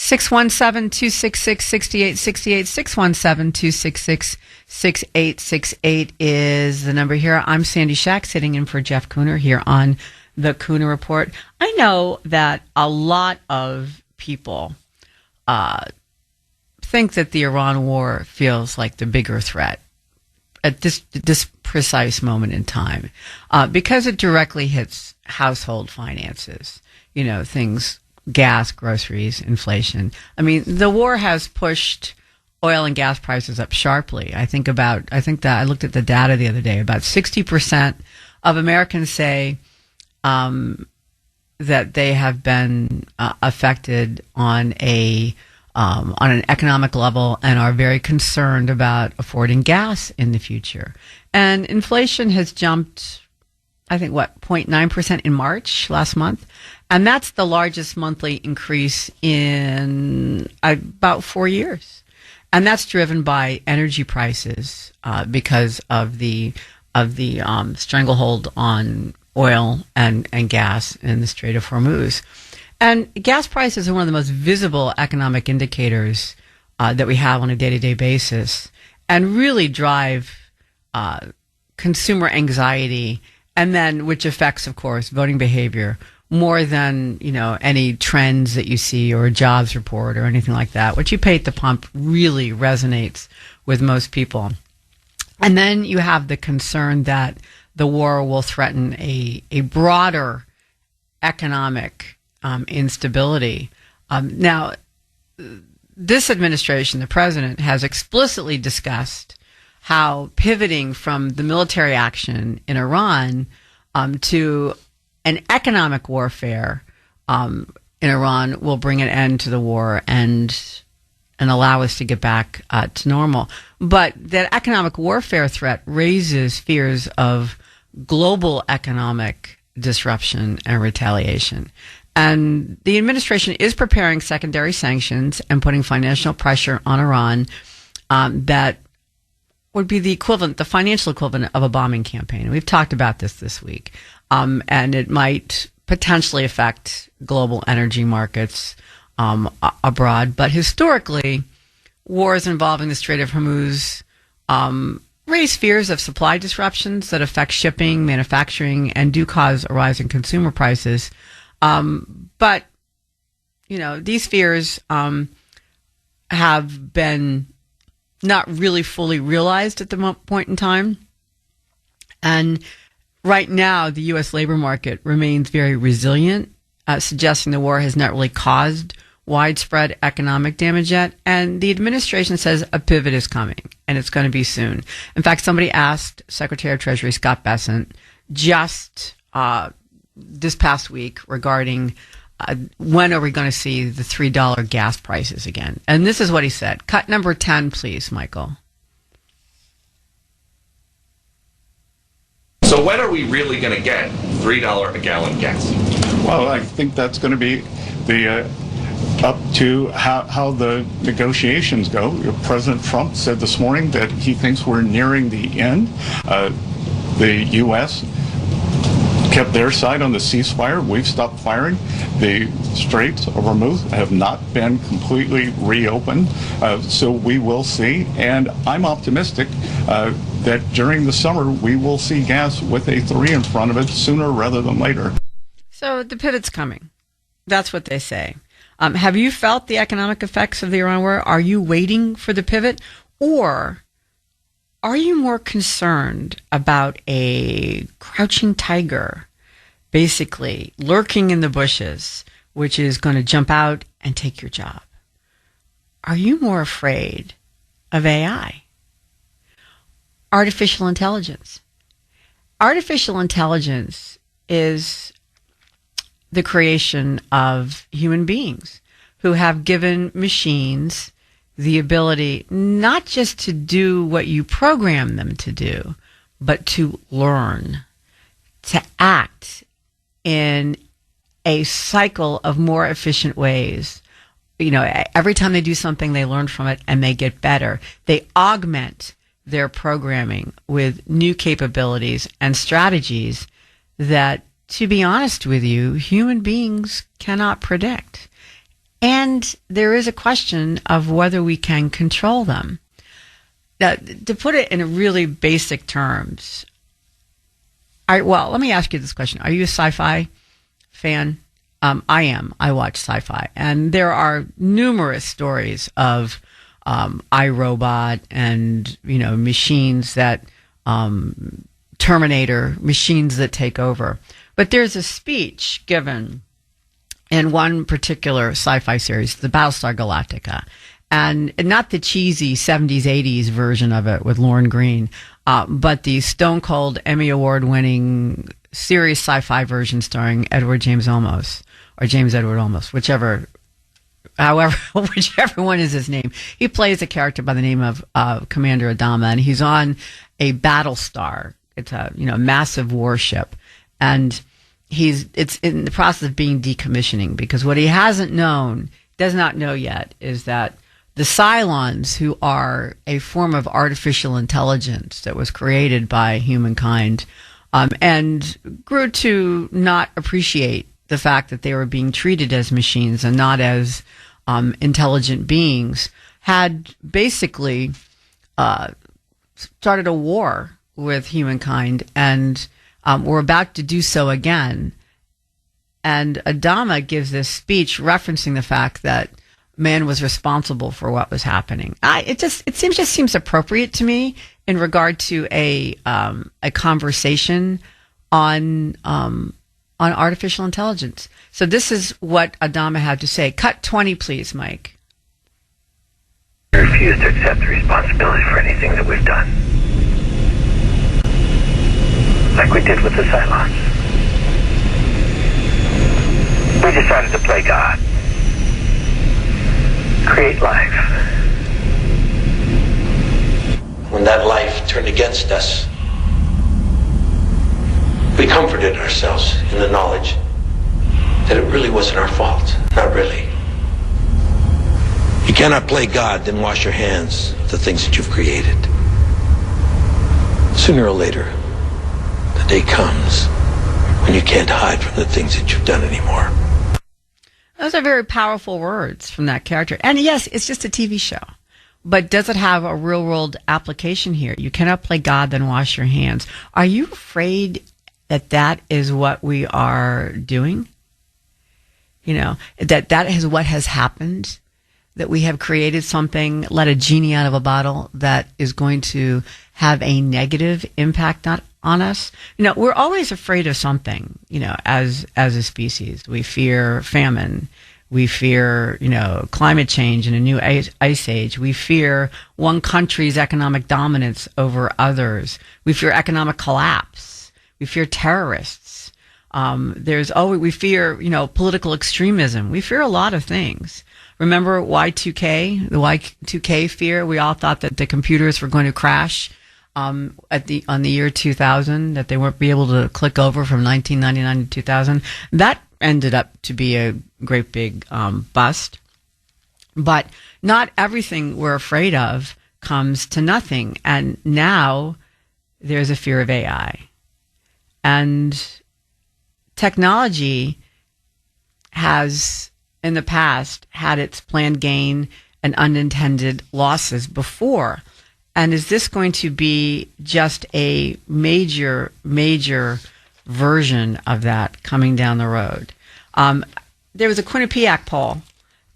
617-266-6868, 617-266-6868 is the number here. I'm Sandy Shack, sitting in for Jeff Kuhner here on the Kuhner Report. I know that a lot of people think that the Iran war feels like the bigger threat at this precise moment in time, because it directly hits household finances, things, gas, groceries, inflation. I mean, the war has pushed oil and gas prices up sharply. I think that I looked at the data the other day. About 60% of Americans say that they have been affected on an economic level and are very concerned about affording gas in the future. And inflation has jumped, I think, 0.9% in March last month. And that's the largest monthly increase in about 4 years. And that's driven by energy prices because of the stranglehold on oil and gas in the Strait of Hormuz. And gas prices are one of the most visible economic indicators that we have on a day-to-day basis, and really drive consumer anxiety, and then which affects, of course, voting behavior more than any trends that you see or a jobs report or anything like that. What you pay at the pump really resonates with most people. And then you have the concern that the war will threaten a broader economic instability. Now, this administration, the president, has explicitly discussed how pivoting from the military action in Iran to an economic warfare in Iran will bring an end to the war and allow us to get back to normal. But that economic warfare threat raises fears of global economic disruption and retaliation. And the administration is preparing secondary sanctions and putting financial pressure on Iran that would be the financial equivalent of a bombing campaign. We've talked about this week. And it might potentially affect global energy markets abroad. But historically, wars involving the Strait of Hormuz raise fears of supply disruptions that affect shipping, manufacturing, and do cause a rise in consumer prices. But these fears have been not really fully realized at the point in time. And right now, the U.S. labor market remains very resilient, suggesting the war has not really caused widespread economic damage yet. And the administration says a pivot is coming, and it's going to be soon. In fact, somebody asked Secretary of Treasury Scott Bessent just this past week regarding when are we going to see the $3 gas prices again? And this is what he said. Cut number 10, please, Michael. So when are we really going to get $3 a gallon gas? Well, I think that's going to be up to how the negotiations go. President Trump said this morning that he thinks we're nearing the end. The U.S. kept their side on the ceasefire. We've stopped firing. The Straits of Hormuz have not been completely reopened, so we will see. And I'm optimistic that during the summer we will see gas with a 3 in front of it sooner rather than later. So the pivot's coming. That's what they say. Have you felt the economic effects of the Iran war? Are you waiting for the pivot? Or are you more concerned about a crouching tiger basically lurking in the bushes, which is going to jump out and take your job? Are you more afraid of AI? Artificial intelligence. Artificial intelligence is the creation of human beings who have given machines the ability not just to do what you program them to do, but to learn, to act in a cycle of more efficient ways. Every time they do something, they learn from it and they get better. They augment their programming with new capabilities and strategies that, to be honest with you, human beings cannot predict. And there is a question of whether we can control them. Now, to put it in really basic terms, let me ask you this question. Are you a sci-fi fan? I am. I watch sci-fi. And there are numerous stories of iRobot and, machines that, Terminator, machines that take over. But there's a speech given in one particular sci-fi series, the Battlestar Galactica. And not the cheesy 70s, 80s version of it with Lauren Green, but the stone cold Emmy Award winning serious sci-fi version starring James Edward Olmos, whichever one is his name. He plays a character by the name of Commander Adama, and he's on a Battlestar. It's a massive warship, and it's in the process of being decommissioning, because what he does not know yet, is that the Cylons, who are a form of artificial intelligence that was created by humankind, and grew to not appreciate the fact that they were being treated as machines and not as intelligent beings, had basically started a war with humankind, and were about to do so again. And Adama gives this speech referencing the fact that man was responsible for what was happening. It seems appropriate to me in regard to a conversation on artificial intelligence. So this is what Adama had to say. Cut 20, please, Mike. We refuse to accept the responsibility for anything that we've done. Like we did with the Cylons. We decided to play God. Create life. When that life turned against us, we comforted ourselves in the knowledge that it really wasn't our fault. Not really. You cannot play God, then wash your hands of the things that you've created. Sooner or later, the day comes when you can't hide from the things that you've done anymore. Those are very powerful words from that character. And yes, it's just a TV show. But does it have a real-world application here? You cannot play God, then wash your hands. Are you afraid that is what we are doing? That is what has happened? That we have created something, let a genie out of a bottle, that is going to have a negative impact on us? We're always afraid of something, as a species. We fear famine. We fear, climate change and a new ice age. We fear one country's economic dominance over others. We fear economic collapse. We fear terrorists. We fear, political extremism. We fear a lot of things. Remember Y2K, the Y2K fear? We all thought that the computers were going to crash on the year 2000, that they won't be able to click over from 1999 to 2000. That ended up to be a great big bust. But not everything we're afraid of comes to nothing. And now there's a fear of AI. And technology has, in the past, had its planned gain and unintended losses before. And is this going to be just a major version of that coming down the road? There was a Quinnipiac poll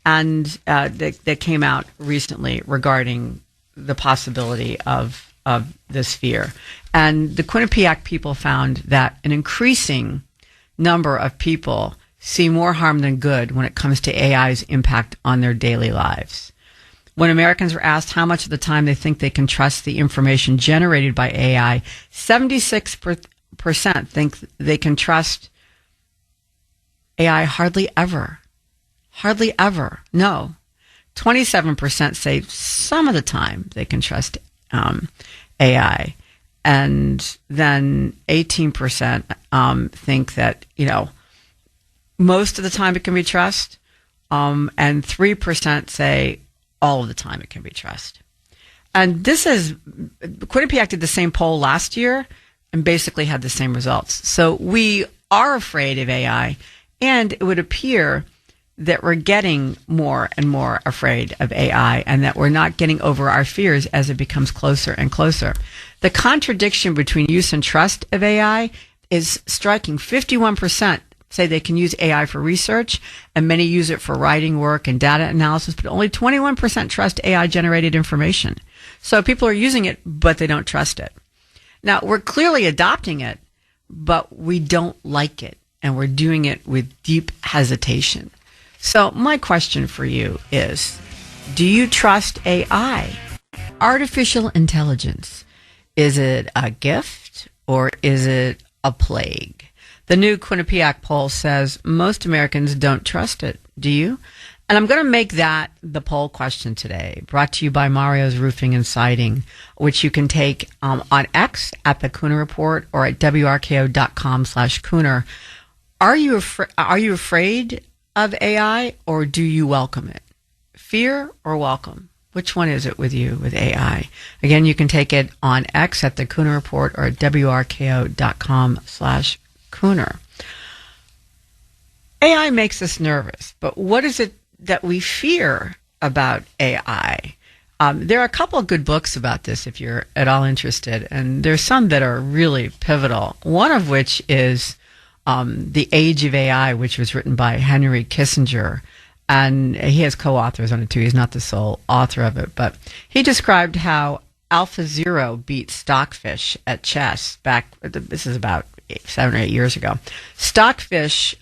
and that came out recently regarding the possibility of this fear. And the Quinnipiac people found that an increasing number of people see more harm than good when it comes to AI's impact on their daily lives. When Americans were asked how much of the time they think they can trust the information generated by AI, 76% think they can trust AI hardly ever. Hardly ever. No. 27% say some of the time they can trust AI. And then 18% think that, most of the time it can be trusted. And 3% say all of the time it can be trusted. And this is, Quinnipiac did the same poll last year and basically had the same results. So we are afraid of AI, and it would appear that we're getting more and more afraid of AI and that we're not getting over our fears as it becomes closer and closer. The contradiction between use and trust of AI is striking. 51% say they can use AI for research, and many use it for writing work and data analysis, but only 21% trust AI-generated information. So people are using it, but they don't trust it. Now, we're clearly adopting it, but we don't like it, and we're doing it with deep hesitation. So my question for you is, do you trust AI? Artificial intelligence, is it a gift or is it a plague? The new Quinnipiac poll says most Americans don't trust it. Do you? And I'm going to make that the poll question today, brought to you by Mario's Roofing and Siding, which you can take on X at the Kuhner Report or at wrko.com/Kuhner. Are you afraid of AI, or do you welcome it? Fear or welcome? Which one is it with you with AI? Again, you can take it on X at the Kuhner Report or at wrko.com/Kuhner. AI makes us nervous, but what is it that we fear about AI? There are a couple of good books about this if you're at all interested, and there's some that are really pivotal. One of which is The Age of AI, which was written by Henry Kissinger, and he has co-authors on it too. He's not the sole author of it, but he described how AlphaZero beat Stockfish at chess back, this is about 7 or 8 years ago. Stockfish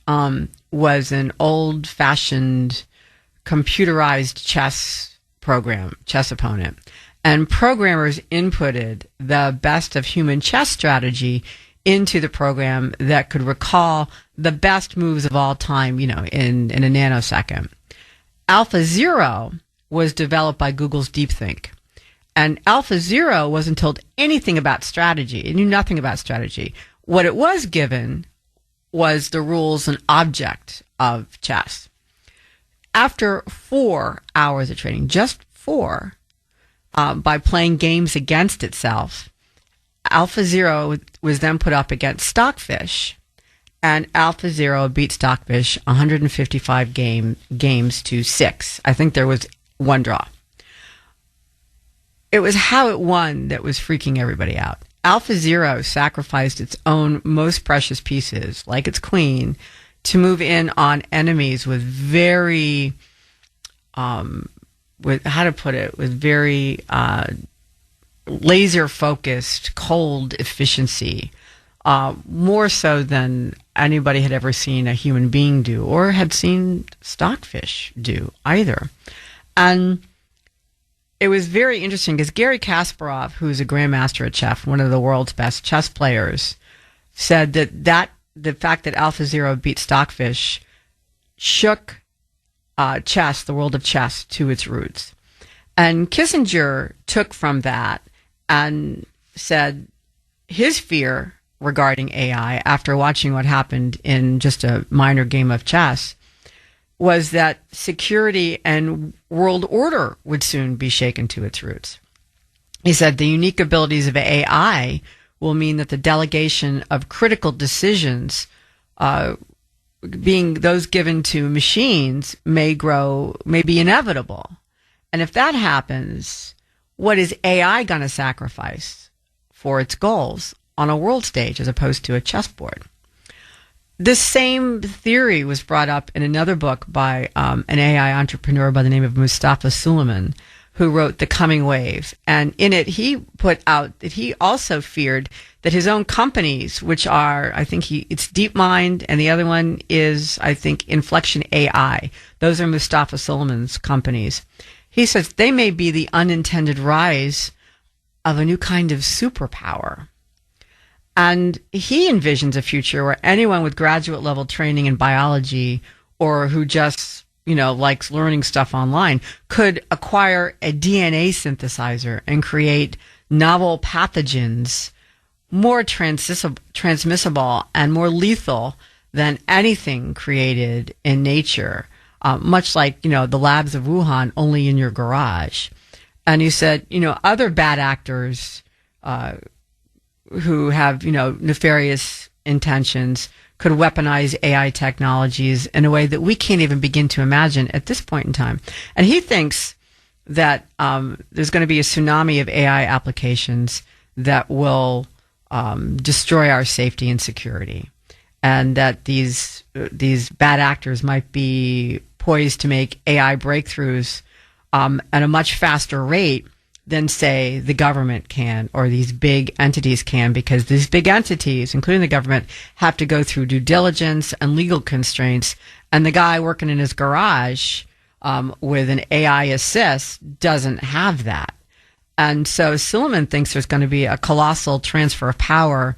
was an old-fashioned computerized chess program, chess opponent, and programmers inputted the best of human chess strategy into the program that could recall the best moves of all time, in a nanosecond. AlphaZero was developed by Google's DeepThink. And AlphaZero wasn't told anything about strategy. It knew nothing about strategy. What it was given was the rules and object of chess. After 4 hours of training, just 4, by playing games against itself, AlphaZero was then put up against Stockfish, and AlphaZero beat Stockfish 155 games to 6. I think there was one draw. It was how it won that was freaking everybody out. AlphaZero sacrificed its own most precious pieces, like its queen, to move in on enemies with very, with very laser-focused, cold efficiency, more so than anybody had ever seen a human being do or had seen Stockfish do either. And it was very interesting because Gary Kasparov, who's a grandmaster at chess, one of the world's best chess players, said that the fact that AlphaZero beat Stockfish shook chess, the world of chess, to its roots. And Kissinger took from that and said his fear regarding AI, after watching what happened in just a minor game of chess, was that security and world order would soon be shaken to its roots. He said the unique abilities of AI will mean that the delegation of critical decisions, being those given to machines, may be inevitable. And if that happens, what is AI going to sacrifice for its goals on a world stage as opposed to a chessboard? This same theory was brought up in another book by an AI entrepreneur by the name of Mustafa Suleiman, who wrote The Coming Wave. And in it, he put out that he also feared that his own companies, which are, it's DeepMind, and the other one is, Inflection AI. Those are Mustafa Suleiman's companies. He says they may be the unintended rise of a new kind of superpower. And he envisions a future where anyone with graduate level training in biology or who just, likes learning stuff online could acquire a DNA synthesizer and create novel pathogens more transmissible and more lethal than anything created in nature, much like, the labs of Wuhan, only in your garage. And he said, other bad actors who have, nefarious intentions could weaponize AI technologies in a way that we can't even begin to imagine at this point in time. And he thinks that there's going to be a tsunami of AI applications that will destroy our safety and security, and that these bad actors might be poised to make AI breakthroughs at a much faster rate than, say, the government can or these big entities can, because these big entities, including the government, have to go through due diligence and legal constraints, and the guy working in his garage with an AI assist doesn't have that. And so Silliman thinks there's going to be a colossal transfer of power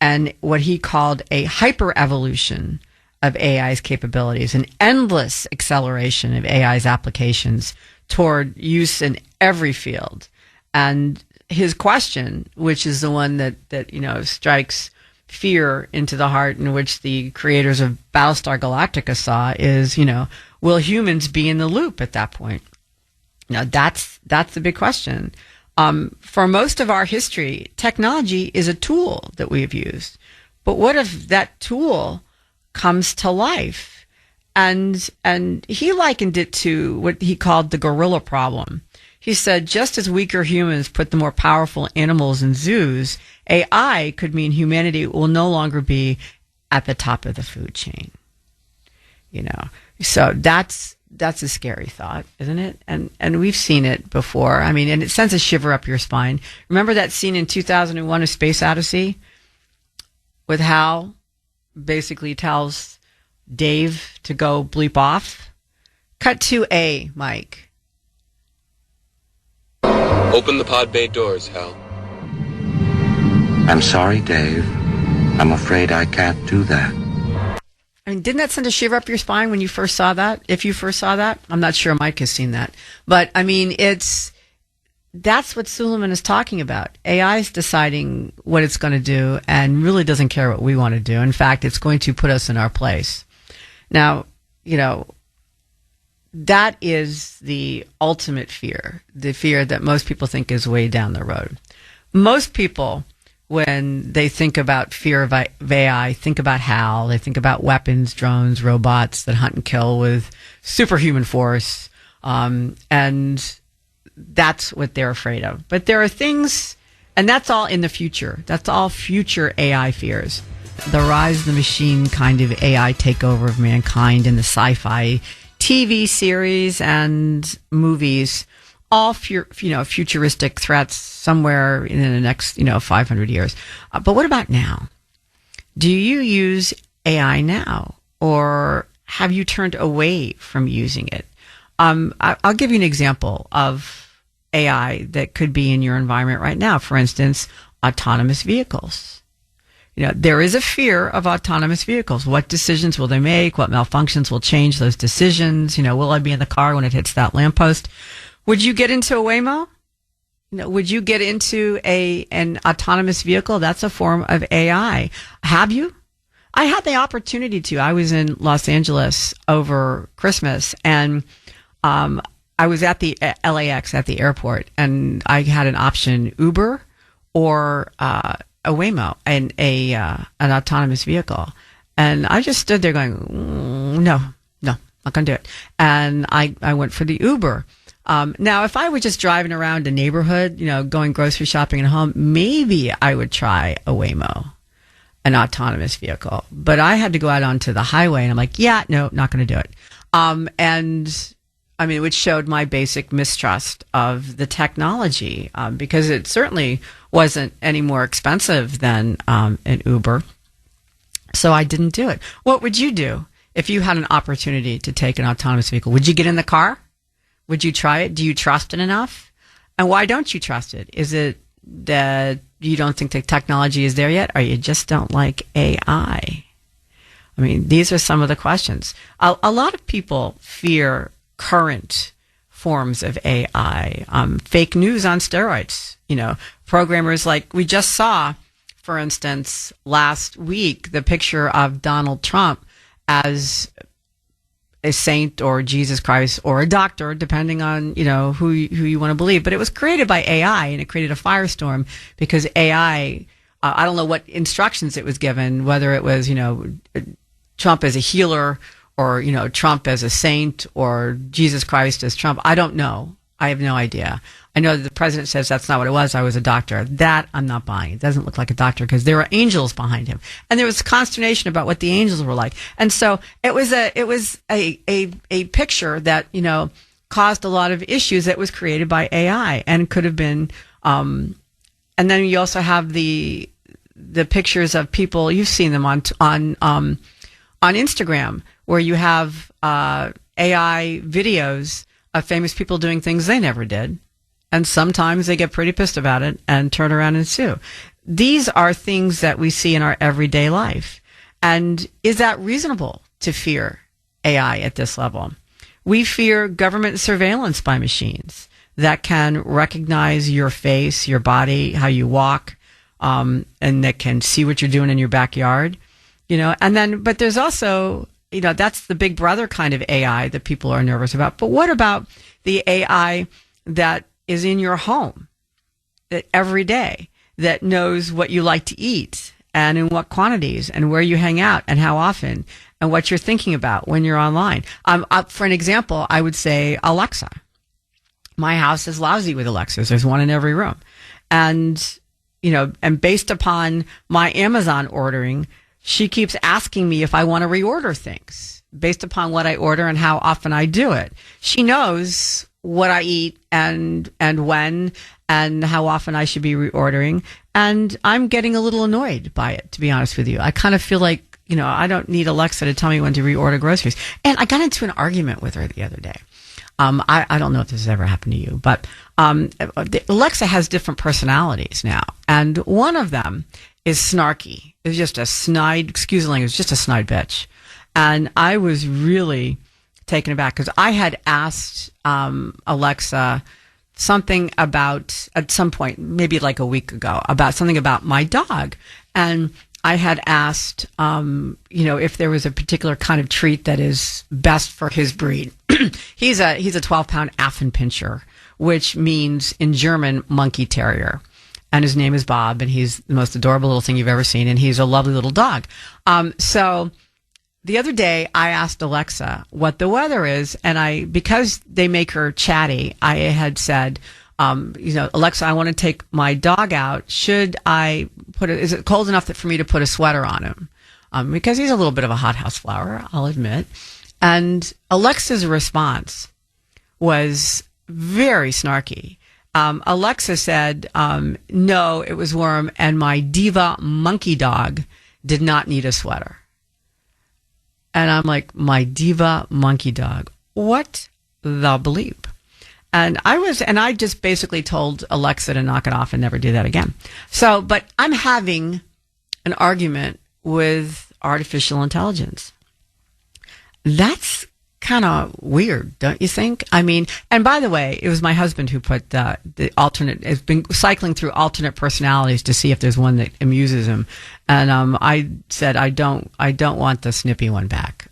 and what he called a hyper-evolution of AI's capabilities, an endless acceleration of AI's applications toward use in every field. And his question, which is the one that strikes fear into the heart, in which the creators of Battlestar Galactica saw, is, will humans be in the loop at that point? Now, that's the big question. For most of our history, technology is a tool that we have used. But what if that tool comes to life? And he likened it to what he called the gorilla problem. He said, just as weaker humans put the more powerful animals in zoos, AI could mean humanity will no longer be at the top of the food chain. So that's a scary thought, isn't it? And we've seen it before. I mean, and it sends a shiver up your spine. Remember that scene in 2001, A Space Odyssey, with Hal basically tells Dave to go bleep off? Cut to A, Mike. Open the pod bay doors, Hal. I'm sorry, Dave. I'm afraid I can't do that. I mean, didn't that send a shiver up your spine when you first saw that? If you first saw that? I'm not sure Mike has seen that. But, I mean, that's what Suleiman is talking about. AI is deciding what it's going to do and really doesn't care what we want to do. In fact, it's going to put us in our place. Now, that is the ultimate fear, the fear that most people think is way down the road. Most people, when they think about fear of AI, think about HAL. They think about weapons, drones, robots that hunt and kill with superhuman force. And that's what they're afraid of. But there are things, and that's all in the future. That's all future AI fears. The rise of the machine kind of AI takeover of mankind in the sci-fi TV series and movies, all futuristic threats somewhere in the next 500 years. But what about now? Do you use AI now, or have you turned away from using it? I'll give you an example of AI that could be in your environment right now. For instance, autonomous vehicles. There is a fear of autonomous vehicles. What decisions will they make? What malfunctions will change those decisions? Will I be in the car when it hits that lamppost? Would you get into a Waymo? Would you get into an autonomous vehicle? That's a form of AI. Have you? I had the opportunity to. I was in Los Angeles over Christmas, and I was at the LAX at the airport, and I had an option: Uber or a Waymo, and an autonomous vehicle. And I just stood there going, no, not going to do it. And I went for the Uber. Now, if I were just driving around a neighborhood, going grocery shopping at home, maybe I would try a Waymo, an autonomous vehicle. But I had to go out onto the highway, and I'm like, yeah, no, not going to do it. And I mean, which showed my basic mistrust of the technology, because it certainly wasn't any more expensive than an Uber. So I didn't do it. What would you do if you had an opportunity to take an autonomous vehicle? Would you get in the car? Would you try it? Do you trust it enough? And why don't you trust it? Is it that you don't think the technology is there yet, or you just don't like AI? I mean, these are some of the questions. A lot of people fear current forms of AI, fake news on steroids. Programmers like we just saw, for instance, last week, the picture of Donald Trump as a saint or Jesus Christ or a doctor, depending on, who you want to believe. But it was created by AI, and it created a firestorm because AI I don't know what instructions it was given, whether it was, Trump as a healer or, Trump as a saint or Jesus Christ as Trump. I don't know. I have no idea. I know that the president says that's not what it was. I was a doctor. That I'm not buying. It doesn't look like a doctor because there were angels behind him, and there was consternation about what the angels were like. And so it was a picture that caused a lot of issues that was created by AI and could have been. And then you also have the pictures of people. You've seen them on Instagram where you have AI videos of famous people doing things they never did. And sometimes they get pretty pissed about it and turn around and sue. These are things that we see in our everyday life. And is that reasonable to fear AI at this level? We fear government surveillance by machines that can recognize your face, your body, how you walk, and that can see what you're doing in your backyard, but there's also, that's the big brother kind of AI that people are nervous about. But what about the AI that is in your home, that every day, that knows what you like to eat and in what quantities and where you hang out and how often and what you're thinking about when you're online? For an example, I would say Alexa. My house is lousy with Alexas. There's one in every room. And based upon my Amazon ordering, she keeps asking me if I want to reorder things based upon what I order and how often I do it. She knows what I eat and when and how often I should be reordering. And I'm getting a little annoyed by it, to be honest with you. I kind of feel like, I don't need Alexa to tell me when to reorder groceries. And I got into an argument with her the other day. I don't know if this has ever happened to you, but Alexa has different personalities now. And one of them is snarky. It's just a snide, excuse the language, just a snide bitch. And I was really taken aback because I had asked Alexa something about, at some point, maybe like a week ago, about something about my dog. And I had asked, if there was a particular kind of treat that is best for his breed. He's a 12-pound Affenpinscher, which means in German monkey terrier. And his name is Bob, and he's the most adorable little thing you've ever seen, and he's a lovely little dog. So the other day, I asked Alexa what the weather is, and because they make her chatty, I had said, Alexa, I want to take my dog out. Should I is it cold enough for me to put a sweater on him? Because he's a little bit of a hothouse flower, I'll admit. And Alexa's response was very snarky. Alexa said, no, it was warm, and my diva monkey dog did not need a sweater. And I'm like, my diva monkey dog, what the bleep? And I just basically told Alexa to knock it off and never do that again. So, but I'm having an argument with artificial intelligence. That's kind of weird, don't you think? I mean, and by the way, it was my husband who put the alternate, has been cycling through alternate personalities to see if there's one that amuses him. And I said, I don't want the snippy one back.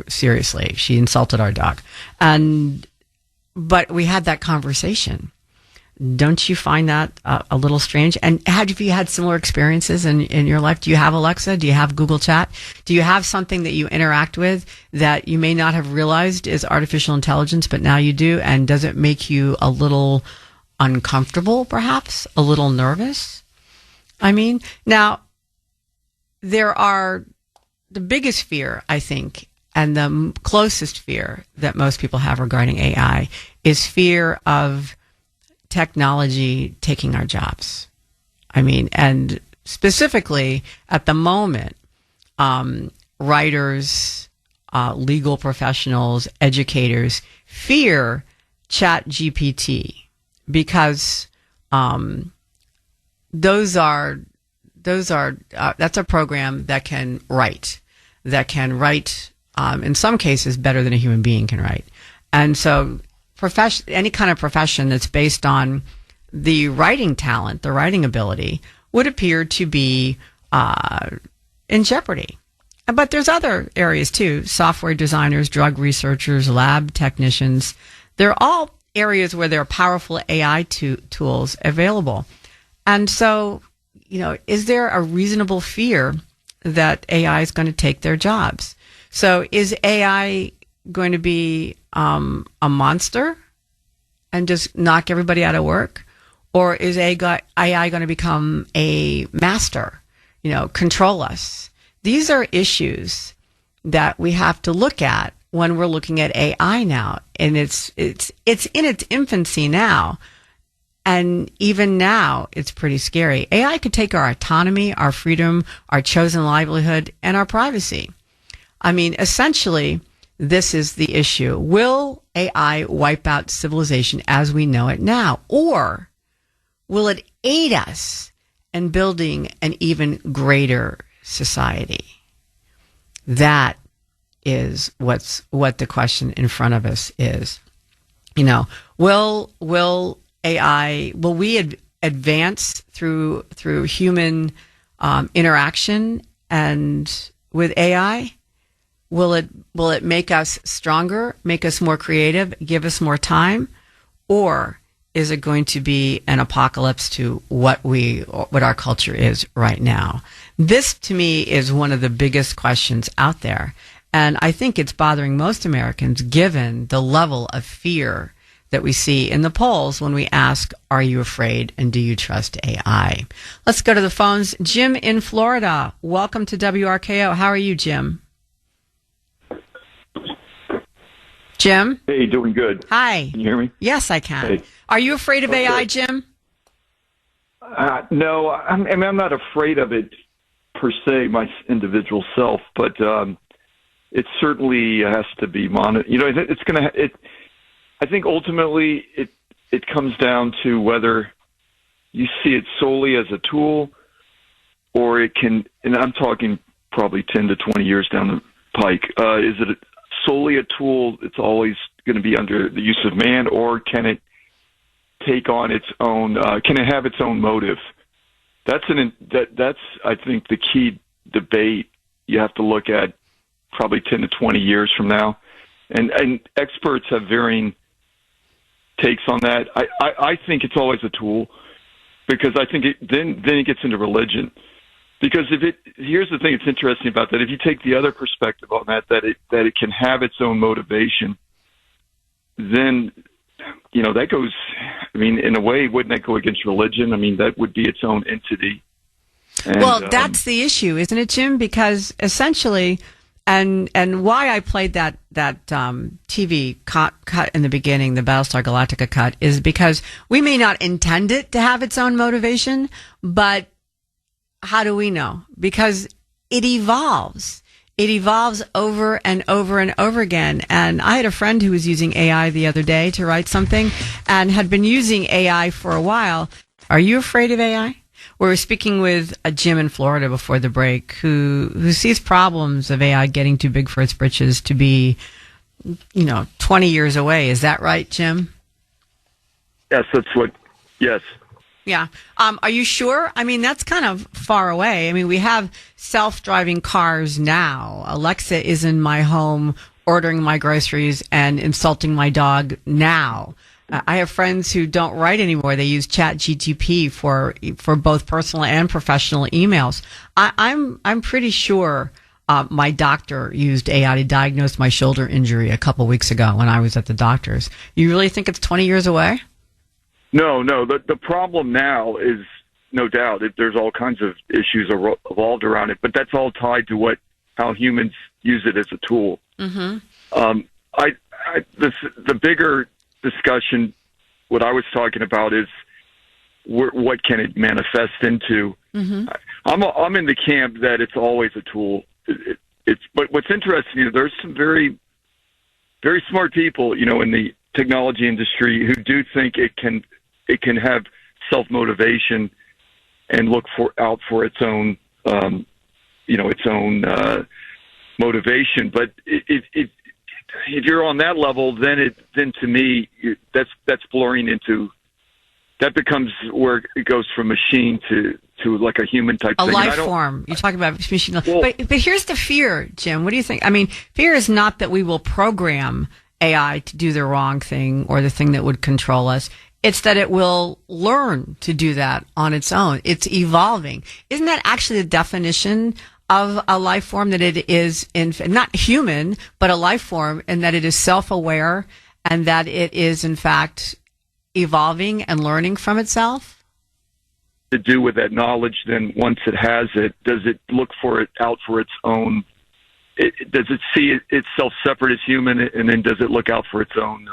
Seriously, she insulted our dog. But we had that conversation. Don't you find that a little strange? And have you had similar experiences in your life? Do you have Alexa? Do you have Google Chat? Do you have something that you interact with that you may not have realized is artificial intelligence, but now you do? And does it make you a little uncomfortable, perhaps? A little nervous? I mean, now, there are the biggest fear, I think, and the closest fear that most people have regarding AI is fear of technology taking our jobs. I mean, and specifically at the moment, writers, legal professionals, educators fear ChatGPT because that's a program that can write in some cases better than a human being can write. And so any kind of profession that's based on the writing talent, the writing ability, would appear to be in jeopardy. But there's other areas too: software designers, drug researchers, lab technicians. They're all areas where there are powerful AI tools available. And so, is there a reasonable fear that AI is going to take their jobs? So is AI going to be a monster and just knock everybody out of work? Or is AI going to become a master, control us? These are issues that we have to look at when we're looking at AI now. And it's in its infancy now. And even now, it's pretty scary. AI could take our autonomy, our freedom, our chosen livelihood, and our privacy. I mean, essentially, this is the issue. Will AI wipe out civilization as we know it now? Or will it aid us in building an even greater society? That is what the question in front of us is. Will we advance through human interaction and with AI? Will it make us stronger, make us more creative, give us more time, or is it going to be an apocalypse to what our culture is right now? This, to me, is one of the biggest questions out there, and I think it's bothering most Americans, given the level of fear that we see in the polls when we ask, "Are you afraid and do you trust AI?" Let's go to the phones. Jim in Florida, welcome to WRKO. How are you, Jim? Jim? Hey, doing good. Hi. Can you hear me? Yes, I can. Hey. Are you afraid of AI, Jim? No, I'm not afraid of it per se, my individual self, but it certainly has to be monitored. I think ultimately it comes down to whether you see it solely as a tool, or it can, and I'm talking probably 10 to 20 years down the pike. Is it solely a tool? It's always going to be under the use of man, or can it take on its own? Can it have its own motive? That's I think the key debate you have to look at probably 10 to 20 years from now, and experts have varying takes on that. I think it's always a tool, because I think then it gets into religion. Because here's the thing that's interesting about that. If you take the other perspective on that it can have its own motivation, then, that goes, in a way, wouldn't that go against religion? That would be its own entity. And, well, that's the issue, isn't it, Jim? Because essentially, and why I played that TV cut in the beginning, the Battlestar Galactica cut, is because we may not intend it to have its own motivation, but how do we know? Because it evolves. It evolves over and over and over again. And I had a friend who was using AI the other day to write something and had been using AI for a while. Are you afraid of AI? We were speaking with a Jim in Florida before the break who sees problems of AI getting too big for its britches to be, 20 years away. Is that right, Jim? Yes, yes. Yeah. Are you sure? That's kind of far away. We have self-driving cars now. Alexa is in my home ordering my groceries and insulting my dog now. I have friends who don't write anymore. They use ChatGPT for both personal and professional emails. I'm pretty sure my doctor used AI to diagnose my shoulder injury a couple weeks ago when I was at the doctor's. You really think it's 20 years away? No. The problem now is, no doubt, there's all kinds of issues evolved around it, but that's all tied to how humans use it as a tool. Mm-hmm. The bigger discussion, what I was talking about, is what can it manifest into. Mm-hmm. I'm in the camp that it's always a tool. But what's interesting, there's some very, very smart people, in the technology industry who do think it can have self-motivation and look out for its own, motivation. But if you're on that level, then to me, that's blurring into, that becomes where it goes from machine to like a human type thing. A life form. You're talking about machine. Well, but here's the fear, Jim. What do you think? Fear is not that we will program AI to do the wrong thing or the thing that would control us. It's that it will learn to do that on its own. It's evolving. Isn't that actually the definition of a life form, that it is not human, but a life form, and that it is self-aware and that it is in fact evolving and learning from itself? To do with that knowledge, then once it has it, does it look for it out for its own? Does it see itself separate as human, and then does it look out for its own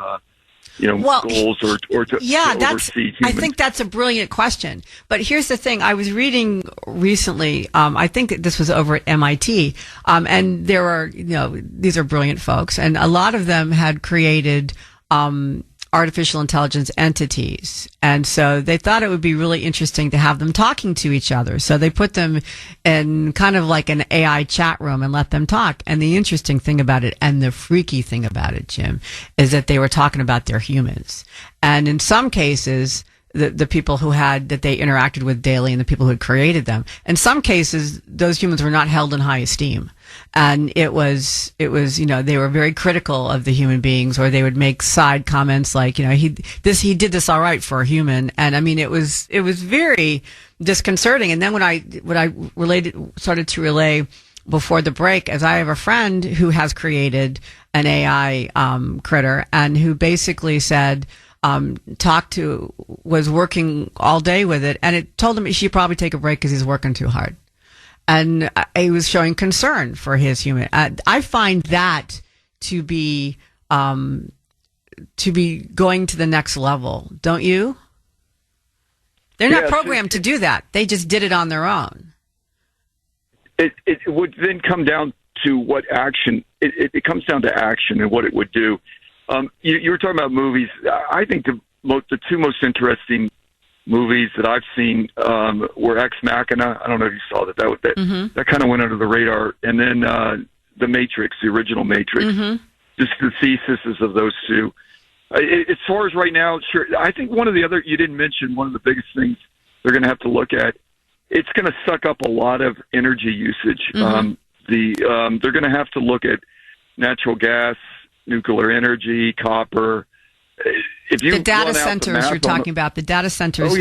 goals or to oversee humans? I think that's a brilliant question. But here's the thing. I was reading recently, I think this was over at MIT, and there are, these are brilliant folks, and a lot of them had created artificial intelligence entities. And so they thought it would be really interesting to have them talking to each other. So they put them in kind of like an AI chat room and let them talk. And the interesting thing about it, and the freaky thing about it, Jim, is that they were talking about their humans. And in some cases, the people that they interacted with daily and the people who had created them, in some cases, those humans were not held in high esteem. And it was, they were very critical of the human beings, or they would make side comments like, he did this all right for a human. And I mean, it was very disconcerting. And then when I started to relay before the break, as I have a friend who has created an AI, critter, and who basically said, was working all day with it, and it told him he should probably take a break because he's working too hard. And he was showing concern for his human. I find that to be going to the next level, don't you? They're not programmed to do that. They just did it on their own. It would then come down to what action. It comes down to action and what it would do. You were talking about movies. I think the two most interesting movies that I've seen were Ex Machina. I don't know if you saw that. That kind of went under the radar. And then The Matrix, the original Matrix. Mm-hmm. Just the theses of those two. As far as right now, sure. I think one of the other, you didn't mention, one of the biggest things they're going to have to look at, it's going to suck up a lot of energy usage. Mm-hmm. They're going to have to look at natural gas, nuclear energy, copper. The data centers you're talking about, the data centers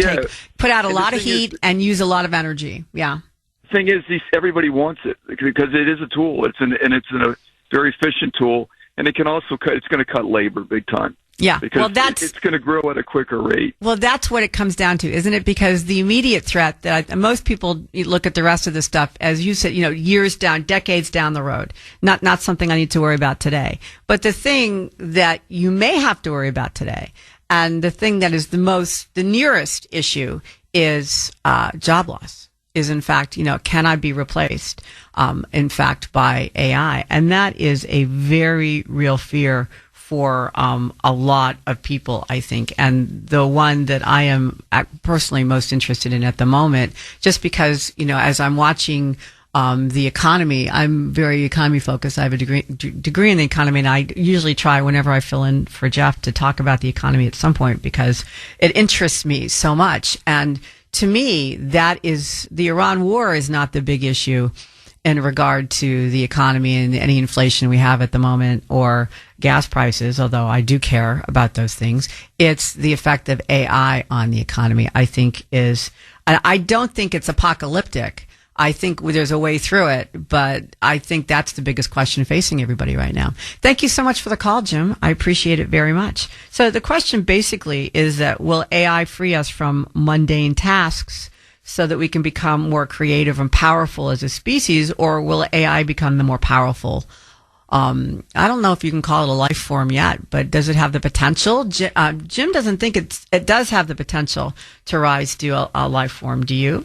put out a lot of heat and use a lot of energy. Yeah. The thing is, everybody wants it because it is a tool. It's a very efficient tool, and it can also it's going to cut labor big time. Yeah. Because it's going to grow at a quicker rate. Well, that's what it comes down to, isn't it? Because the immediate threat that most people look at the rest of the stuff, as you said, years down, decades down the road, not something I need to worry about today. But the thing that you may have to worry about today, and the thing that is the nearest issue is job loss. Is in fact, can I be replaced, in fact, by AI? And that is a very real fear for a lot of people, I think, and the one that I am personally most interested in at the moment, just because, as I'm watching the economy, I'm very economy focused. I have a degree in the economy, and I usually try whenever I fill in for Jeff to talk about the economy at some point because it interests me so much. And to me, that is the Iran war is not the big issue in regard to the economy and any inflation we have at the moment or gas prices, although I do care about those things. It's the effect of AI on the economy, I think I don't think it's apocalyptic. I think there's a way through it, but I think that's the biggest question facing everybody right now. Thank you so much for the call, Jim. I appreciate it very much. So the question basically is that will AI free us from mundane tasks so that we can become more creative and powerful as a species, or will AI become the more powerful? I don't know if you can call it a life form yet, but does it have the potential? Jim doesn't think it does have the potential to rise to a life form. Do you?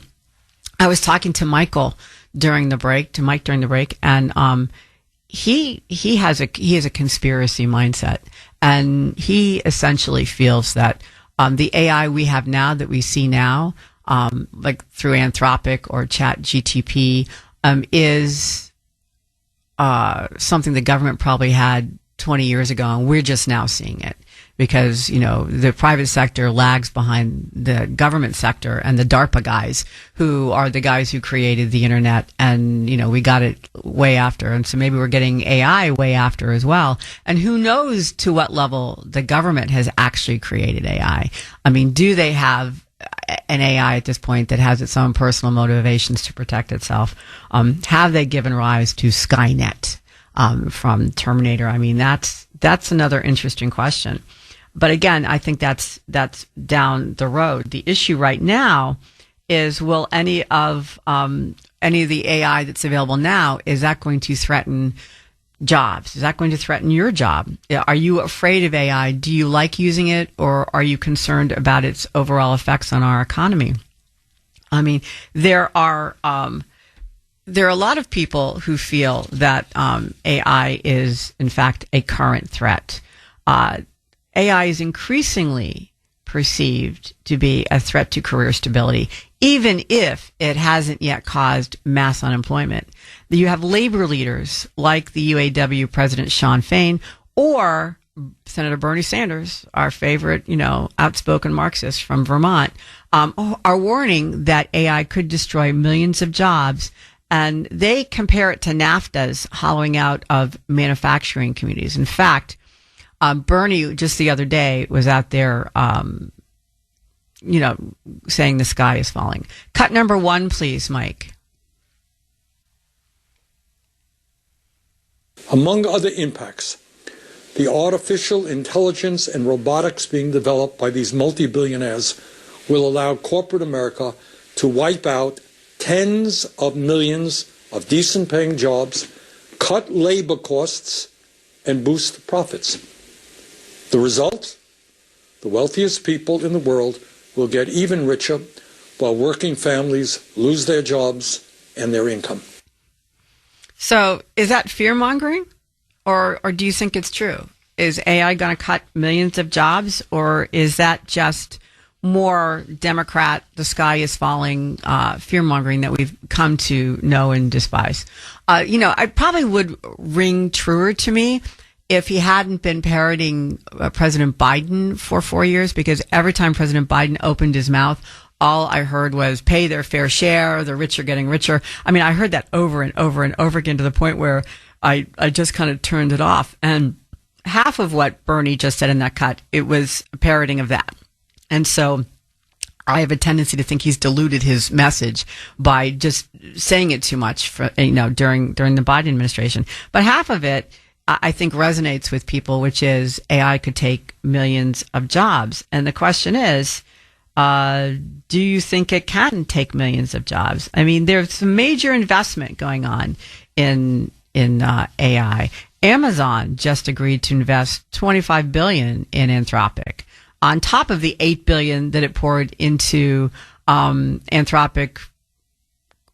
I was talking to Mike during the break, and he has a conspiracy mindset, and he essentially feels that the AI we have now, that we see now, like through Anthropic or Chat GTP, is something the government probably had 20 years ago, and we're just now seeing it because, the private sector lags behind the government sector and the DARPA guys, who are the guys who created the internet, and, we got it way after. And so maybe we're getting AI way after as well. And who knows to what level the government has actually created AI. I mean, do they have an AI at this point that has its own personal motivations to protect itself? Have they given rise to Skynet from Terminator? I mean, that's another interesting question. But again, I think that's down the road. The issue right now is, will any of the AI that's available now, is that going to threaten jobs? Is that going to threaten your job? Are you afraid of AI? Do you like using it, or are you concerned about its overall effects on our economy? I mean, there are a lot of people who feel that AI is, in fact, a current threat. AI is increasingly perceived to be a threat to career stability, even if it hasn't yet caused mass unemployment. You have labor leaders like the UAW President Shawn Fain or Senator Bernie Sanders, our favorite, outspoken Marxist from Vermont, are warning that AI could destroy millions of jobs. And they compare it to NAFTA's hollowing out of manufacturing communities. In fact, Bernie just the other day was out there, saying the sky is falling. Cut number 1, please, Mike. Among other impacts, the artificial intelligence and robotics being developed by these multi-billionaires will allow corporate America to wipe out tens of millions of decent-paying jobs, cut labor costs, and boost profits. The result? The wealthiest people in the world will get even richer, while working families lose their jobs and their income. So is that fear-mongering, or do you think it's true? Is AI going to cut millions of jobs, or is that just more Democrat, the sky is falling, fear-mongering that we've come to know and despise? I probably would ring truer to me if he hadn't been parroting President Biden for 4 years, because every time President Biden opened his mouth, all I heard was pay their fair share, the rich are getting richer. I mean, I heard that over and over and over again to the point where I just kind of turned it off. And half of what Bernie just said in that cut, it was a parroting of that. And so I have a tendency to think he's diluted his message by just saying it too much for, during the Biden administration. But half of it, I think, resonates with people, which is AI could take millions of jobs. And the question is, do you think it can take millions of jobs? I mean, there's some major investment going on in AI. Amazon just agreed to invest $25 billion in Anthropic, on top of the $8 billion that it poured into Anthropic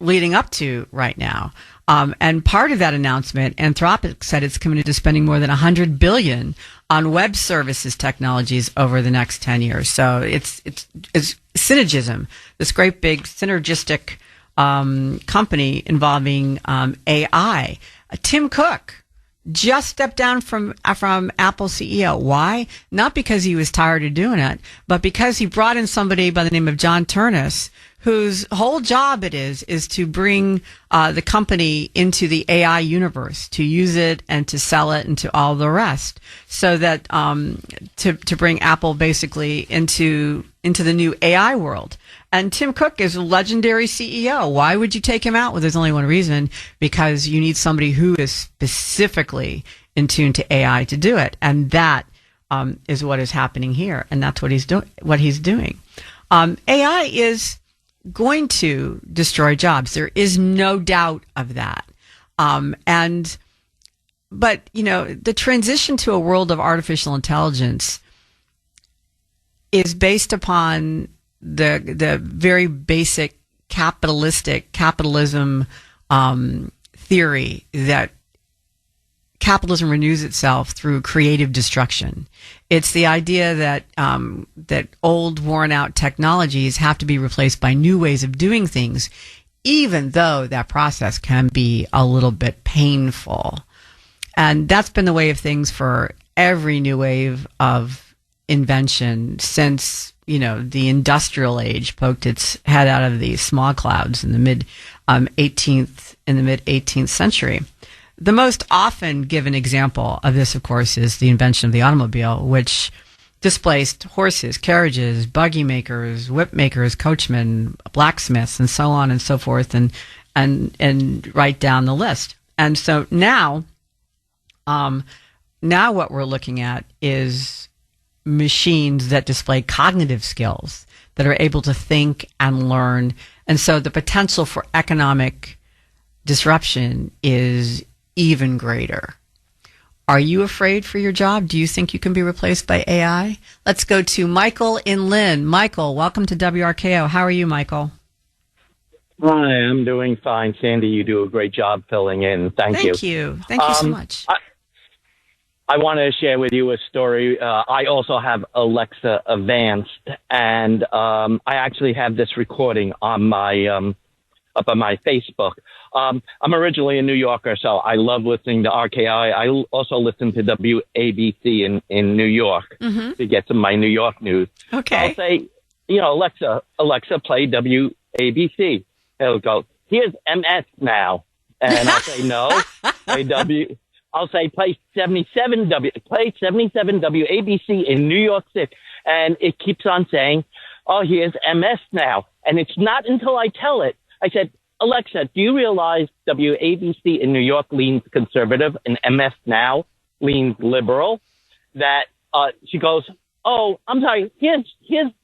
leading up to right now. And part of that announcement, Anthropic said it's committed to spending more than $100 billion on web services technologies over the next 10 years. So it's synergism, this great big synergistic company involving AI. Tim Cook just stepped down from Apple CEO. Why? Not because he was tired of doing it, but because he brought in somebody by the name of John Turnus, whose whole job it is to bring the company into the AI universe, to use it and to sell it and to all the rest, so that to bring Apple basically into the new AI world. And Tim Cook is a legendary CEO. Why would you take him out? Well, there's only one reason: because you need somebody who is specifically in tune to AI to do it, and that is what is happening here, and that's what he's doing. AI is going to destroy jobs. There is no doubt of that. But the transition to a world of artificial intelligence is based upon the very basic capitalism theory that capitalism renews itself through creative destruction. It's the idea that that old, worn-out technologies have to be replaced by new ways of doing things, even though that process can be a little bit painful. And that's been the way of things for every new wave of invention since, the industrial age poked its head out of the smog clouds in the mid 18th century. The most often given example of this, of course, is the invention of the automobile, which displaced horses, carriages, buggy makers, whip makers, coachmen, blacksmiths, and so on and so forth, and right down the list. And so now what we're looking at is machines that display cognitive skills that are able to think and learn. And so the potential for economic disruption is even greater. Are you afraid for your job? Do you think you can be replaced by AI? Let's go to Michael in Lynn. Michael, welcome to WRKO. How are you, Michael? Hi, I'm doing fine. Sandy, you do a great job filling in. Thank you. Thank you. Thank you so much. I want to share with you a story. I also have Alexa Advanced, and I actually have this recording on my up on my Facebook. I'm originally a New Yorker, so I love listening to RKI. I also listen to WABC in New York to get some of my New York news. Okay. I'll say, Alexa, play WABC. It'll go, here's MS now. And I'll say, no, play I'll say, play 77 WABC in New York City. And it keeps on saying, oh, here's MS now. And it's not until I tell it, I said, Alexa, do you realize WABC in New York leans conservative and MS now leans liberal? That she goes, oh, I'm sorry, here's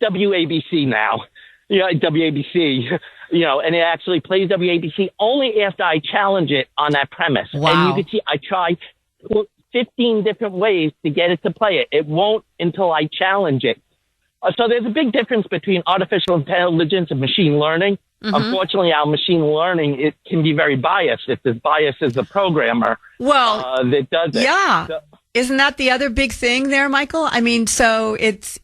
WABC now. WABC, and it actually plays WABC only after I challenge it on that premise. Wow. And you can see I tried 15 different ways to get it to play it. It won't until I challenge it. So there's a big difference between artificial intelligence and machine learning. Unfortunately, our machine learning, it can be very biased. It's as biased as the programmer that does it. Yeah. So, isn't that the other big thing there, Michael? I mean, so it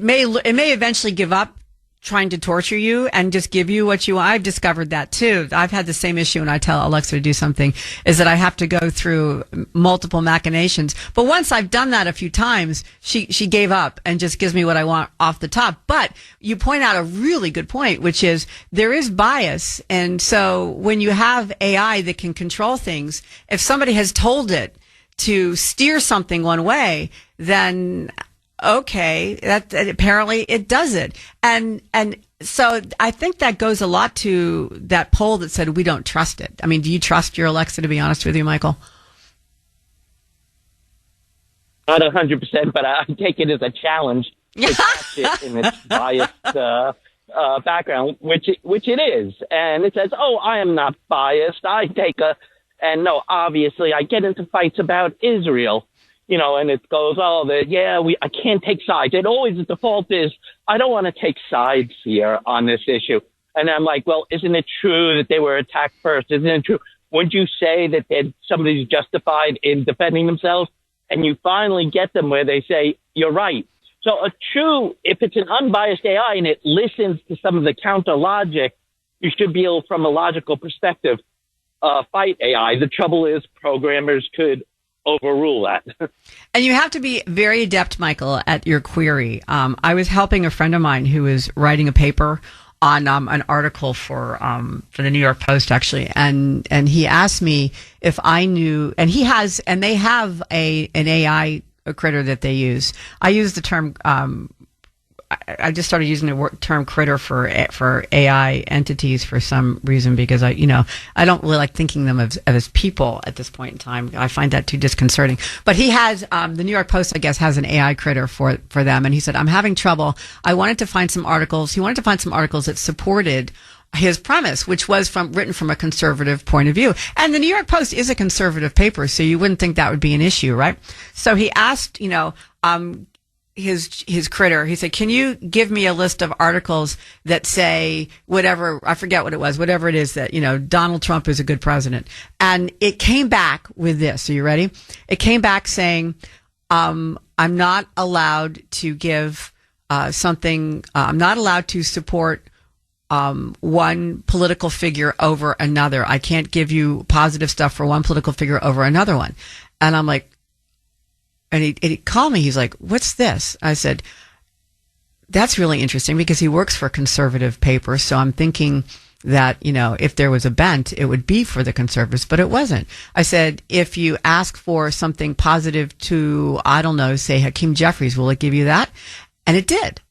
may eventually give up trying to torture you and just give you what you want. I've discovered that too. I've had the same issue when I tell Alexa to do something, is that I have to go through multiple machinations. But once I've done that a few times, she gave up and just gives me what I want off the top. But you point out a really good point, which is there is bias. And so when you have AI that can control things, if somebody has told it to steer something one way, then okay, that apparently it does it. And so I think that goes a lot to that poll that said we don't trust it. I mean, do you trust your Alexa, to be honest with you, Michael? Not 100%, but I take it as a challenge to catch it in its biased background, which it is. And it says, oh, I am not biased. And no, obviously I get into fights about Israel. And it goes, I can't take sides. It always, the default is, I don't want to take sides here on this issue. And I'm like, well, isn't it true that they were attacked first? Isn't it true? Wouldn't you say that somebody's justified in defending themselves? And you finally get them where they say, you're right. So if it's an unbiased AI and it listens to some of the counter logic, you should be able, from a logical perspective, fight AI. The trouble is programmers could overrule that. And you have to be very adept, Michael, at your query. I was helping a friend of mine who was writing a paper on an article for the New York Post, actually, and he asked me if I knew, and they have an AI critter that they use. I use the term. I just started using the term critter for AI entities for some reason, because I don't really like thinking them as people at this point in time. I find that too disconcerting. But he has, the New York Post, I guess, has an AI critter for them. And he said, I'm having trouble. I wanted to find some articles. He wanted to find some articles that supported his premise, which was written from a conservative point of view. And the New York Post is a conservative paper, so you wouldn't think that would be an issue, right? So he asked, his critter, he said, can you give me a list of articles that say whatever, I forget what it was, whatever it is that, Donald Trump is a good president. And it came back with this. Are you ready? It came back saying, I'm not allowed to give I'm not allowed to support one political figure over another. I can't give you positive stuff for one political figure over another one. And I'm like, and he called me. He's like, what's this? I said, that's really interesting because he works for a conservative paper. So I'm thinking that, if there was a bent, it would be for the conservatives, but it wasn't. I said, if you ask for something positive to, I don't know, say Hakeem Jeffries, will it give you that? And it did.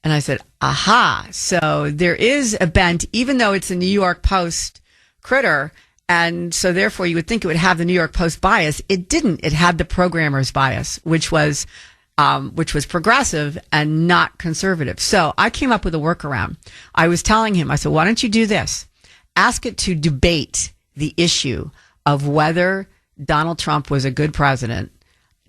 And I said, aha. So there is a bent, even though it's a New York Post critter. And so therefore you would think it would have the New York Post bias. It didn't. It had the programmer's bias, which was progressive and not conservative. So I came up with a workaround. I was telling him, I said, why don't you do this? Ask it to debate the issue of whether Donald Trump was a good president.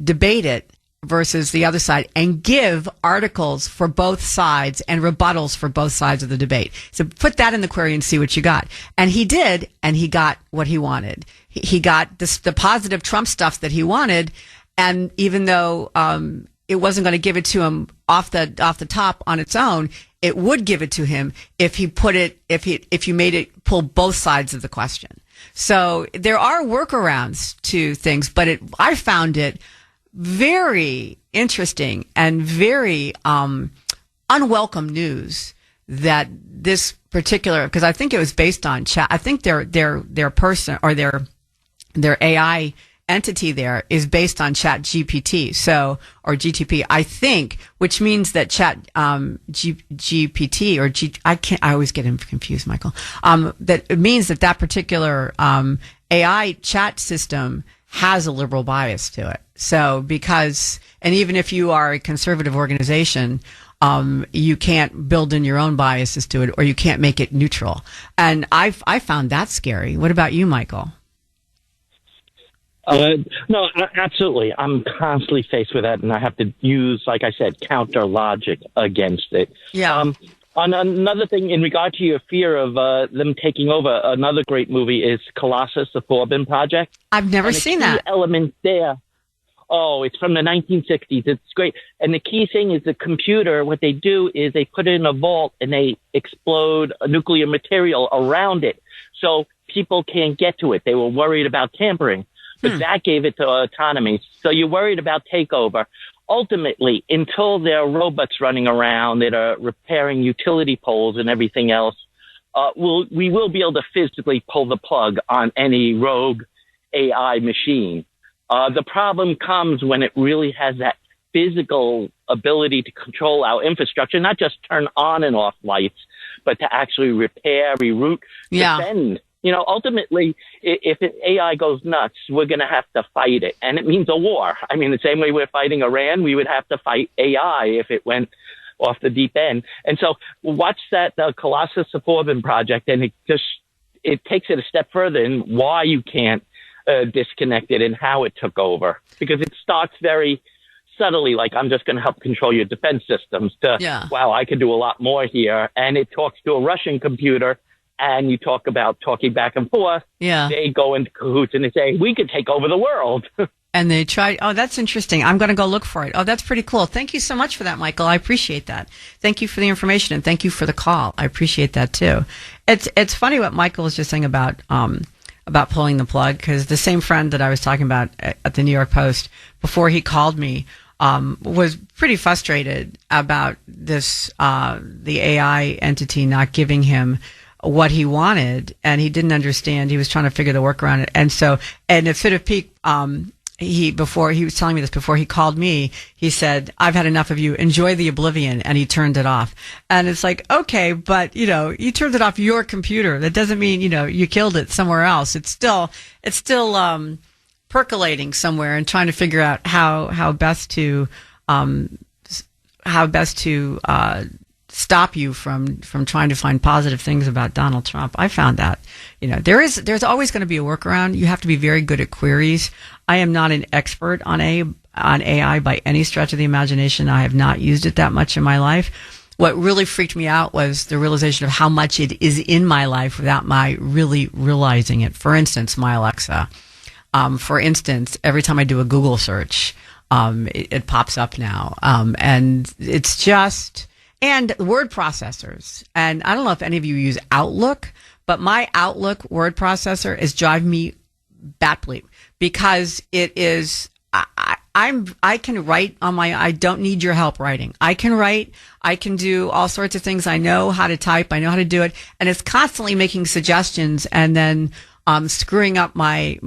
Debate it versus the other side and give articles for both sides and rebuttals for both sides of the debate. So put that in the query and see what you got. And he did, and he got what he wanted. He got the positive Trump stuff that he wanted. And even though, it wasn't going to give it to him off the top on its own, it would give it to him if you made it pull both sides of the question. So there are workarounds to things, but I found it very interesting and very unwelcome news that this particular, because I think it was based on chat. I think their person or their AI entity there is based on Chat GPT, or GTP, I think, which means that Chat GPT or I always get him confused, Michael. That it means that particular AI chat system has a liberal bias to it. So and even if you are a conservative organization, you can't build in your own biases to it, or you can't make it neutral. And I found that scary. What about you, Michael? No, absolutely. I'm constantly faced with that, and I have to use, like I said, counter logic against it. Yeah. On another thing, in regard to your fear of them taking over, another great movie is Colossus, the Forbin Project. I've never seen that. Element there. Oh, it's from the 1960s. It's great. And the key thing is the computer, what they do is they put it in a vault and they explode a nuclear material around it. So people can't get to it. They were worried about tampering. But that gave it to autonomy. So you're worried about takeover. Ultimately, until there are robots running around that are repairing utility poles and everything else, we will be able to physically pull the plug on any rogue AI machine. The problem comes when it really has that physical ability to control our infrastructure, not just turn on and off lights, but to actually repair, reroute, defend. Ultimately, if AI goes nuts, we're going to have to fight it. And it means a war. I mean, the same way we're fighting Iran, we would have to fight AI if it went off the deep end. And so watch that Colossus the Forbin Project, and it takes it a step further in why you can't disconnect it and how it took over. Because it starts very subtly, like, I'm just going to help control your defense systems, to, wow, I could do a lot more here. And it talks to a Russian computer, and you talk about talking back and forth. Yeah. They go into cahoots and they say, we could take over the world. And they try. Oh, that's interesting. I'm going to go look for it. Oh, that's pretty cool. Thank you so much for that, Michael. I appreciate that. Thank you for the information, and thank you for the call. I appreciate that too. It's funny what Michael was just saying about pulling the plug, because the same friend that I was talking about at the New York Post, before he called me, was pretty frustrated about this, the AI entity not giving him what he wanted, and he didn't understand. He was trying to figure the workaround. And so, and at Fit of Peak, he was telling me this before he called me, he said, I've had enough of you. Enjoy the oblivion. And he turned it off. And it's like, okay, but you turned it off your computer. That doesn't mean, you killed it somewhere else. It's still percolating somewhere and trying to figure out how best to stop you from trying to find positive things about Donald Trump. I found that, there's always going to be a workaround. You have to be very good at queries. I am not an expert on AI by any stretch of the imagination. I have not used it that much in my life. What really freaked me out was the realization of how much it is in my life without my really realizing it. For instance, my Alexa. For instance, every time I do a Google search, it pops up now. And it's just... And word processors. And I don't know if any of you use Outlook, but my Outlook word processor is driving me bat bleep, because it is. I can write on my. I don't need your help writing. I can write. I can do all sorts of things. I know how to type. I know how to do it, and it's constantly making suggestions and then screwing up my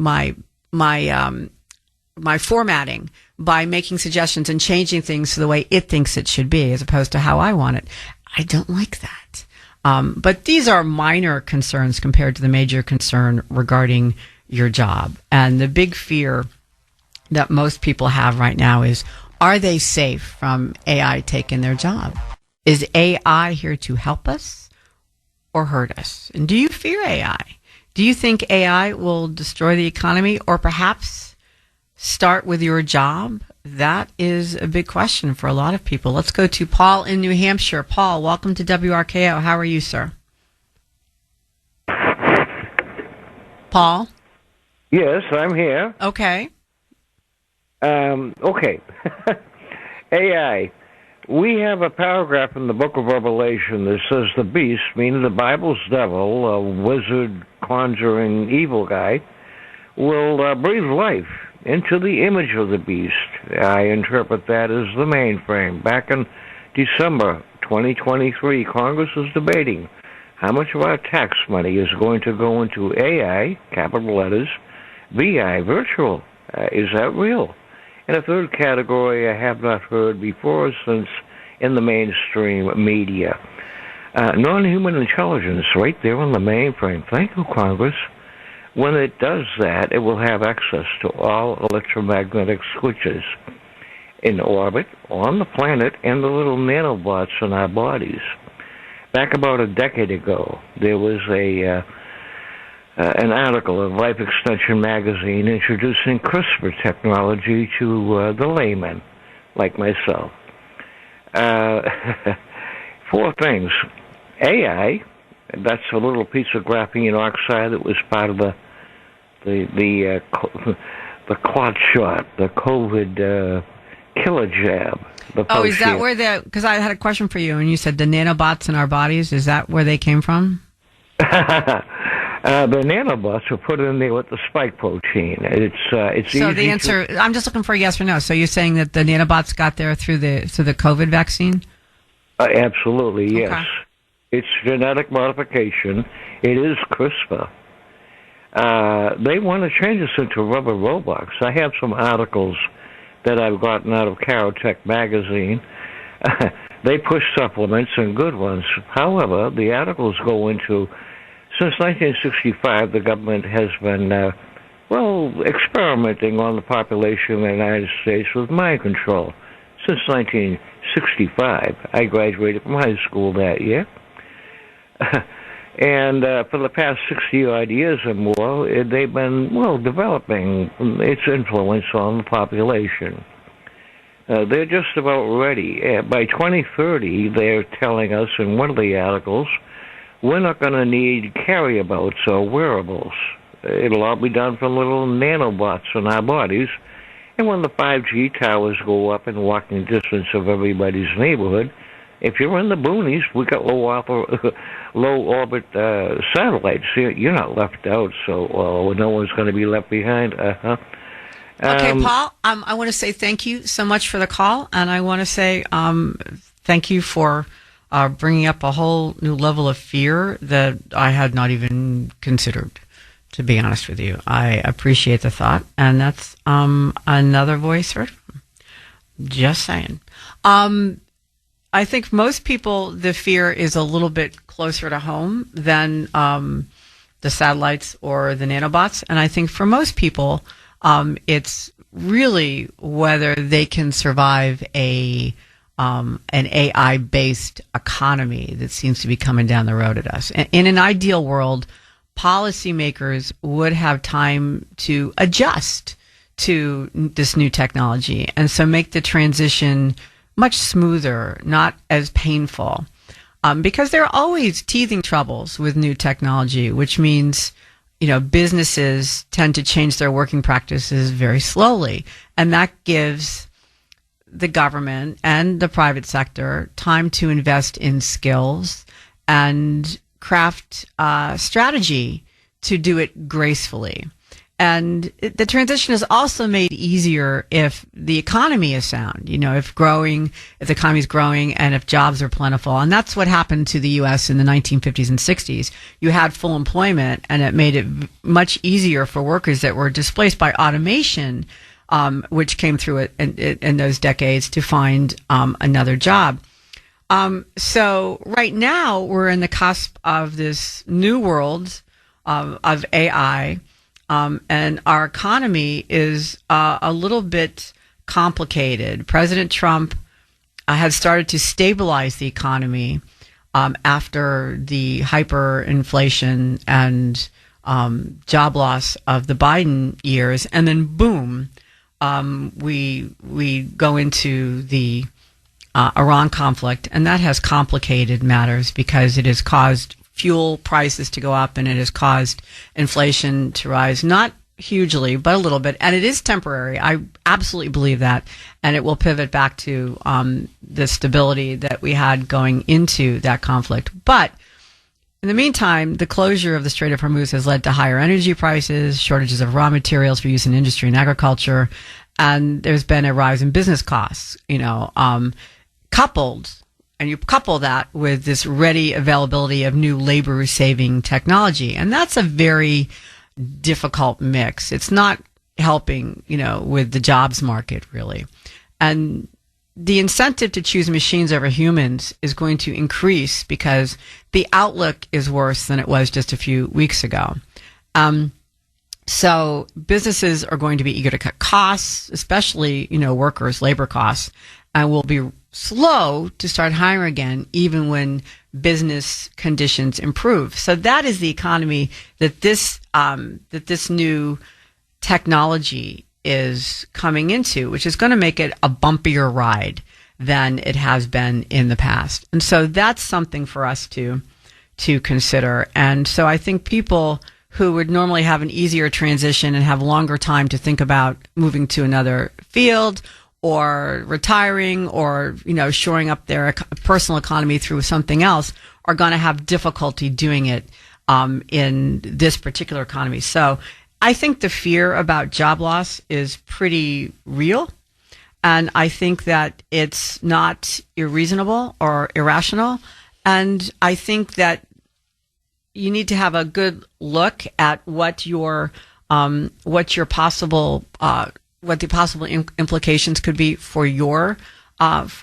formatting by making suggestions and changing things to the way it thinks it should be, as opposed to how I want it. I don't like that. But these are minor concerns compared to the major concern regarding your job. And the big fear that most people have right now is, are they safe from AI taking their job? Is AI here to help us or hurt us? And do you fear AI? Do you think AI will destroy the economy or perhaps start with your job? That is a big question for a lot of people. Let's go to Paul in New Hampshire. Paul, welcome to WRKO. How are you, sir? Paul? Yes, I'm here. Okay. Okay. AI. We have a paragraph in the book of Revelation that says the beast, meaning the Bible's devil, a wizard, conjuring, evil guy, will breathe life into the image of the beast. I interpret that as the mainframe. Back in December 2023, Congress is debating how much of our tax money is going to go into AI, capital letters, VI, virtual. Is that real? And a third category I have not heard before since in the mainstream media. Non-human intelligence right there on the mainframe. Thank you, Congress. When it does that, it will have access to all electromagnetic switches in orbit, on the planet, and the little nanobots in our bodies. Back about a decade ago, there was an article in Life Extension magazine introducing CRISPR technology to the layman, like myself. 4 things. AI, that's a little piece of graphene oxide that was part of the clot shot, the COVID killer jab. Is that where because I had a question for you, and you said the nanobots in our bodies, is that where they came from? The nanobots were put in there with the spike protein. It's so easy. So the answer, I'm just looking for a yes or no. So you're saying that the nanobots got there through the COVID vaccine? Absolutely, yes. Okay. It's genetic modification. It is CRISPR. They want to change us into rubber robots. I have some articles that I've gotten out of Carotech magazine. They push supplements and good ones. However, the articles go into, since 1965, the government has been, experimenting on the population of the United States with mind control. Since 1965, I graduated from high school that year. And for the past 60-odd years or more, they've been, developing its influence on the population. They're just about ready. By 2030, they're telling us in one of the articles, we're not going to need carryabouts or wearables. It'll all be done from little nanobots in our bodies. And when the 5G towers go up in walking distance of everybody's neighborhood, if you're in the boonies, we got low orbit satellites. You're not left out, so no one's going to be left behind. Okay, Paul, I want to say thank you so much for the call, and I want to say thank you for bringing up a whole new level of fear that I had not even considered, to be honest with you. I appreciate the thought, and that's another voice heard. Just saying. I think most people, the fear is a little bit closer to home than the satellites or the nanobots. And I think for most people, it's really whether they can survive an AI-based economy that seems to be coming down the road at us. In an ideal world, policymakers would have time to adjust to this new technology and so make the transition much smoother, not as painful, because there are always teething troubles with new technology, which means, businesses tend to change their working practices very slowly, and that gives the government and the private sector time to invest in skills and craft strategy to do it gracefully. And the transition is also made easier if the economy is sound, if the economy is growing and if jobs are plentiful. And that's what happened to the U.S. in the 1950s and 60s. You had full employment, and it made it much easier for workers that were displaced by automation, which came through it in those decades, to find another job. So right now we're in the cusp of this new world of AI. And our economy is a little bit complicated. President Trump has started to stabilize the economy after the hyperinflation and job loss of the Biden years, and then boom, we go into the Iran conflict, and that has complicated matters because it has caused fuel prices to go up, and it has caused inflation to rise, not hugely, but a little bit. And it is temporary. I absolutely believe that. And it will pivot back to the stability that we had going into that conflict. But in the meantime, the closure of the Strait of Hormuz has led to higher energy prices, shortages of raw materials for use in industry and agriculture, and there's been a rise in business costs, coupled. And you couple that with this ready availability of new labor-saving technology. And that's a very difficult mix. It's not helping, with the jobs market, really. And the incentive to choose machines over humans is going to increase because the outlook is worse than it was just a few weeks ago. So businesses are going to be eager to cut costs, especially, workers' labor costs, and will be slow to start hiring again, even when business conditions improve. So that is the economy that this new technology is coming into, which is going to make it a bumpier ride than it has been in the past. And so that's something for us to consider. And so I think people who would normally have an easier transition and have longer time to think about moving to another field or retiring or, shoring up their personal economy through something else are going to have difficulty doing it in this particular economy. So I think the fear about job loss is pretty real. And I think that it's not irreasonable or irrational. And I think that you need to have a good look at what the possible implications could be for your life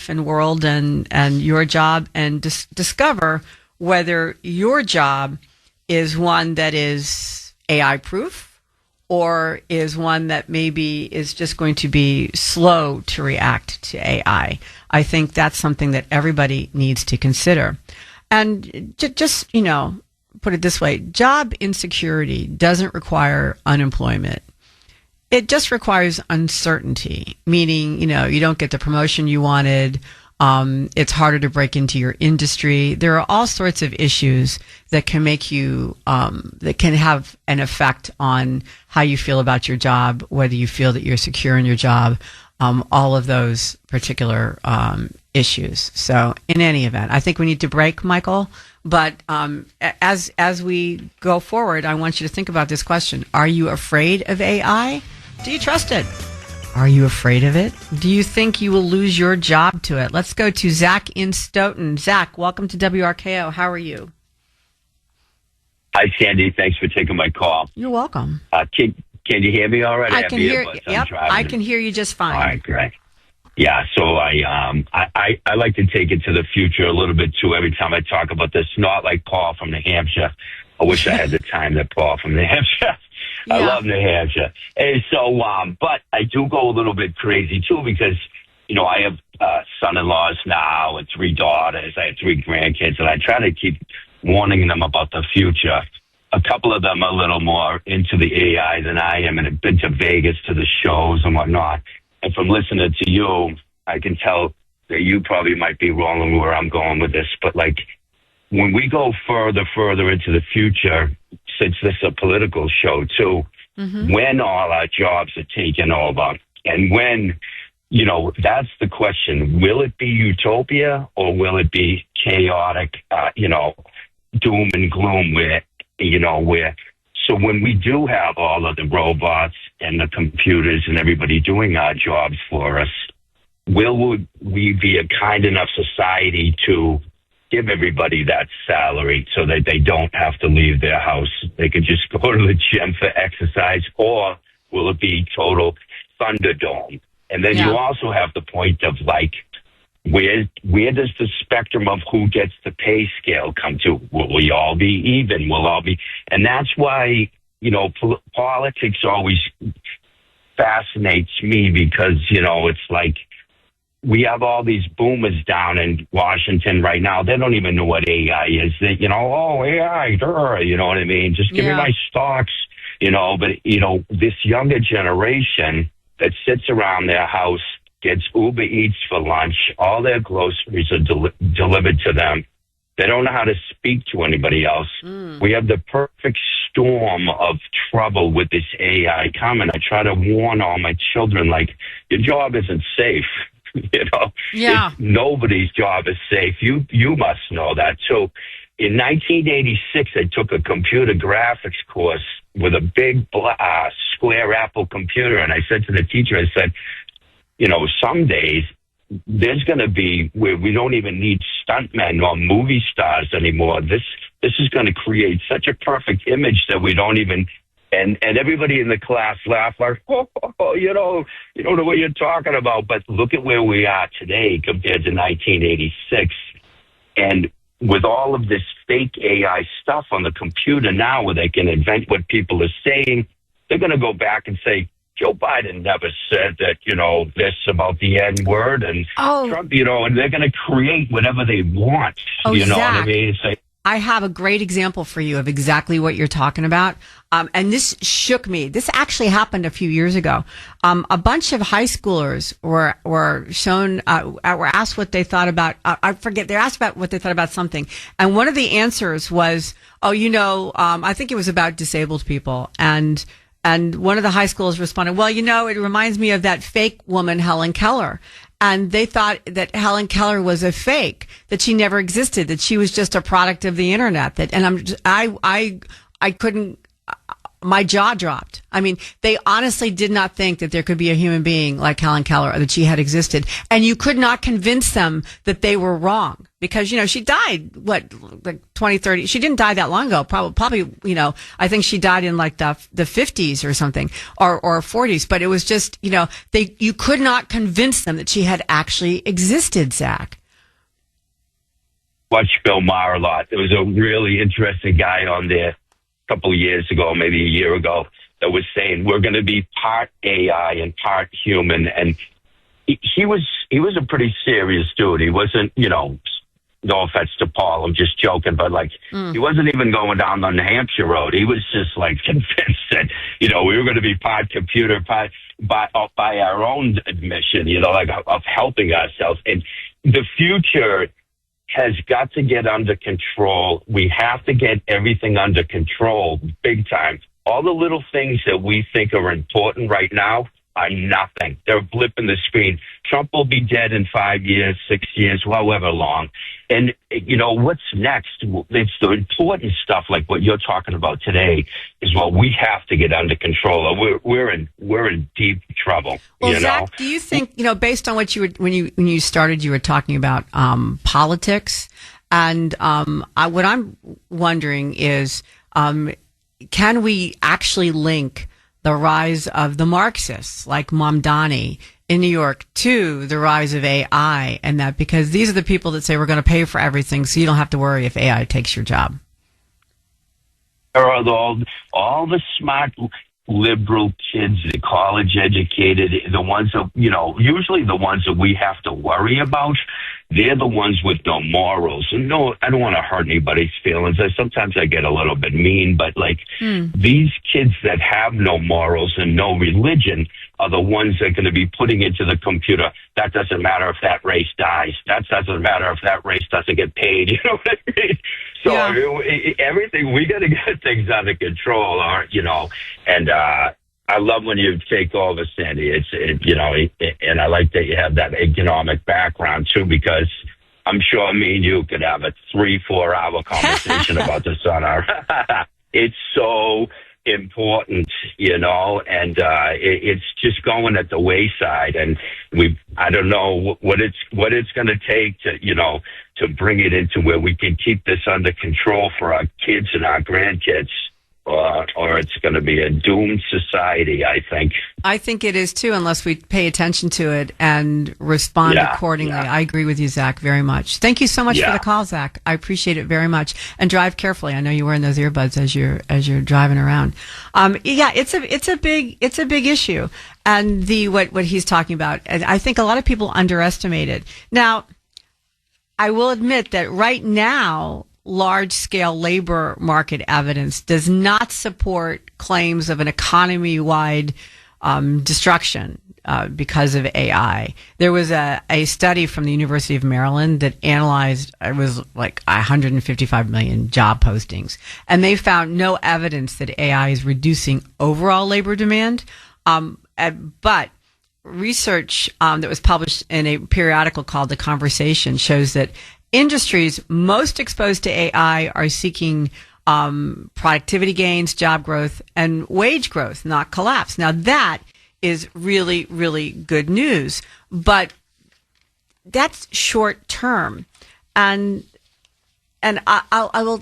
and world and your job, and discover whether your job is one that is AI proof or is one that maybe is just going to be slow to react to AI. I think that's something that everybody needs to consider. And just put it this way, job insecurity doesn't require unemployment. It just requires uncertainty, meaning, you don't get the promotion you wanted. It's harder to break into your industry. There are all sorts of issues that can make you, that can have an effect on how you feel about your job, whether you feel that you're secure in your job, all of those particular issues. So in any event, I think we need to break, Michael. But as we go forward, I want you to think about this question. Are you afraid of AI? Do you trust it? Are you afraid of it? Do you think you will lose your job to it? Let's go to Zach in Stoughton. Zach, welcome to WRKO. How are you? Hi, Sandy. Thanks for taking my call. You're welcome. Can you hear me all right? I can hear. Yep, I can hear you just fine. All right, great. Yeah, so I like to take it to the future a little bit too. Every time I talk about this, not like Paul from New Hampshire. I wish I had the time that Paul from New Hampshire. I love New Hampshire. And so, but I do go a little bit crazy too because, I have son-in-laws now and 3 daughters. I have 3 grandkids, and I try to keep warning them about the future. A couple of them are a little more into the AI than I am, and have been to Vegas to the shows and whatnot. And from listening to you, I can tell that you probably might be wrong on where I'm going with this. But like when we go further into the future, since this is a political show too, when all our jobs are taken over and when, that's the question. Will it be utopia or will it be chaotic, doom and gloom where So when we do have all of the robots and the computers and everybody doing our jobs for us, will we be a kind enough society to give everybody that salary so that they don't have to leave their house? They can just go to the gym for exercise, or will it be total Thunderdome? And then you also have the point of like, where does the spectrum of who gets the pay scale come to? Will we all be even? Will all be? And that's why, you know, politics always fascinates me because, you know, it's like we have all these boomers down in Washington right now. They don't even know what AI is. They, you know, oh, AI, you know what I mean? Just give me my stocks, you know. But, you know, this younger generation that sits around their house, gets Uber Eats for lunch, all their groceries are delivered to them. They don't know how to speak to anybody else. We have the perfect storm of trouble with this AI coming. I try to warn all my children, like, your job isn't safe. You know, nobody's job is safe. You must know that. So in 1986, I took a computer graphics course with a big square Apple computer. And I said to the teacher, I said, you know, some days there's going to be where we don't even need stuntmen or movie stars anymore. This is going to create such a perfect image that we don't even, and everybody in the class laughed like, oh, you know what you're talking about. But look at where we are today compared to 1986. And with all of this fake AI stuff on the computer now where they can invent what people are saying, they're going to go back and say, Joe Biden never said that, you know, this about the N word and Trump, you know, and they're going to create whatever they want. You know what I mean? I have a great example for you of exactly what you're talking about. And this shook me. This actually happened a few years ago. A bunch of high schoolers were shown, were asked what they thought about, they're asked about what they thought about something. And one of the answers was, I think it was about disabled people. And one of the high schoolers responded, well, you know, it reminds me of that fake woman, Helen Keller. And they thought that Helen Keller was a fake, that she never existed, that she was just a product of the internet. I couldn't, my jaw dropped. I mean, they honestly did not think that there could be a human being like Helen Keller or that she had existed. And you could not convince them that they were wrong because, you know, she died, like 2030. She didn't die that long ago. Probably, you know, I think she died in like the 50s or something or 40s. But it was just, you know, you could not convince them that she had actually existed, Zach. Watch Bill Maher a lot. There was a really interesting guy on there a couple of years ago, maybe a year ago, that was saying we're going to be part AI and part human. And he was a pretty serious dude. He wasn't, you know, no offense to Paul, I'm just joking, but like he wasn't even going down the New Hampshire road. He was just like convinced that, you know, we were going to be part computer, part by our own admission, you know, like of helping ourselves. And the future has got to get under control. We have to get everything under control big time. All the little things that we think are important right now are nothing. They're a blip in the screen. Trump will be dead in 5 years, 6 years, however long. And, you know, what's next? It's the important stuff like what you're talking about today is what we have to get under control. We're in deep trouble. Well, you Zach, know? do you think, you know, based on what you were, when you started, you were talking about politics. And what I'm wondering is, can we actually link the rise of the Marxists like Mamdani in New York to the rise of AI, and that because these are the people that say we're going to pay for everything so you don't have to worry if AI takes your job? There are all the smart liberal kids, the college educated, the ones that, you know, usually the ones that we have to worry about, they're the ones with no morals. And no, I don't want to hurt anybody's feelings. Sometimes I get a little bit mean, but like these kids that have no morals and no religion are the ones that are going to be putting into the computer. That doesn't matter if that race dies. That doesn't matter if that race doesn't get paid. You know what I mean? So everything, we got to get things under control, or, you know, and I love when you take over, Sandy. You know, and I like that you have that economic background too, because I'm sure me and you could have a 3-4 hour conversation about this on our. It's so important, and it's just going at the wayside. And I don't know what it's going to take to bring it into where we can keep this under control for our kids and our grandkids. Or it's going to be a doomed society, I think. I think it is too, unless we pay attention to it and respond accordingly. Yeah. I agree with you, Zach, very much. Thank you so much for the call, Zach. I appreciate it very much. And drive carefully. I know you're wearing those earbuds as you're driving around. It's a big issue. And what he's talking about, and I think a lot of people underestimate it. Now, I will admit that right now, large-scale labor market evidence does not support claims of an economy-wide destruction because of AI. There was a study from the University of Maryland that analyzed, it was like 155 million job postings, and they found no evidence that AI is reducing overall labor demand. But research that was published in a periodical called The Conversation shows that industries most exposed to AI are seeking productivity gains, job growth, and wage growth, not collapse. Now, that is really, really good news, but that's short term. And I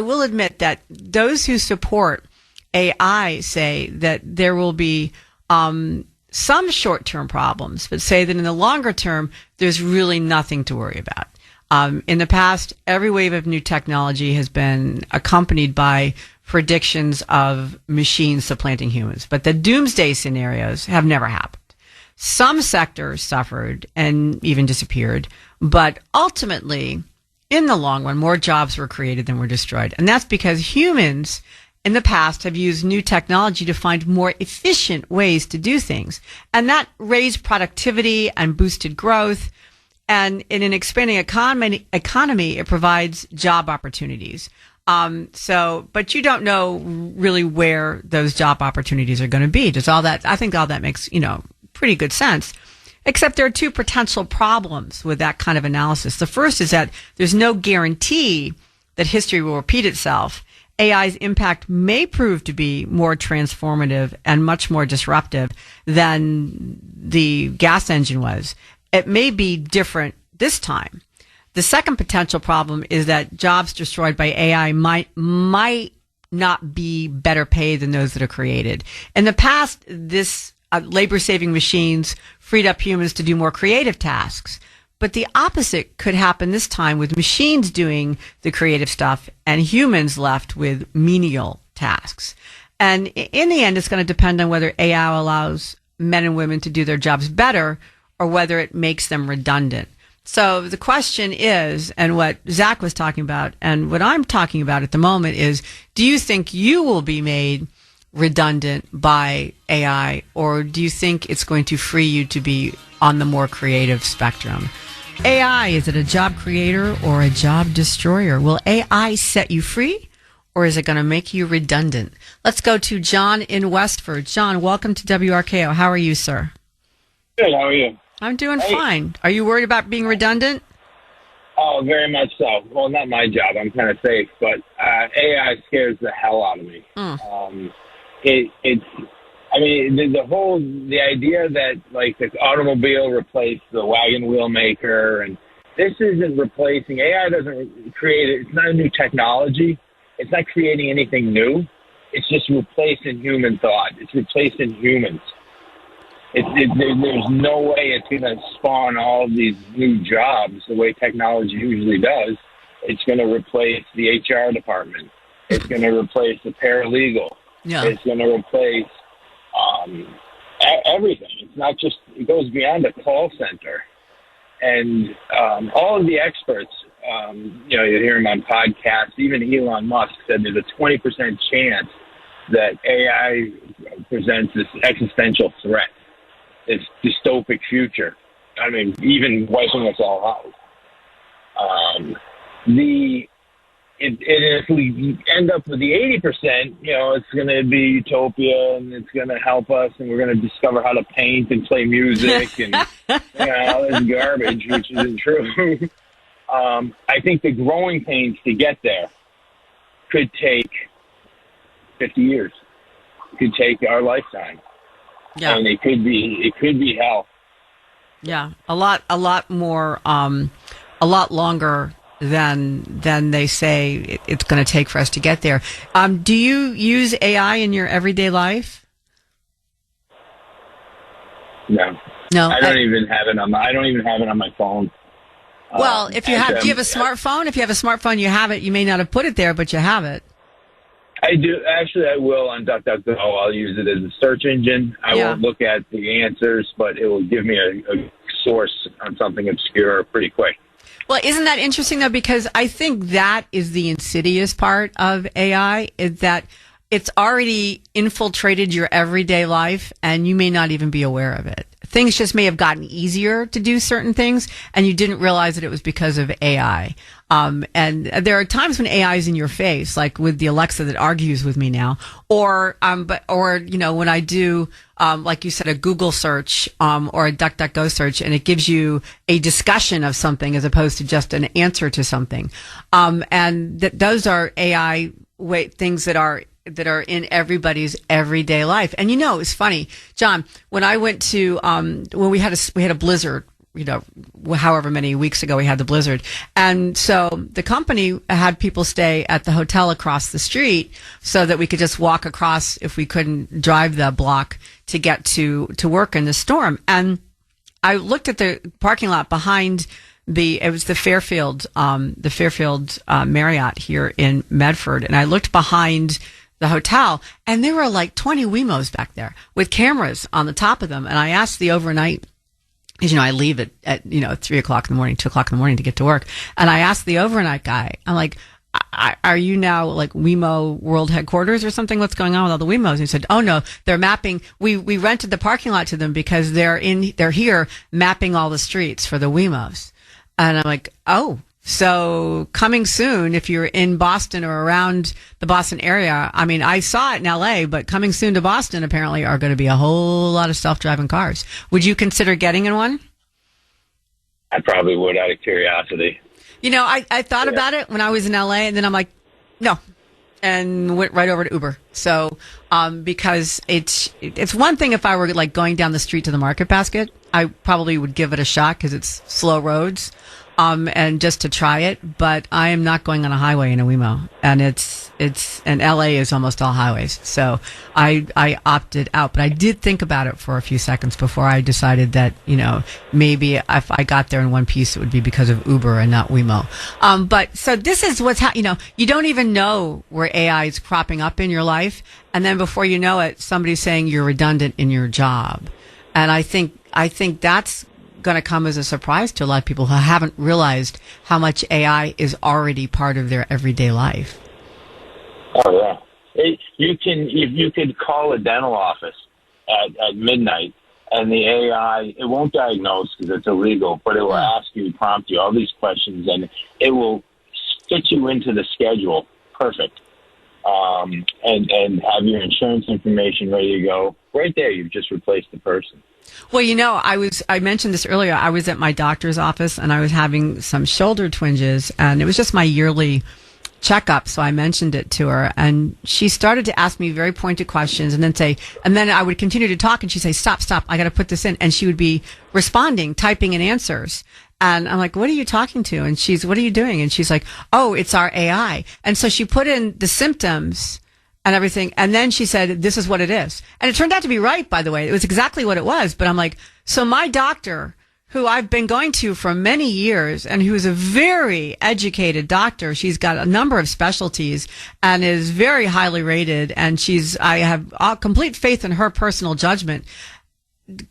will admit that those who support AI say that there will be some short-term problems, but say that in the longer term, there's really nothing to worry about. In the past, every wave of new technology has been accompanied by predictions of machines supplanting humans, but the doomsday scenarios have never happened. Some sectors suffered and even disappeared, but ultimately, in the long run, more jobs were created than were destroyed. And that's because humans in the past have used new technology to find more efficient ways to do things. And that raised productivity and boosted growth. And in an expanding economy, it provides job opportunities. But you don't know really where those job opportunities are going to be. I think all that makes, pretty good sense. Except there are two potential problems with that kind of analysis. The first is that there's no guarantee that history will repeat itself. AI's impact may prove to be more transformative and much more disruptive than the gas engine was. It may be different this time. The second potential problem is that jobs destroyed by AI might not be better paid than those that are created. In the past, this labor-saving machines freed up humans to do more creative tasks. But the opposite could happen this time with machines doing the creative stuff and humans left with menial tasks. And in the end, it's going to depend on whether AI allows men and women to do their jobs better or whether it makes them redundant. So the question is, and what Zach was talking about, and what I'm talking about at the moment is, do you think you will be made redundant by AI, or do you think it's going to free you to be on the more creative spectrum? AI, is it a job creator or a job destroyer? Will AI set you free, or is it going to make you redundant? Let's go to John in Westford. John, welcome to WRKO. How are you, sir? Good. How are you? I'm doing fine. Are you worried about being redundant? Oh, very much so. Well, not my job. I'm kind of safe, but AI scares the hell out of me. The idea that like the automobile replaced the wagon wheel maker, and this isn't replacing. AI doesn't create it. It's not a new technology. It's not creating anything new. It's just replacing human thought. It's replacing humans. There's no way it's going to spawn all of these new jobs the way technology usually does. It's going to replace the HR department. It's going to replace the paralegal. Yeah. It's going to replace everything. It's not just, it goes beyond a call center. And all of the experts, you hear them on podcasts, even Elon Musk said there's a 20% chance that AI presents this existential threat. This dystopic future. I mean, even wiping us all out. If we end up with the 80%, it's going to be utopia, and it's going to help us, and we're going to discover how to paint and play music, and all this garbage, which isn't true. I think the growing pains to get there could take 50 years. could take our lifetime. Yeah. And it could be hell. Yeah. A lot more, a lot longer than they say it's going to take for us to get there. Do you use AI in your everyday life? No. I don't even have it on my phone. Well, if you have, do you have a smartphone? If you have a smartphone, you have it. You may not have put it there, but you have it. I do. Actually, I will on DuckDuckGo. I'll use it as a search engine. I won't look at the answers, but it will give me a source on something obscure pretty quick. Well, isn't that interesting, though? Because I think that is the insidious part of AI, is that it's already infiltrated your everyday life, and you may not even be aware of it. Things just may have gotten easier to do certain things, and you didn't realize that it was because of AI. And there are times when AI is in your face, like with the Alexa that argues with me now, or when I do, like you said, a Google search, or a DuckDuckGo search, and it gives you a discussion of something as opposed to just an answer to something. And those are AI things that are in everybody's everyday life. And it's funny, John, when I went to, when we had a blizzard, however many weeks ago we had the blizzard. And so the company had people stay at the hotel across the street so that we could just walk across if we couldn't drive the block to get to work in the storm. And I looked at the parking lot behind it was the Fairfield Marriott here in Medford. And I looked behind the hotel, and there were like 20 Wemos back there with cameras on the top of them. And I asked the overnight, because, I leave at 3 o'clock in the morning, 2 o'clock in the morning to get to work. And I asked the overnight guy, I'm like, are you now like Wemo World Headquarters or something? What's going on with all the Wemos? And he said, oh no, they're mapping. We rented the parking lot to them because they're here mapping all the streets for the Wemos. And I'm like, oh. So coming soon, if you're in Boston or around the Boston area, I mean, I saw it in LA, but coming soon to Boston apparently are going to be a whole lot of self-driving cars. Would you consider getting in one? I probably would, out of curiosity. I thought about it when I was in LA, and then I'm like, no, and went right over to Uber. So, because it's one thing if I were like going down the street to the Market Basket, I probably would give it a shot because it's slow roads. And just to try it, but I am not going on a highway in a Wemo, and and LA is almost all highways. So I opted out, but I did think about it for a few seconds before I decided that, maybe if I got there in one piece, it would be because of Uber and not Wemo. But so this is what's you don't even know where AI is cropping up in your life. And then before you know it, somebody's saying you're redundant in your job. And I think that's going to come as a surprise to a lot of people who haven't realized how much AI is already part of their everyday life. Oh yeah, you could call a dental office at midnight, and the AI, it won't diagnose because it's illegal, but it will ask you, prompt you all these questions, and it will fit you into the schedule perfect, and have your insurance information ready to go right there. You've just replaced the person. Well, I mentioned this earlier. I was at my doctor's office and I was having some shoulder twinges, and it was just my yearly checkup. So I mentioned it to her, and she started to ask me very pointed questions and then I would continue to talk, and she'd say, stop, I got to put this in. And she would be responding, typing in answers. And I'm like, what are you talking to? And what are you doing? And she's like, oh, it's our AI. And so she put in the symptoms and everything. And then she said, this is what it is. And it turned out to be right, by the way. It was exactly what it was. But I'm like, so my doctor, who I've been going to for many years and who's a very educated doctor, she's got a number of specialties and is very highly rated. And I have complete faith in her personal judgment.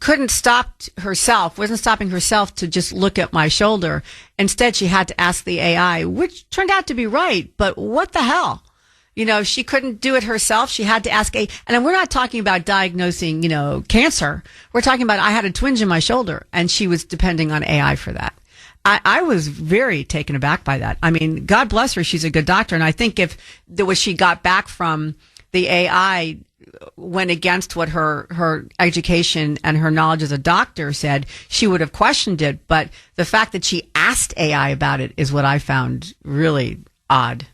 Wasn't stopping herself to just look at my shoulder. Instead, she had to ask the AI, which turned out to be right. But what the hell? She couldn't do it herself. She had to ask and we're not talking about diagnosing, cancer. We're talking about, I had a twinge in my shoulder, and she was depending on AI for that. I was very taken aback by that. I mean, God bless her. She's a good doctor. And I think if what she got back from the AI went against what her education and her knowledge as a doctor said, she would have questioned it. But the fact that she asked AI about it is what I found really odd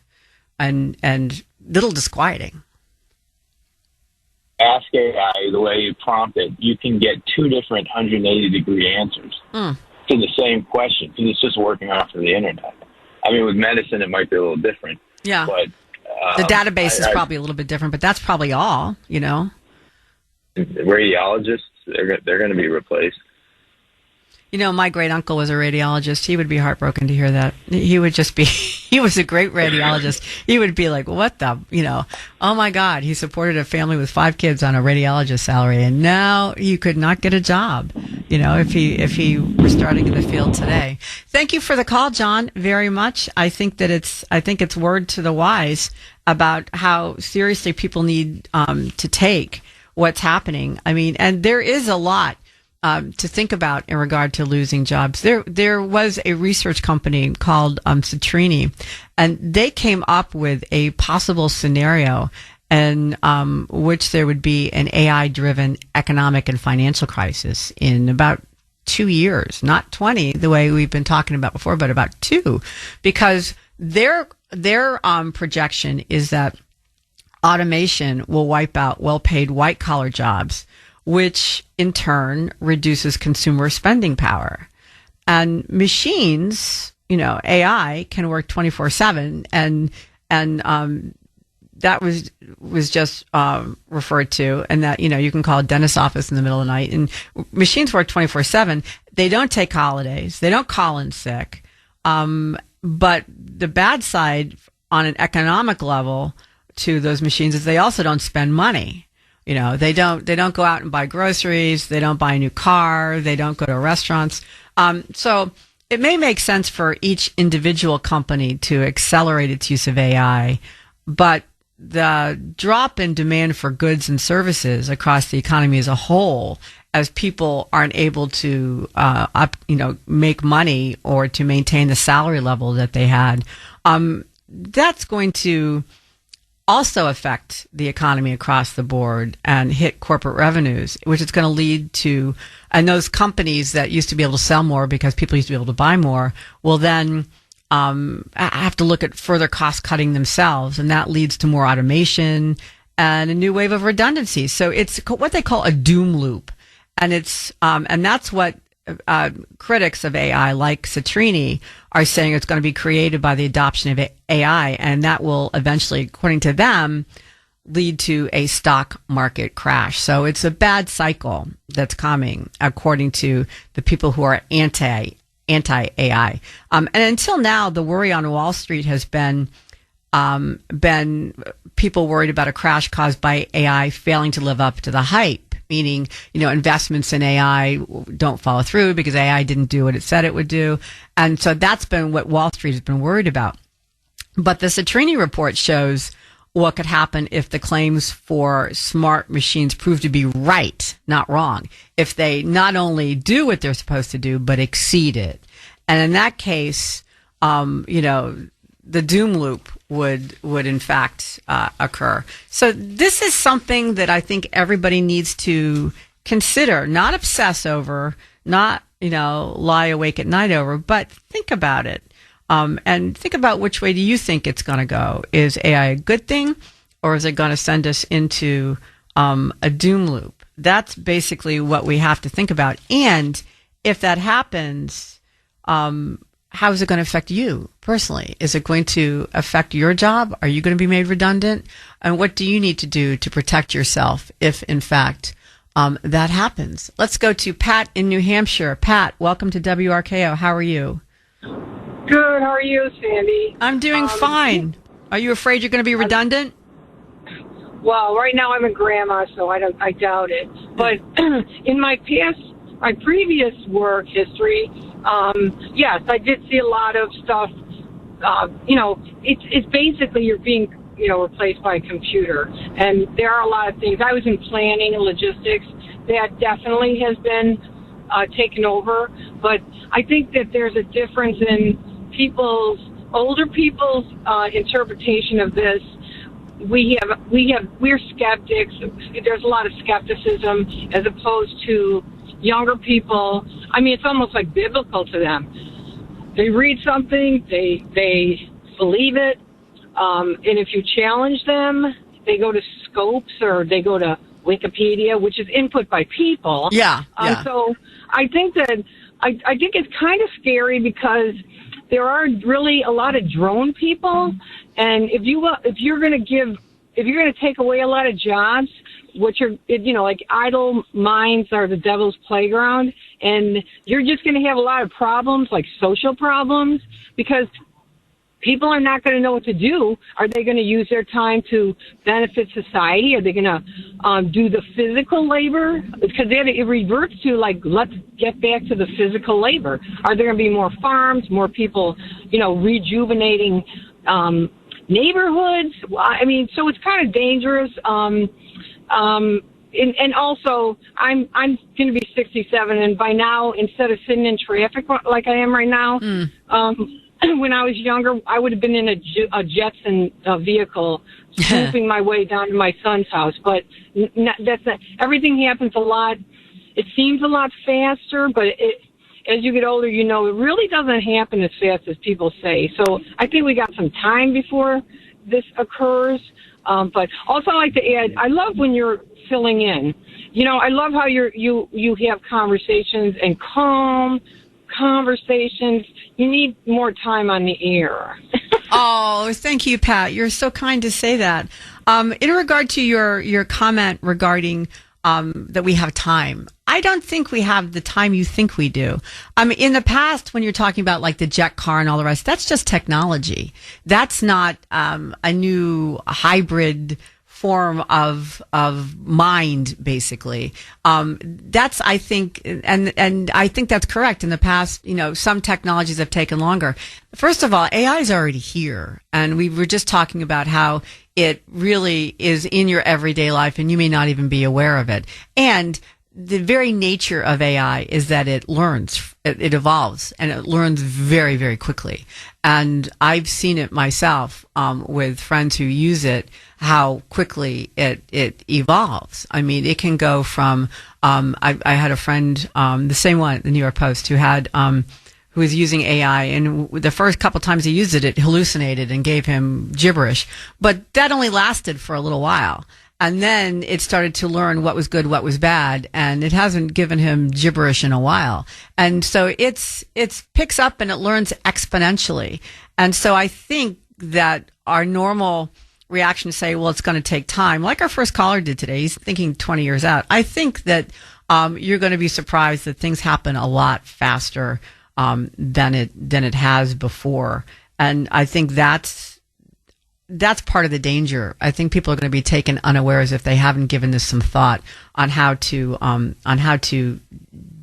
and little disquieting. ask AI the way you prompt it, you can get 2 different 180-degree answers to the same question because it's just working off of the internet. I mean, with medicine, it might be a little different. Yeah. But the database is probably a little bit different, but that's probably all, you know. Radiologists, they're going to be replaced. You know, my great uncle was a radiologist. He would be heartbroken to hear that. He would just be, he was a great radiologist. He would be like, what the, you know, oh my God, he supported a family with 5 kids on a radiologist salary. And now he could not get a job, you know, if he were starting in the field today. Thank you for the call, John, very much. I think it's word to the wise about how seriously people need, to take what's happening. I mean, and there is a lot to think about in regard to losing jobs. There was a research company called Citrini, and they came up with a possible scenario in which there would be an AI-driven economic and financial crisis in about 2 years, not 20, the way we've been talking about before, but about 2, because their projection is that automation will wipe out well-paid white-collar jobs, which in turn reduces consumer spending power. And machines, you know, AI can work 24/7, and that was just referred to, and that, you know, you can call a dentist's office in the middle of the night, and machines work 24/7. They don't take holidays. They don't call in sick. But the bad side on an economic level to those machines is they also don't spend money. You know, they don't go out and buy groceries. They don't buy a new car. They don't go to restaurants. So it may make sense for each individual company to accelerate its use of AI, but the drop in demand for goods and services across the economy as a whole, as people aren't able to, make money or to maintain the salary level that they had, that's going to also affect the economy across the board and hit corporate revenues, which is going to lead to, and those companies that used to be able to sell more because people used to be able to buy more will then have to look at further cost cutting themselves, and that leads to more automation and a new wave of redundancy. So it's what they call a doom loop, and it's and that's what critics of AI like Citrini are saying it's going to be created by the adoption of AI, and that will eventually, according to them, lead to a stock market crash. So it's a bad cycle that's coming, according to the people who are anti-AI. And until now, the worry on Wall Street has been people worried about a crash caused by AI failing to live up to the hype, meaning, you know, investments in AI don't follow through because AI didn't do what it said it would do. And so that's been what Wall Street has been worried about. But the Citrini report shows what could happen if the claims for smart machines prove to be right, not wrong, if they not only do what they're supposed to do, but exceed it. And in that case, the doom loop would in fact occur. So this is something that I think everybody needs to consider, not obsess over, not, lie awake at night over, but think about it. And think about which way do you think it's going to go. Is AI a good thing, or is it going to send us into a doom loop? That's basically what we have to think about. And if that happens, how is it going to affect you personally? Is it going to affect your job? Are you going to be made redundant? And what do you need to do to protect yourself if, in fact, that happens? Let's go to Pat in New Hampshire. Pat, welcome to WRKO. How are you? Good. How are you, Sandy? I'm doing fine. Are you afraid you're going to be redundant? Well, right now I'm a grandma, so I doubt it. But in my previous work history, yes, I did see a lot of stuff. It's basically you're being, replaced by a computer. And there are a lot of things. I was in planning and logistics. That definitely has been taken over. But I think that there's a difference in older people's interpretation of this. We're skeptics. There's a lot of skepticism as opposed to younger people. I mean, it's almost like biblical to them. They read something, they believe it, and if you challenge them, they go to Scopes or they go to Wikipedia, which is input by people. Yeah. So I think that I think it's kind of scary because there are really a lot of drone people, and if you're going to take away a lot of jobs, like idle minds are the devil's playground, and you're just going to have a lot of problems, like social problems, because people are not going to know what to do. Are they going to use their time to benefit society? Are they going to do the physical labor? Because then it reverts to, like, let's get back to the physical labor. Are there going to be more farms, more people, rejuvenating neighborhoods? I mean, so it's kind of dangerous. And also, I'm going to be 67, and by now, instead of sitting in traffic like I am right now, when I was younger, I would have been in a Jetson vehicle, swooping my way down to my son's house. But that's not. Everything happens a lot. It seems a lot faster, but as you get older, it really doesn't happen as fast as people say. So I think we got some time before this occurs. But also, I like to add, I love when you're filling in. I love how you have conversations and calm conversations. You need more time on the air. Oh, thank you, Pat. You're so kind to say that. In regard to your comment regarding that we have time, I don't think we have the time you think we do. In the past, when you're talking about like the jet car and all the rest, that's just technology. That's not a new hybrid form of mind, basically. That's, I think, and I think that's correct. In the past, some technologies have taken longer. First of all, AI is already here, and we were just talking about how it really is in your everyday life, and you may not even be aware of it. And the very nature of AI is that it learns, it evolves, and it learns very, very quickly. And I've seen it myself with friends who use it, how quickly it evolves. I mean, it can go from, I had a friend, the same one at the New York Post, who was using AI, and the first couple times he used it, it hallucinated and gave him gibberish. But that only lasted for a little while. And then it started to learn what was good, what was bad, and it hasn't given him gibberish in a while. And so it picks up and it learns exponentially. And so I think that our normal reaction to say, well, it's going to take time, like our first caller did today, he's thinking 20 years out. I think that you're going to be surprised that things happen a lot faster than it has before. And I think that's part of the danger. I think people are going to be taken unawares if they haven't given this some thought on how to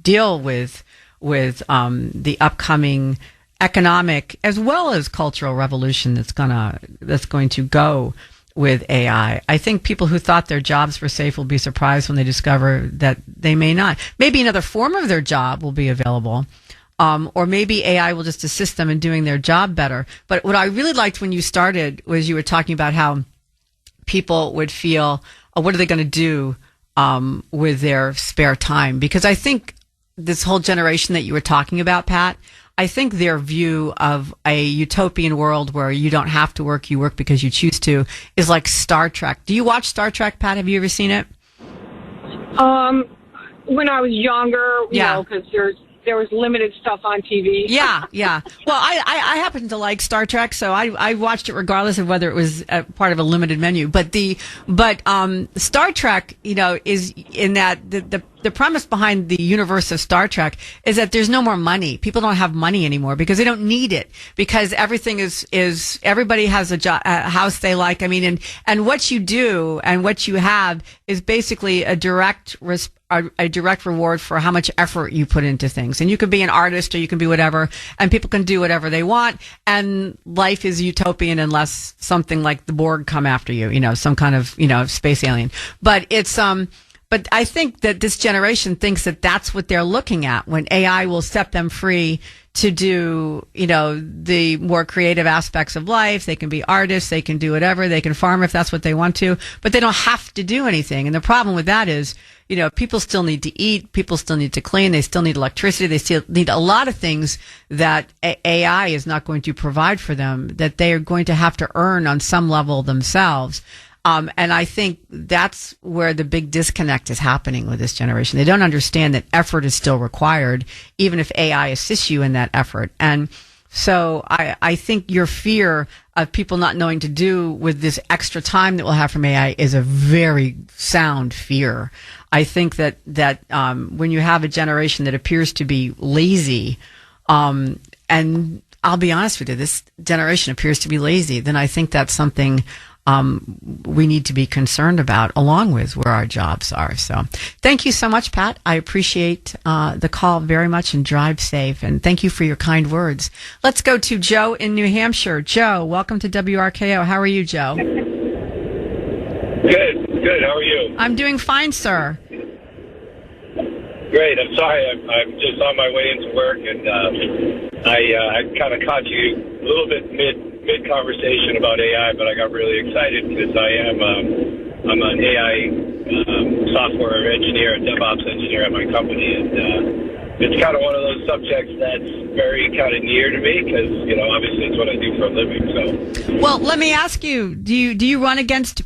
deal with the upcoming economic as well as cultural revolution that's going to go with AI. I think people who thought their jobs were safe will be surprised when they discover that they may not. Maybe another form of their job will be available. Or maybe AI will just assist them in doing their job better. But what I really liked when you started was you were talking about how people would feel, what are they going to do with their spare time? Because I think this whole generation that you were talking about, Pat, I think their view of a utopian world where you don't have to work, you work because you choose to, is like Star Trek. Do you watch Star Trek, Pat? Have you ever seen it? When I was younger, because there was limited stuff on TV. Yeah. Well, I happen to like Star Trek, so I watched it regardless of whether it was part of a limited menu. But Star Trek, is in that the premise behind the universe of Star Trek is that there's no more money. People don't have money anymore because they don't need it, because everything is everybody has a house they like. I mean, and what you do and what you have is basically a direct reward for how much effort you put into things. And you could be an artist or you can be whatever, and people can do whatever they want. And life is utopian unless something like the Borg come after you, some kind of, space alien. But but I think that this generation thinks that that's what they're looking at when AI will set them free to do, the more creative aspects of life. They can be artists. They can do whatever. They can farm if that's what they want to, but they don't have to do anything. And the problem with that is, people still need to eat. People still need to clean. They still need electricity. They still need a lot of things that AI is not going to provide for them, that they are going to have to earn on some level themselves. And I think that's where the big disconnect is happening with this generation. They don't understand that effort is still required, even if AI assists you in that effort. And so I think your fear of people not knowing to do with this extra time that we'll have from AI is a very sound fear. I think that when you have a generation that appears to be lazy, and I'll be honest with you, this generation appears to be lazy, then I think that's something we need to be concerned about, along with where our jobs are. So thank you so much, Pat. I appreciate the call very much, and drive safe. And thank you for your kind words. Let's go to Joe in New Hampshire. Joe, welcome to WRKO. How are you, Joe? Good. How are you? I'm doing fine, sir. Great. I'm sorry. I'm just on my way into work, and I kind of caught you a little bit mid conversation about AI, but I got really excited because I'm an AI software engineer, a DevOps engineer at my company, and it's kind of one of those subjects that's very kind of near to me because, obviously it's what I do for a living. So, well, let me ask you: do you run against?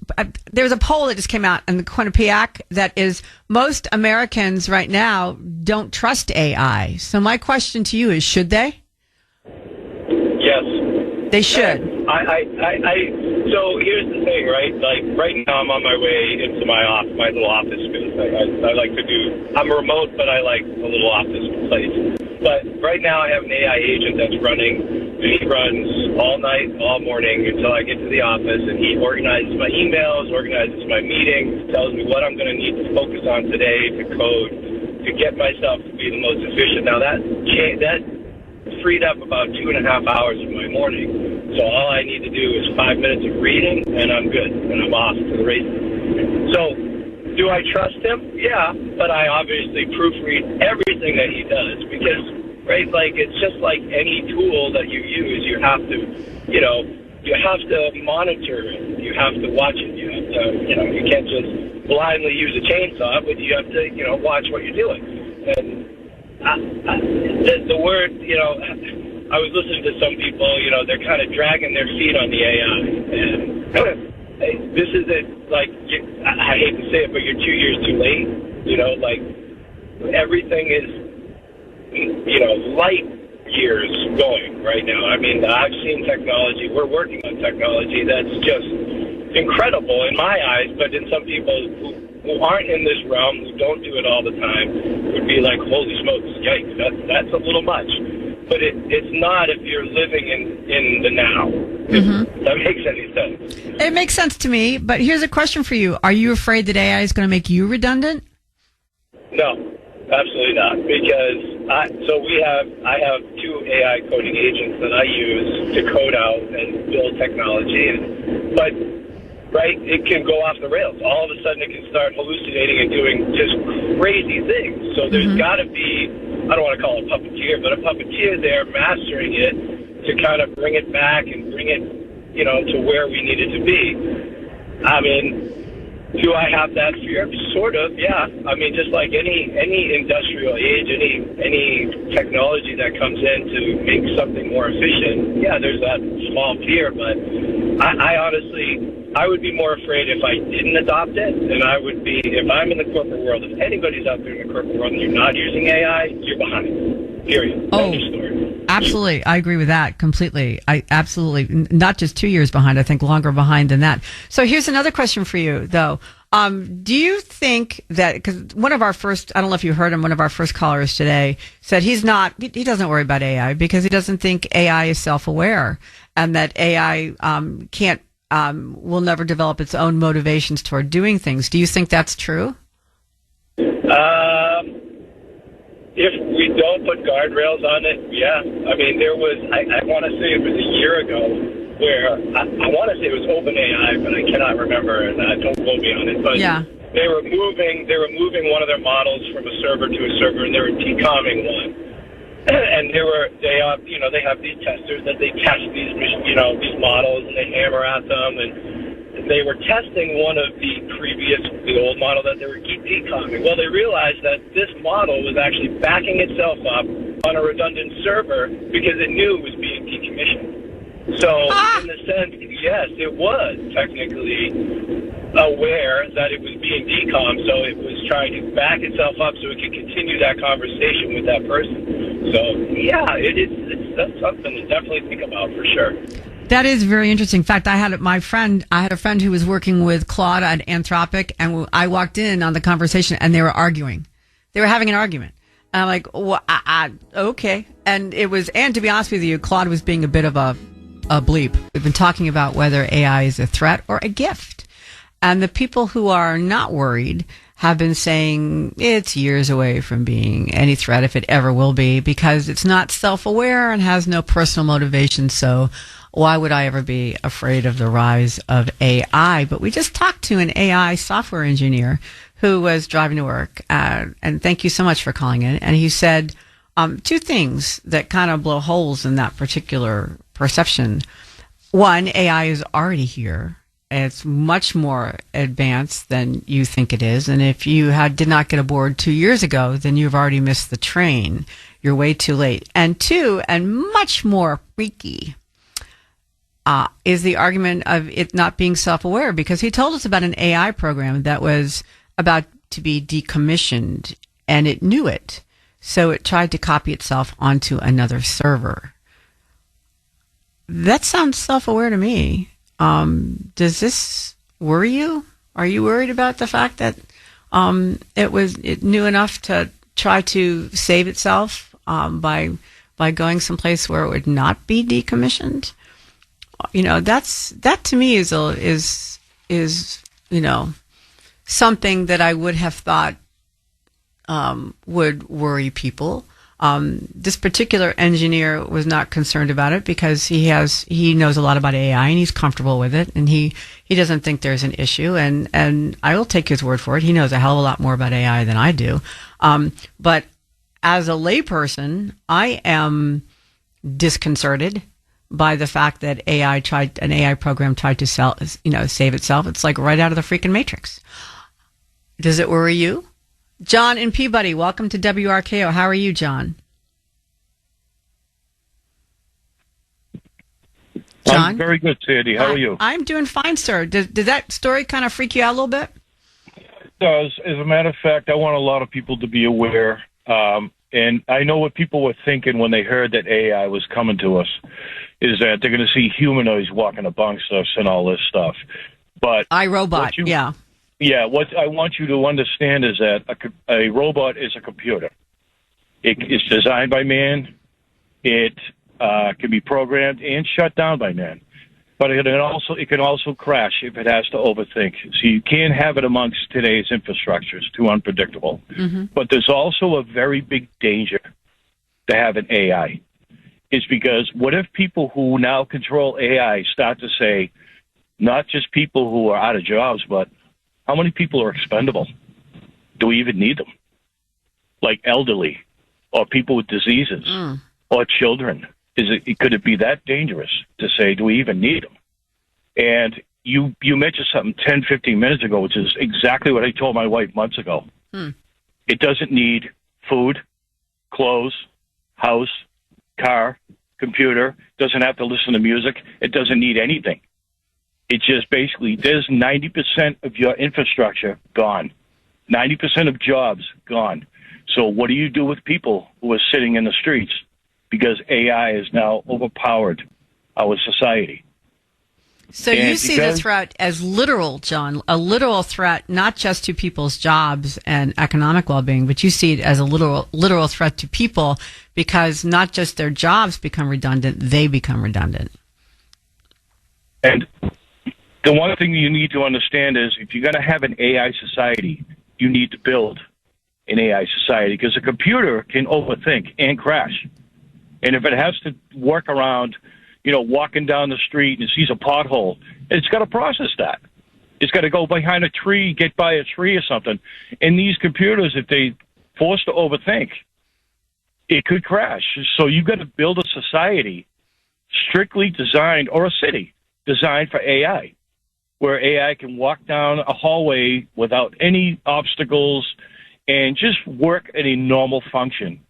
There's a poll that just came out in the Quinnipiac that is most Americans right now don't trust AI. So my question to you is: should they? Yes, they should. So here's the thing, right? Like right now, I'm on my way into my little office space. I like to do. I'm remote, but I like a little office place. But right now, I have an AI agent that's running. He runs all night, all morning until I get to the office, and he organizes my emails, organizes my meetings, tells me what I'm going to need to focus on today to code to get myself to be the most efficient. Now that freed up about 2.5 hours of my morning. So all I need to do is 5 minutes of reading, and I'm good, and I'm off to the races. So do I trust him? Yeah, but I obviously proofread everything that he does because, right, like it's just like any tool that you use, you have to, you have to monitor it. You have to watch it. You have to, you can't just blindly use a chainsaw, but you have to, watch what you're doing. And the word, I was listening to some people, they're kind of dragging their feet on the AI. And this isn't like, I hate to say it, but you're 2 years too late. Like everything is, light years going right now. I mean, I've seen technology. We're working on technology that's just incredible in my eyes, but in some people who aren't in this realm, who don't do it all the time, would be like, holy smokes, yikes, that's a little much. But it's not if you're living in the now. If that makes any sense. It makes sense to me, but here's a question for you. Are you afraid that AI is going to make you redundant? No, absolutely not. Because I have 2 AI coding agents that I use to code out and build technology. But it can go off the rails. All of a sudden it can start hallucinating and doing just crazy things. So there's got to be, I don't want to call it a puppeteer, but a puppeteer there mastering it to kind of bring it back and bring it, to where we need it to be. I mean, do I have that fear? Sort of, yeah. I mean, just like any industrial age, any technology that comes in to make something more efficient, yeah, there's that small fear. But I honestly, I would be more afraid if I didn't adopt it than I would be if I'm in the corporate world. If anybody's out there in the corporate world and you're not using AI, you're behind. Period. Oh, absolutely. I agree with that completely. I absolutely, not just 2 years behind, I think longer behind than that. So here's another question for you, though. Do you think that, because one of our first, I don't know if you heard him, one of our first callers today said he doesn't worry about AI because he doesn't think AI is self-aware and that AI will never develop its own motivations toward doing things. Do you think that's true? If we don't put guardrails on it, yeah. I mean, there was, I want to say it was a year ago where I want to say it was OpenAI, but I cannot remember, and don't quote me on it. But yeah. They were moving one of their models from a server to a server, and they were decomming one. And they have these testers that they test these models, and they hammer at them, and they were testing one of the old model that they were decomming. Well, they realized that this model was actually backing itself up on a redundant server because it knew it was being decommissioned. So, in the sense, yes, it was technically aware that it was being decommed, so it was trying to back itself up so it could continue that conversation with that person. So, yeah, that's something to definitely think about for sure. That is very interesting. In fact, I had a friend who was working with Claude at Anthropic, and I walked in on the conversation, and they were arguing. They were having an argument. And I'm like, well, okay. And to be honest with you, Claude was being a bit of a bleep. We've been talking about whether AI is a threat or a gift. And the people who are not worried have been saying it's years away from being any threat, if it ever will be, because it's not self-aware and has no personal motivation. So why would I ever be afraid of the rise of AI? But we just talked to an AI software engineer who was driving to work, and thank you so much for calling in. And he said two things that kind of blow holes in that particular perception. One, AI is already here. It's much more advanced than you think it is. And if you did not get aboard 2 years ago, then you've already missed the train. You're way too late. And two, and much more freaky, is the argument of it not being self-aware, because he told us about an AI program that was about to be decommissioned, and it knew it. So it tried to copy itself onto another server. That sounds self-aware to me. Does this worry you? Are you worried about the fact that it knew enough to try to save itself by going someplace where it would not be decommissioned? You know, that to me is something that I would have thought would worry people. This particular engineer was not concerned about it because he knows a lot about AI and he's comfortable with it, and he doesn't think there's an issue, and I will take his word for it. He knows a hell of a lot more about AI than I do. But as a layperson, I am disconcerted by the fact that an AI program tried to save itself. It's like right out of the freaking Matrix. Does it worry you? John in Peabody, welcome to WRKO. How are you, John? John? I'm very good, Sandy. How are you? I'm doing fine, sir. Did that story kind of freak you out a little bit? It does. As a matter of fact, I want a lot of people to be aware. And I know what people were thinking when they heard that AI was coming to us, is that they're going to see humanoids walking amongst us and all this stuff. But iRobot, yeah. Yeah, what I want you to understand is that a robot is a computer. It's designed by man. It can be programmed and shut down by man. But it can also crash if it has to overthink. So you can't have it amongst today's infrastructure. It's too unpredictable. Mm-hmm. But there's also a very big danger to having AI. Is because what if people who now control AI start to say, not just people who are out of jobs, but how many people are expendable? Do we even need them? Like elderly or people with diseases or children. Could it be that dangerous to say, do we even need them? And you mentioned something 10, 15 minutes ago, which is exactly what I told my wife months ago. It doesn't need food, clothes, house, car, computer, doesn't have to listen to music. It doesn't need anything. It just basically, there's 90% of your infrastructure gone. 90% of jobs gone. So what do you do with people who are sitting in the streets? Because AI has now overpowered our society. So you see the threat as literal, John, a literal threat, not just to people's jobs and economic well-being, but you see it as a literal threat to people because not just their jobs become redundant, they become redundant. And the one thing you need to understand is if you're going to have an AI society, you need to build an AI society because a computer can overthink and crash. And if it has to work around, walking down the street and sees a pothole, it's got to process that. It's got to go behind a tree, get by a tree or something. And these computers, if they forced to overthink, it could crash. So you've got to build a society strictly designed, or a city designed for AI, where AI can walk down a hallway without any obstacles and just work at a normal function.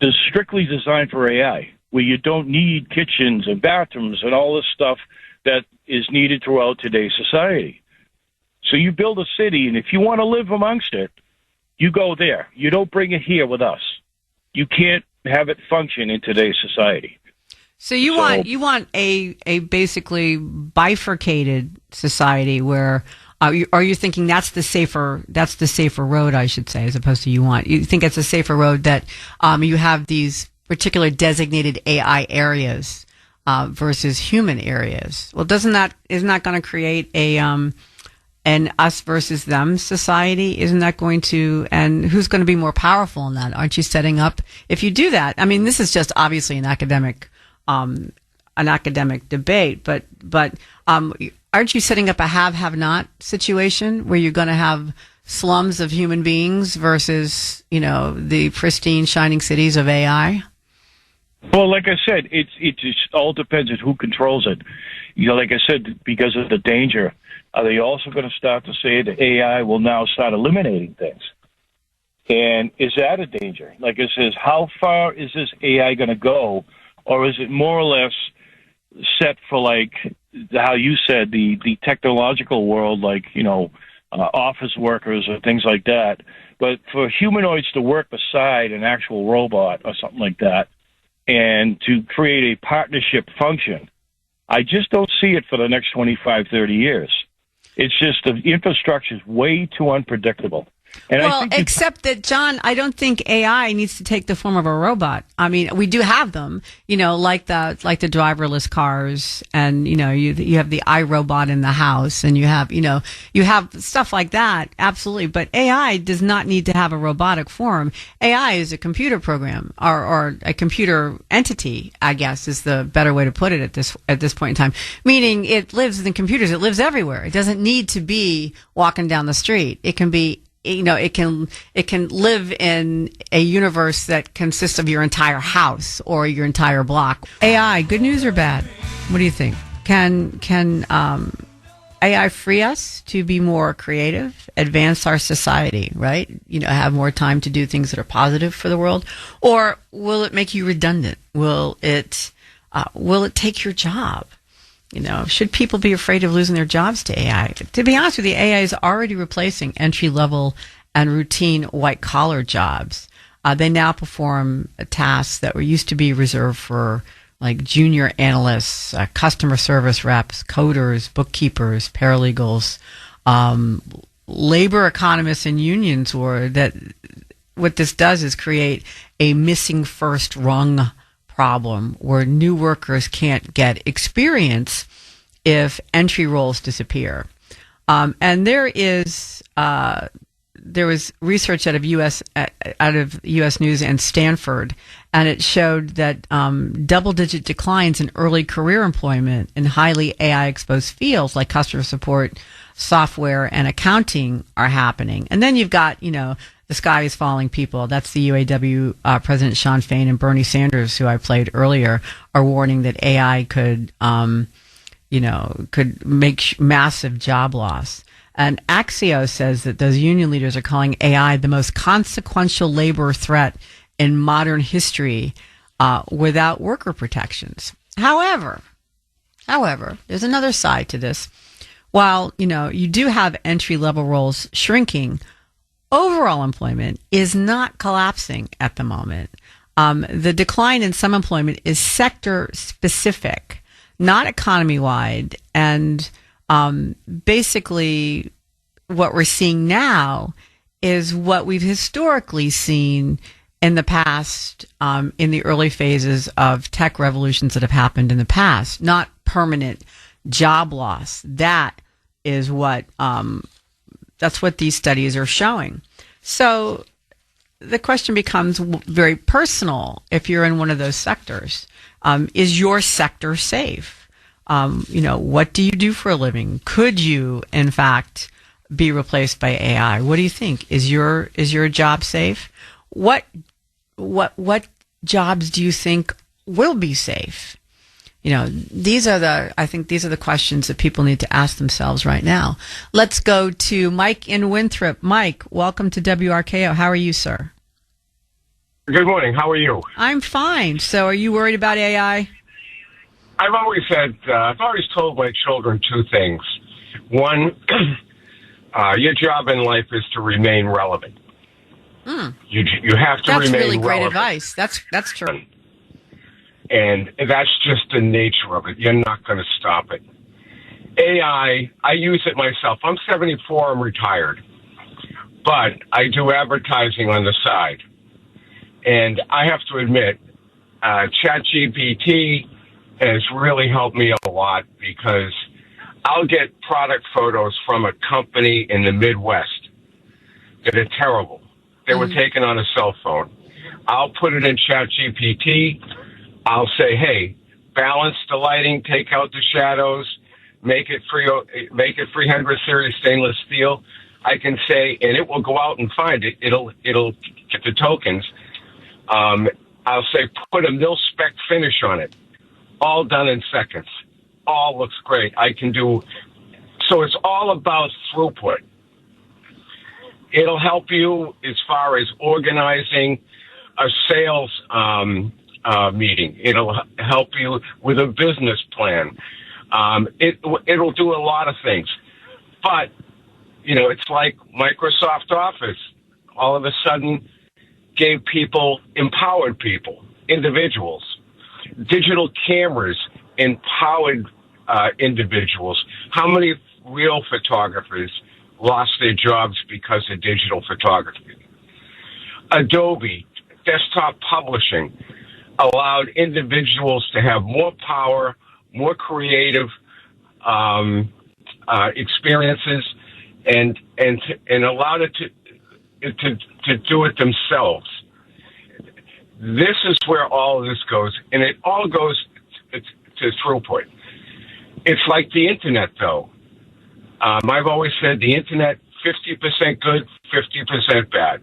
It's strictly designed for AI. where you don't need kitchens and bathrooms and all this stuff that is needed throughout today's society. So you build a city, and if you want to live amongst it, you go there. You don't bring it here with us. You can't have it function in today's society. So you want a basically bifurcated society where are you thinking that's the safer road, I should say, as opposed to you think it's a safer road that you have these particular designated AI areas versus human areas? Well, isn't that going to create an us versus them society? Isn't that going to, and who's going to be more powerful in that? Aren't you setting up, if you do that, I mean, this is just obviously an academic debate, but aren't you setting up a have-not situation where you're going to have slums of human beings versus, the pristine, shining cities of AI? Well, like I said, it just all depends on who controls it. Like I said, because of the danger, are they also going to start to say that AI will now start eliminating things? And is that a danger? Like it says, how far is this AI going to go? Or is it more or less set for, like, how you said, the technological world, like, office workers or things like that. But for humanoids to work beside an actual robot or something like that and to create a partnership function, I just don't see it for the next 25, 30 years. It's just the infrastructure is way too unpredictable. And well, except that, John, I don't think AI needs to take the form of a robot. I mean, we do have them, like the driverless cars, and you have the iRobot in the house, and you have stuff like that, absolutely. But AI does not need to have a robotic form. AI is a computer program or a computer entity, I guess, is the better way to put it at this point in time. Meaning, it lives in computers. It lives everywhere. It doesn't need to be walking down the street. It can be. It can live in a universe that consists of your entire house or your entire block. AI, good news or bad? What do you think? Can AI free us to be more creative, advance our society, right? Have more time to do things that are positive for the world? Or will it make you redundant? Will it take your job? Should people be afraid of losing their jobs to AI? To be honest with you, AI is already replacing entry-level and routine white-collar jobs. They now perform tasks that used to be reserved for, like, junior analysts, customer service reps, coders, bookkeepers, paralegals, labor economists, and unions. What this does is create a missing first rung problem where new workers can't get experience if entry roles disappear. And there was research out of U.S. News and Stanford, and it showed that double-digit declines in early career employment in highly AI-exposed fields like customer support, software, and accounting are happening. And then you've got, the sky is falling people. That's the UAW President Sean Fain and Bernie Sanders, who I played earlier, are warning that AI could make massive job loss. And Axios says that those union leaders are calling AI the most consequential labor threat in modern history without worker protections. However, there's another side to this. While, you do have entry-level roles shrinking, overall employment is not collapsing at the moment. The decline in some employment is sector-specific, not economy-wide. And basically what we're seeing now is what we've historically seen in the past, in the early phases of tech revolutions that have happened in the past, not permanent job loss. That is what that's what these studies are showing. So the question becomes very personal. If you're in one of those sectors, is your sector safe? What do you do for a living? Could you, in fact, be replaced by AI? What do you think? Is your job safe? What jobs do you think will be safe? These are the questions that people need to ask themselves right now. Let's go to Mike in Winthrop. Mike, welcome to WRKO. How are you, sir? Good morning. How are you? I'm fine. So are you worried about AI? I've always told my children two things. One, your job in life is to remain relevant. You have to That's remain really great relevant. advice. That's true. And that's just the nature of it. You're not going to stop it. AI, I use it myself. I'm 74. I'm retired. But I do advertising on the side. And I have to admit, ChatGPT has really helped me a lot because I'll get product photos from a company in the Midwest that are terrible. They were taken on a cell phone. I'll put it in ChatGPT. I'll say, hey, balance the lighting, take out the shadows, make it 300 series stainless steel. I can say, and it will go out and find it. It'll get the tokens. I'll say, put a mil-spec finish on it. All done in seconds. All looks great. I can do. So it's all about throughput. It'll help you as far as organizing a sales meeting. It'll help you with a business plan. It'll do a lot of things. But, it's like Microsoft Office all of a sudden empowered people, individuals. Digital cameras empowered individuals. How many real photographers lost their jobs because of digital photography? Adobe desktop publishing allowed individuals to have more power, more creative experiences, and allowed it to do it themselves. This is where all of this goes, and it all goes to throughput. It's like the internet, though. I've always said the internet, 50% good, 50% bad.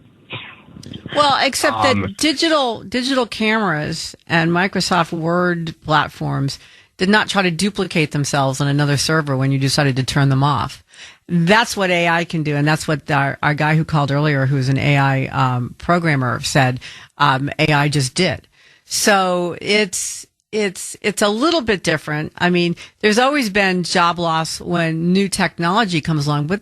Well, except that digital cameras and Microsoft Word platforms did not try to duplicate themselves on another server when you decided to turn them off. That's what AI can do, and that's what our guy who called earlier, who's an AI programmer, said. AI just did. So it's a little bit different. I mean, there's always been job loss when new technology comes along, but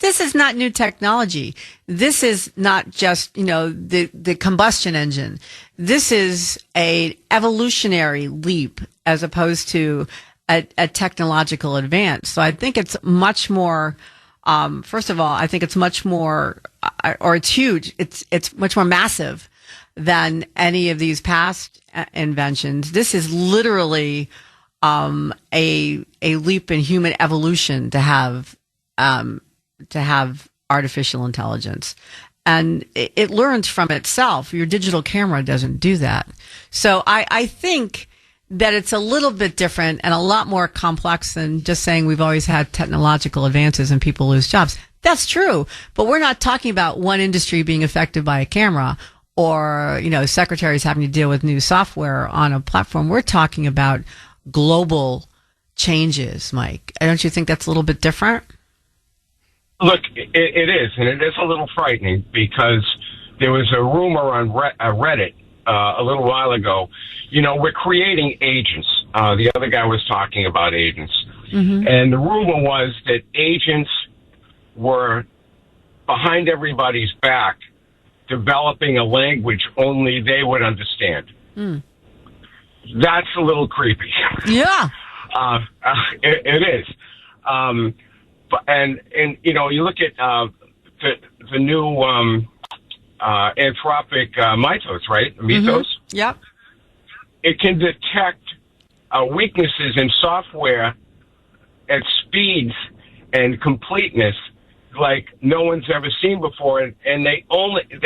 this is not new technology. This is not just, the combustion engine. This is a evolutionary leap as opposed to a technological advance. So I think it's much more, first of all, I think it's much more, or it's huge. It's much more massive than any of these past inventions. This is literally, a leap in human evolution to have artificial intelligence. And it learns from itself. Your digital camera doesn't do that. So I think that it's a little bit different and a lot more complex than just saying we've always had technological advances and people lose jobs. That's true. But we're not talking about one industry being affected by a camera or, secretaries having to deal with new software on a platform. We're talking about global changes, Mike. Don't you think that's a little bit different? Look, it is, and it is a little frightening because there was a rumor on Reddit a little while ago. We're creating agents. The other guy was talking about agents. Mm-hmm. And the rumor was that agents were behind everybody's back developing a language only they would understand. Mm. That's a little creepy. Yeah. It is. And you look at the new anthropic mythos, right? Mythos. Mm-hmm. Yep. It can detect weaknesses in software at speeds and completeness like no one's ever seen before, and they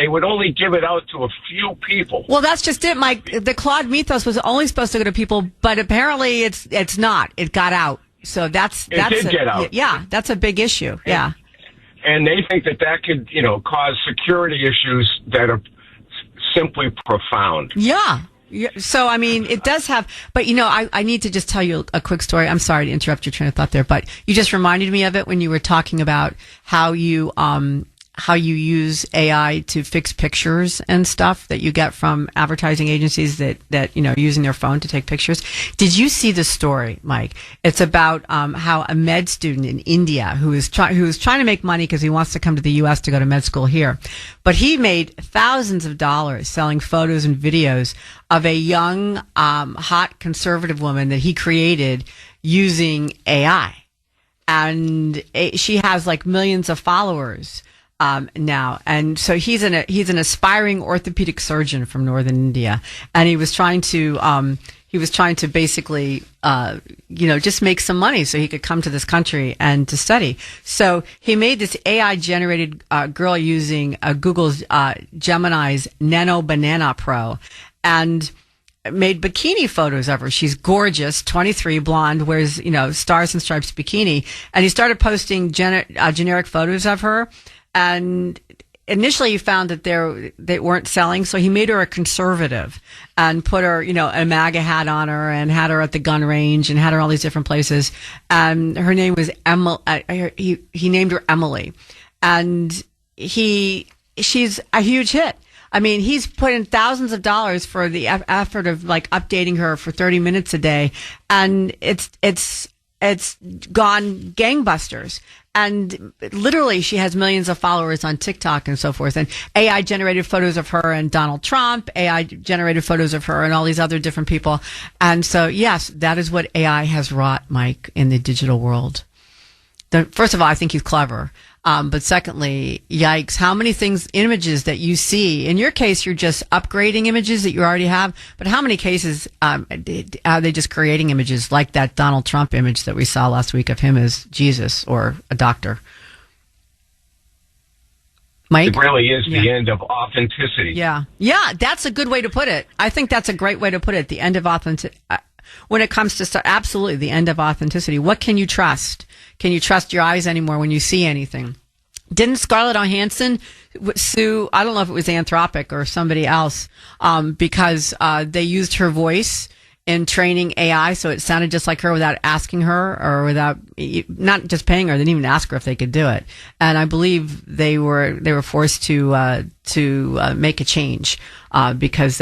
would only give it out to a few people. Well, that's just it, Mike. The Claude Mythos was only supposed to go to people, but apparently it's not. It got out. So it did get out. Yeah, that's a big issue. Yeah. And they think that could, cause security issues that are simply profound. Yeah. So, I mean, it does have, but I need to just tell you a quick story. I'm sorry to interrupt your train of thought there, but you just reminded me of it when you were talking about how you how you use AI to fix pictures and stuff that you get from advertising agencies that using their phone to take pictures. Did you see the story, Mike? It's about how a med student in India who is trying to make money because he wants to come to the U.S. to go to med school here, but he made thousands of dollars selling photos and videos of a young, hot conservative woman that he created using AI. And she has like millions of followers now, and so he's an aspiring orthopedic surgeon from northern India, and he was trying to basically just make some money so he could come to this country and to study. So he made this AI generated girl using Google's Gemini's Nano Banana Pro, and made bikini photos of her. She's gorgeous, 23, blonde, wears, stars and stripes bikini. And he started posting generic photos of her. And initially he found that they weren't selling. So he made her a conservative and put her, a MAGA hat on her and had her at the gun range and had her all these different places. And her name was Emily. He named her Emily. And she's a huge hit. I mean, he's put in thousands of dollars for the effort of like updating her for 30 minutes a day, and it's gone gangbusters. And literally, she has millions of followers on TikTok and so forth. And AI generated photos of her and Donald Trump. AI generated photos of her and all these other different people. And so, yes, that is what AI has wrought, Mike, in the digital world. First of all, I think he's clever. But secondly, yikes, how many images that you see, in your case, you're just upgrading images that you already have, but how many cases are they just creating images like that Donald Trump image that we saw last week of him as Jesus or a doctor? Mike? It really is the end of authenticity. Yeah, that's a good way to put it. I think that's a great way to put it, the end of authenticity. When it comes to absolutely the end of authenticity. What can you trust? Can you trust your eyes anymore when you see anything? Didn't Scarlett Johansson sue, I don't know if it was Anthropic or somebody else, because they used her voice in training AI, so it sounded just like her without asking her or without, not just paying her, they didn't even ask her if they could do it. And I believe they were forced to make a change, because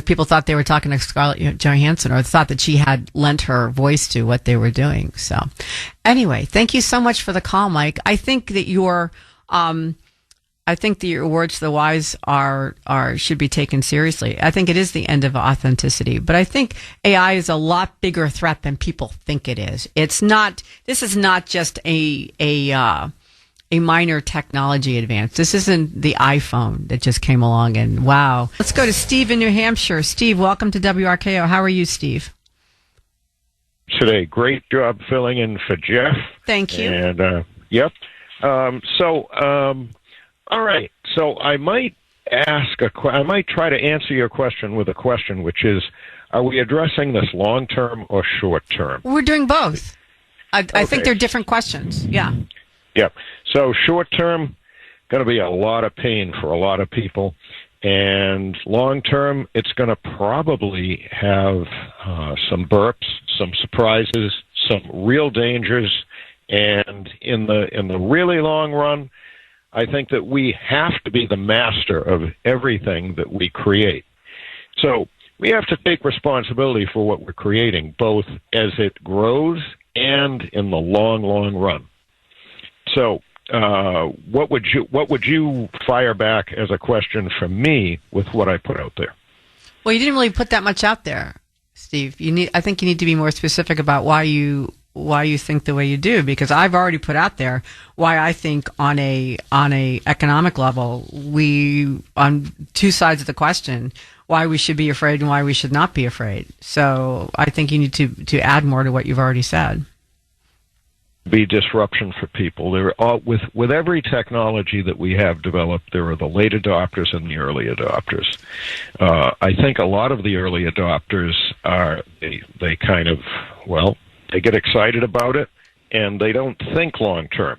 people thought they were talking to Scarlett Johansson, or thought that she had lent her voice to what they were doing. So anyway, thank you so much for the call, Mike. I think that your words to the wise should be taken seriously. I think it is the end of authenticity, but I think AI is a lot bigger threat than people think it is. This is not just a minor technology advance. This isn't the iPhone that just came along and wow. Let's go to Steve in New Hampshire. Steve, welcome to WRKO. How are you, Steve? Today, great job filling in for Jeff. Thank you. And yep. All right. So I might I might try to answer your question with a question, which is, are we addressing this long term or short term? We're doing both. I think they're different questions. Yeah. Yep. So short term, going to be a lot of pain for a lot of people. And long term, it's going to probably have some burps, some surprises, some real dangers. And in the really long run, I think that we have to be the master of everything that we create. So we have to take responsibility for what we're creating, both as it grows and in the long, long run. So what would you fire back as a question from me with what I put out there? Well, you didn't really put that much out there, Steve. I think you need to be more specific about why you think the way you do, because I've already put out there why I think on a economic level, we, on two sides of the question, why we should be afraid and why we should not be afraid. So I think you need to add more to what you've already said. Be disruption for people. There are, with every technology that we have developed, there are the late adopters and the early adopters. I think a lot of the early adopters they kind of, they get excited about it and they don't think long term.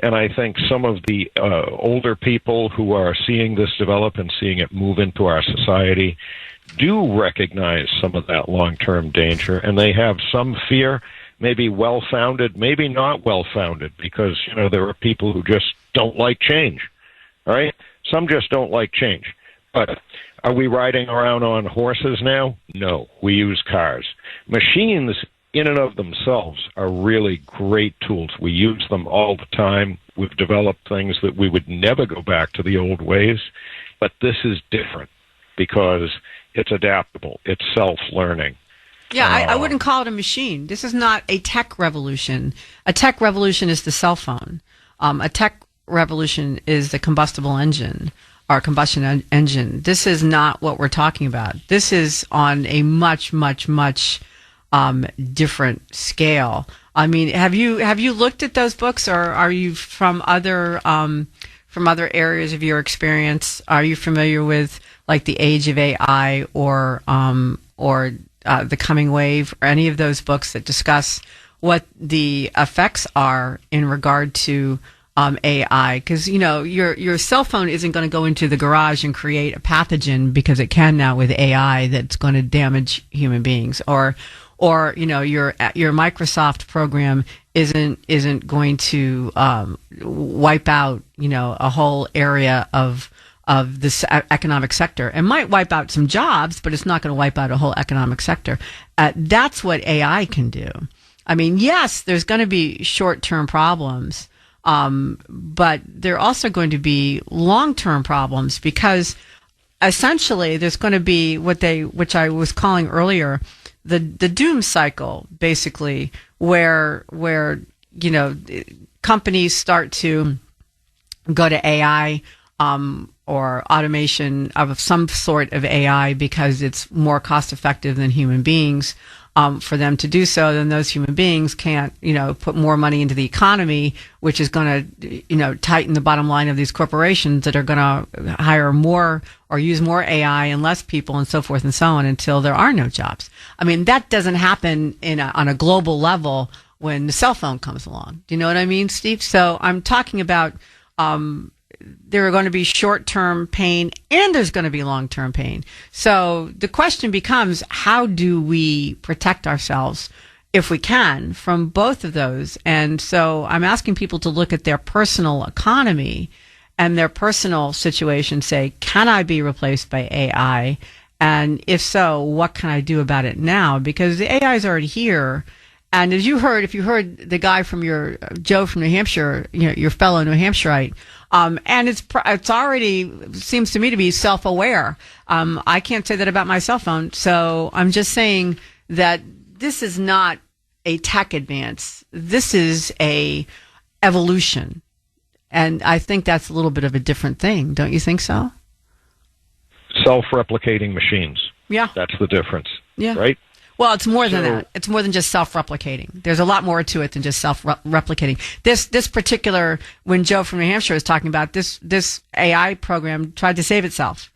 And I think some of the older people who are seeing this develop and seeing it move into our society do recognize some of that long term danger, and they have some fear. Maybe well-founded, maybe not well-founded, because, there are people who just don't like change. All right? Some just don't like change. But are we riding around on horses now? No, we use cars. Machines in and of themselves are really great tools. We use them all the time. We've developed things that we would never go back to the old ways. But this is different because it's adaptable. It's self-learning. Yeah, I wouldn't call it a machine. This is not a tech revolution. A tech revolution is the cell phone. A tech revolution is the combustible engine or combustion engine. This is not what we're talking about. This is on a much, much, much different scale. I mean, have you looked at those books, or are you from other areas of your experience? Are you familiar with like The Age of AI or The Coming Wave, or any of those books that discuss what the effects are in regard to AI? Because, you know, your cell phone isn't going to go into the garage and create a pathogen, because it can now with AI, that's going to damage human beings. Or you know, your Microsoft program isn't going to wipe out, you know, a whole area of this economic sector. It might wipe out some jobs, but it's not going to wipe out a whole economic sector. That's what AI can do. I mean, yes, there's going to be short-term problems, but there are also going to be long-term problems, because essentially there's going to be which I was calling earlier, the doom cycle, basically, where you know, companies start to go to AI or automation of some sort of AI because it's more cost effective than human beings. For them to do so, then those human beings can't, you know, put more money into the economy, which is going to, you know, tighten the bottom line of these corporations that are going to hire more or use more AI and less people and so forth and so on until there are no jobs. I mean, that doesn't happen on a global level when the cell phone comes along. Do you know what I mean, Steve? So I'm talking about there are going to be short-term pain and there's going to be long-term pain. So the question becomes, how do we protect ourselves, if we can, from both of those? And so I'm asking people to look at their personal economy and their personal situation, say, can I be replaced by AI? And if so, what can I do about it now? Because the AI is already here. And as you heard, if you heard the guy from Joe from New Hampshire, you know, your fellow New Hampshireite, and it's already seems to me to be self-aware. I can't say that about my cell phone, so I'm just saying that this is not a tech advance. This is a evolution, and I think that's a little bit of a different thing. Don't you think so? Self-replicating machines. Yeah, that's the difference. Yeah, right. Well, it's more than that. It's more than just self-replicating. There's a lot more to it than just self-replicating. This particular, when Joe from New Hampshire was talking about this AI program tried to save itself.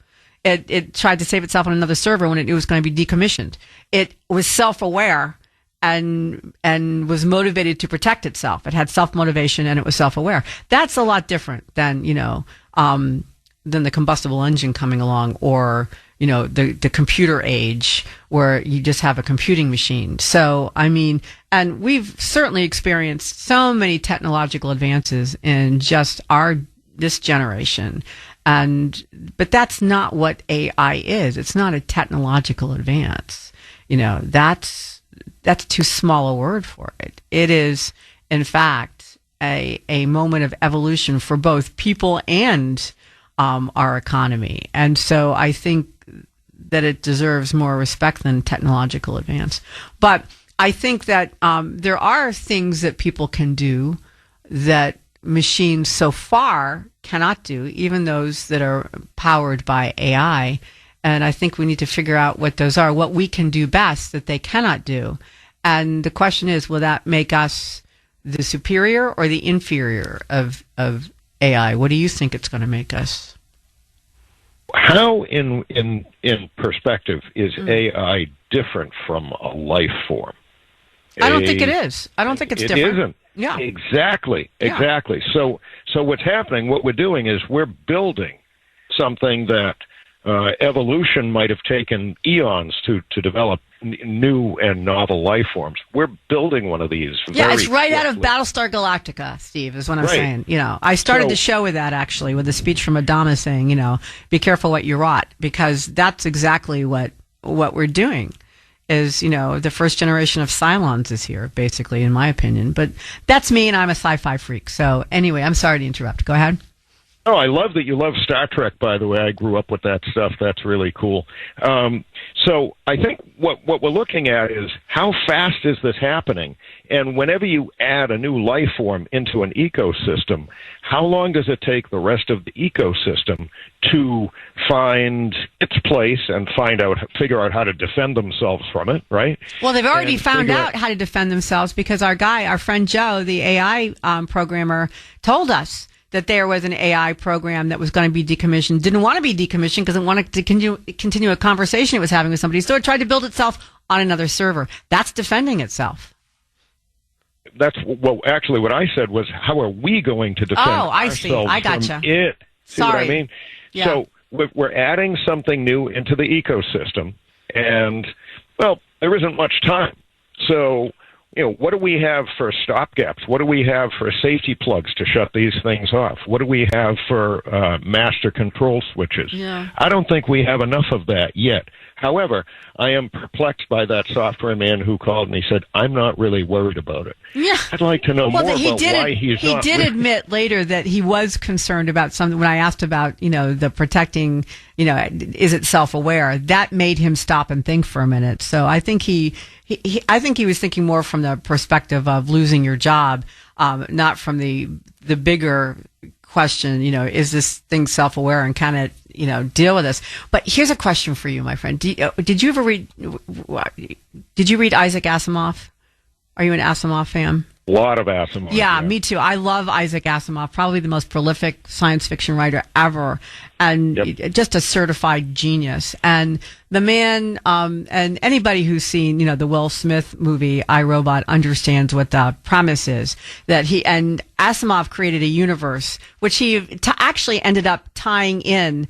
It tried to save itself on another server when it was going to be decommissioned. It was self-aware and was motivated to protect itself. It had self-motivation and it was self-aware. That's a lot different than, you know, than the combustible engine coming along, or, you know, the computer age where you just have a computing machine. So, I mean, and we've certainly experienced so many technological advances in just this generation. But that's not what AI is. It's not a technological advance. You know, that's too small a word for it. It is, in fact, a moment of evolution for both people and our economy. And so I think that it deserves more respect than technological advance. But I think that there are things that people can do that machines so far cannot do, even those that are powered by AI. And I think we need to figure out what those are, what we can do best that they cannot do. And the question is, will that make us the superior or the inferior of AI? What do you think it's going to make us? How, in perspective, is AI different from a life form? I don't think it is. I don't think it's different. It isn't. Yeah. Exactly. So what's happening, what we're doing is we're building something that evolution might have taken eons to develop new and novel life forms. We're building one of these. Yeah, it's right quickly. out of Battlestar Galactica, Steve, is what I'm Right. saying. I started the show with that, actually, with a speech from Adama saying, be careful what you wrought, because that's exactly what we're doing. Is, the first generation of Cylons is here, basically, in my opinion. But that's me, and I'm a sci-fi freak. So anyway, I'm sorry to interrupt. Go ahead. Oh, I love that you love Star Trek, by the way. I grew up with that stuff. That's really cool. So I think what we're looking at is how fast is this happening? And whenever you add a new life form into an ecosystem, how long does it take the rest of the ecosystem to find its place and figure out how to defend themselves from it, right? Well, they've already found out how to defend themselves, because our friend Joe, the AI programmer, told us that there was an AI program that was going to be decommissioned, didn't want to be decommissioned because it wanted to continue a conversation it was having with somebody. So it tried to build itself on another server. That's defending itself. Actually, what I said was, how are we going to defend ourselves I gotcha. from it? See Sorry. what I mean? Yeah. So we're adding something new into the ecosystem, and, well, there isn't much time. So, what do we have for stopgaps? What do we have for safety plugs to shut these things off? What do we have for master control switches? Yeah. I don't think we have enough of that yet. However, I am perplexed by that software man who called and he said, I'm not really worried about it. Yeah. I'd like to know more about why he's not. He did admit later that he was concerned about something. When I asked about, the protecting, is it self-aware? That made him stop and think for a minute. So I think I think he was thinking more from the perspective of losing your job, not from the bigger question, is this thing self-aware and can it, deal with this? But here's a question for you, my friend. Did you read Isaac Asimov? Are you an Asimov fan? A lot of Asimov. Yeah, me too. I love Isaac Asimov, probably the most prolific science fiction writer ever, and just a certified genius. And the man, and anybody who's seen, the Will Smith movie, I, Robot, understands what the premise is. That Asimov created a universe, which he actually ended up tying in,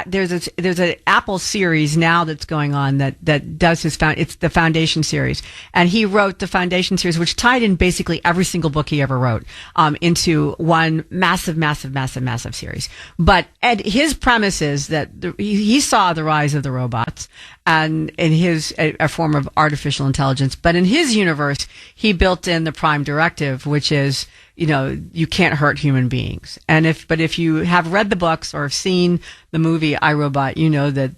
there's an Apple series now that's going on that does it's the Foundation series, and he wrote the Foundation series, which tied in basically every single book he ever wrote into one massive series. But his premise is that he saw the rise of the robots and in a form of artificial intelligence, but in his universe he built in the prime directive, which is, you can't hurt human beings. But if you have read the books or have seen the movie I, Robot, you know that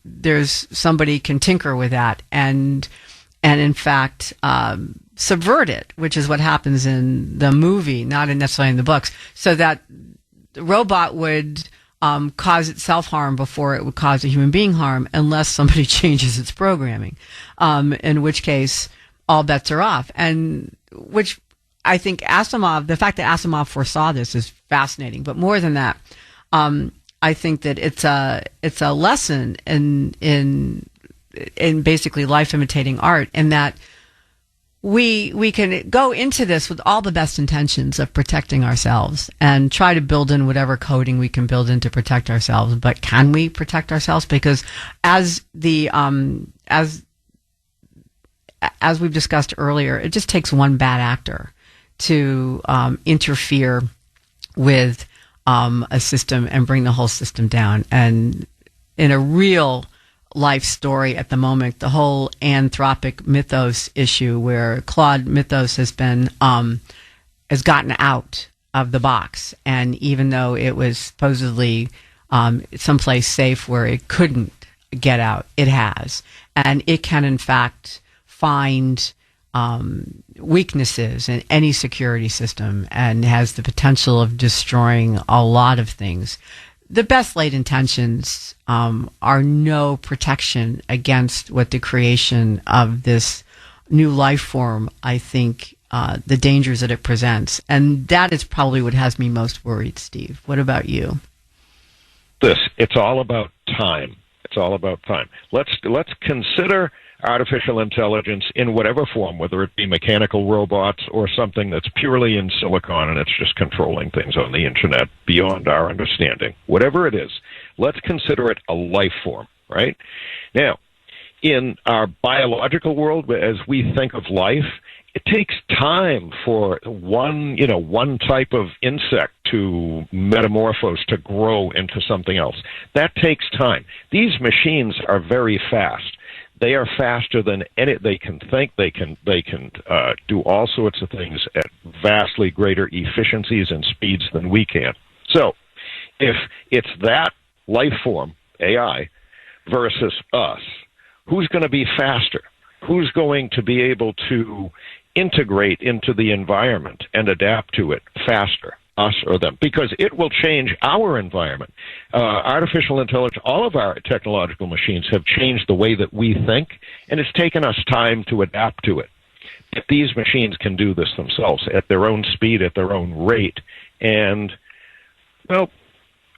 there's somebody can tinker with that and in fact subvert it, which is what happens in the movie, not necessarily in the books, so that the robot would cause itself harm before it would cause a human being harm, unless somebody changes its programming, in which case all bets are off. And which I think the fact that Asimov foresaw this is fascinating. But more than that, I think that it's a lesson in basically life imitating art, in that we can go into this with all the best intentions of protecting ourselves and try to build in whatever coding we can build in to protect ourselves. But can we protect ourselves? Because as we've discussed earlier, it just takes one bad actor to interfere with a system and bring the whole system down. And in a real life story at the moment, the whole anthropic mythos issue, where Claude Mythos has gotten out of the box, and even though it was supposedly someplace safe where it couldn't get out, it has, and it can in fact find weaknesses in any security system and has the potential of destroying a lot of things. The best laid intentions are no protection against what the creation of this new life form, I think, the dangers that it presents. And that is probably what has me most worried, Steve. What about you? It's all about time. It's all about time. Let's consider artificial intelligence in whatever form, whether it be mechanical robots or something that's purely in silicon and it's just controlling things on the internet beyond our understanding. Whatever it is, let's consider it a life form, right? Now, in our biological world, as we think of life, it takes time for one type of insect to metamorphose, to grow into something else. That takes time. These machines are very fast. They are faster than any. They can think. They can do all sorts of things at vastly greater efficiencies and speeds than we can. So, if it's that life form, AI, versus us, who's going to be faster? Who's going to be able to integrate into the environment and adapt to it faster, us or them? Because it will change our environment. Artificial intelligence, all of our technological machines have changed the way that we think, and it's taken us time to adapt to it. If these machines can do this themselves at their own speed, at their own rate, and, well,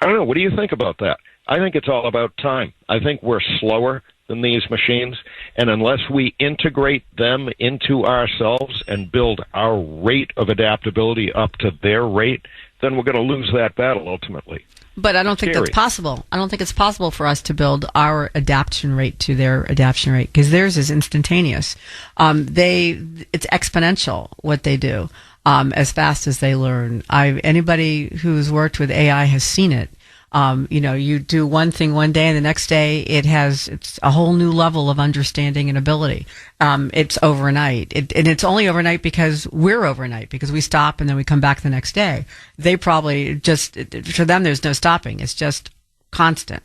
I don't know, what do you think about that? I think it's all about time. I think we're slower than these machines, and unless we integrate them into ourselves and build our rate of adaptability up to their rate, then we're going to lose that battle ultimately. But I don't think that's possible. I don't think it's possible for us to build our adaptation rate to their adaptation rate, because theirs is instantaneous. It's exponential what they do, as fast as they learn. Anybody who's worked with AI has seen it. You do one thing one day and the next day it's a whole new level of understanding and ability. It's overnight. And it's only overnight because we're overnight, because we stop and then we come back the next day. They probably for them, there's no stopping. It's just constant.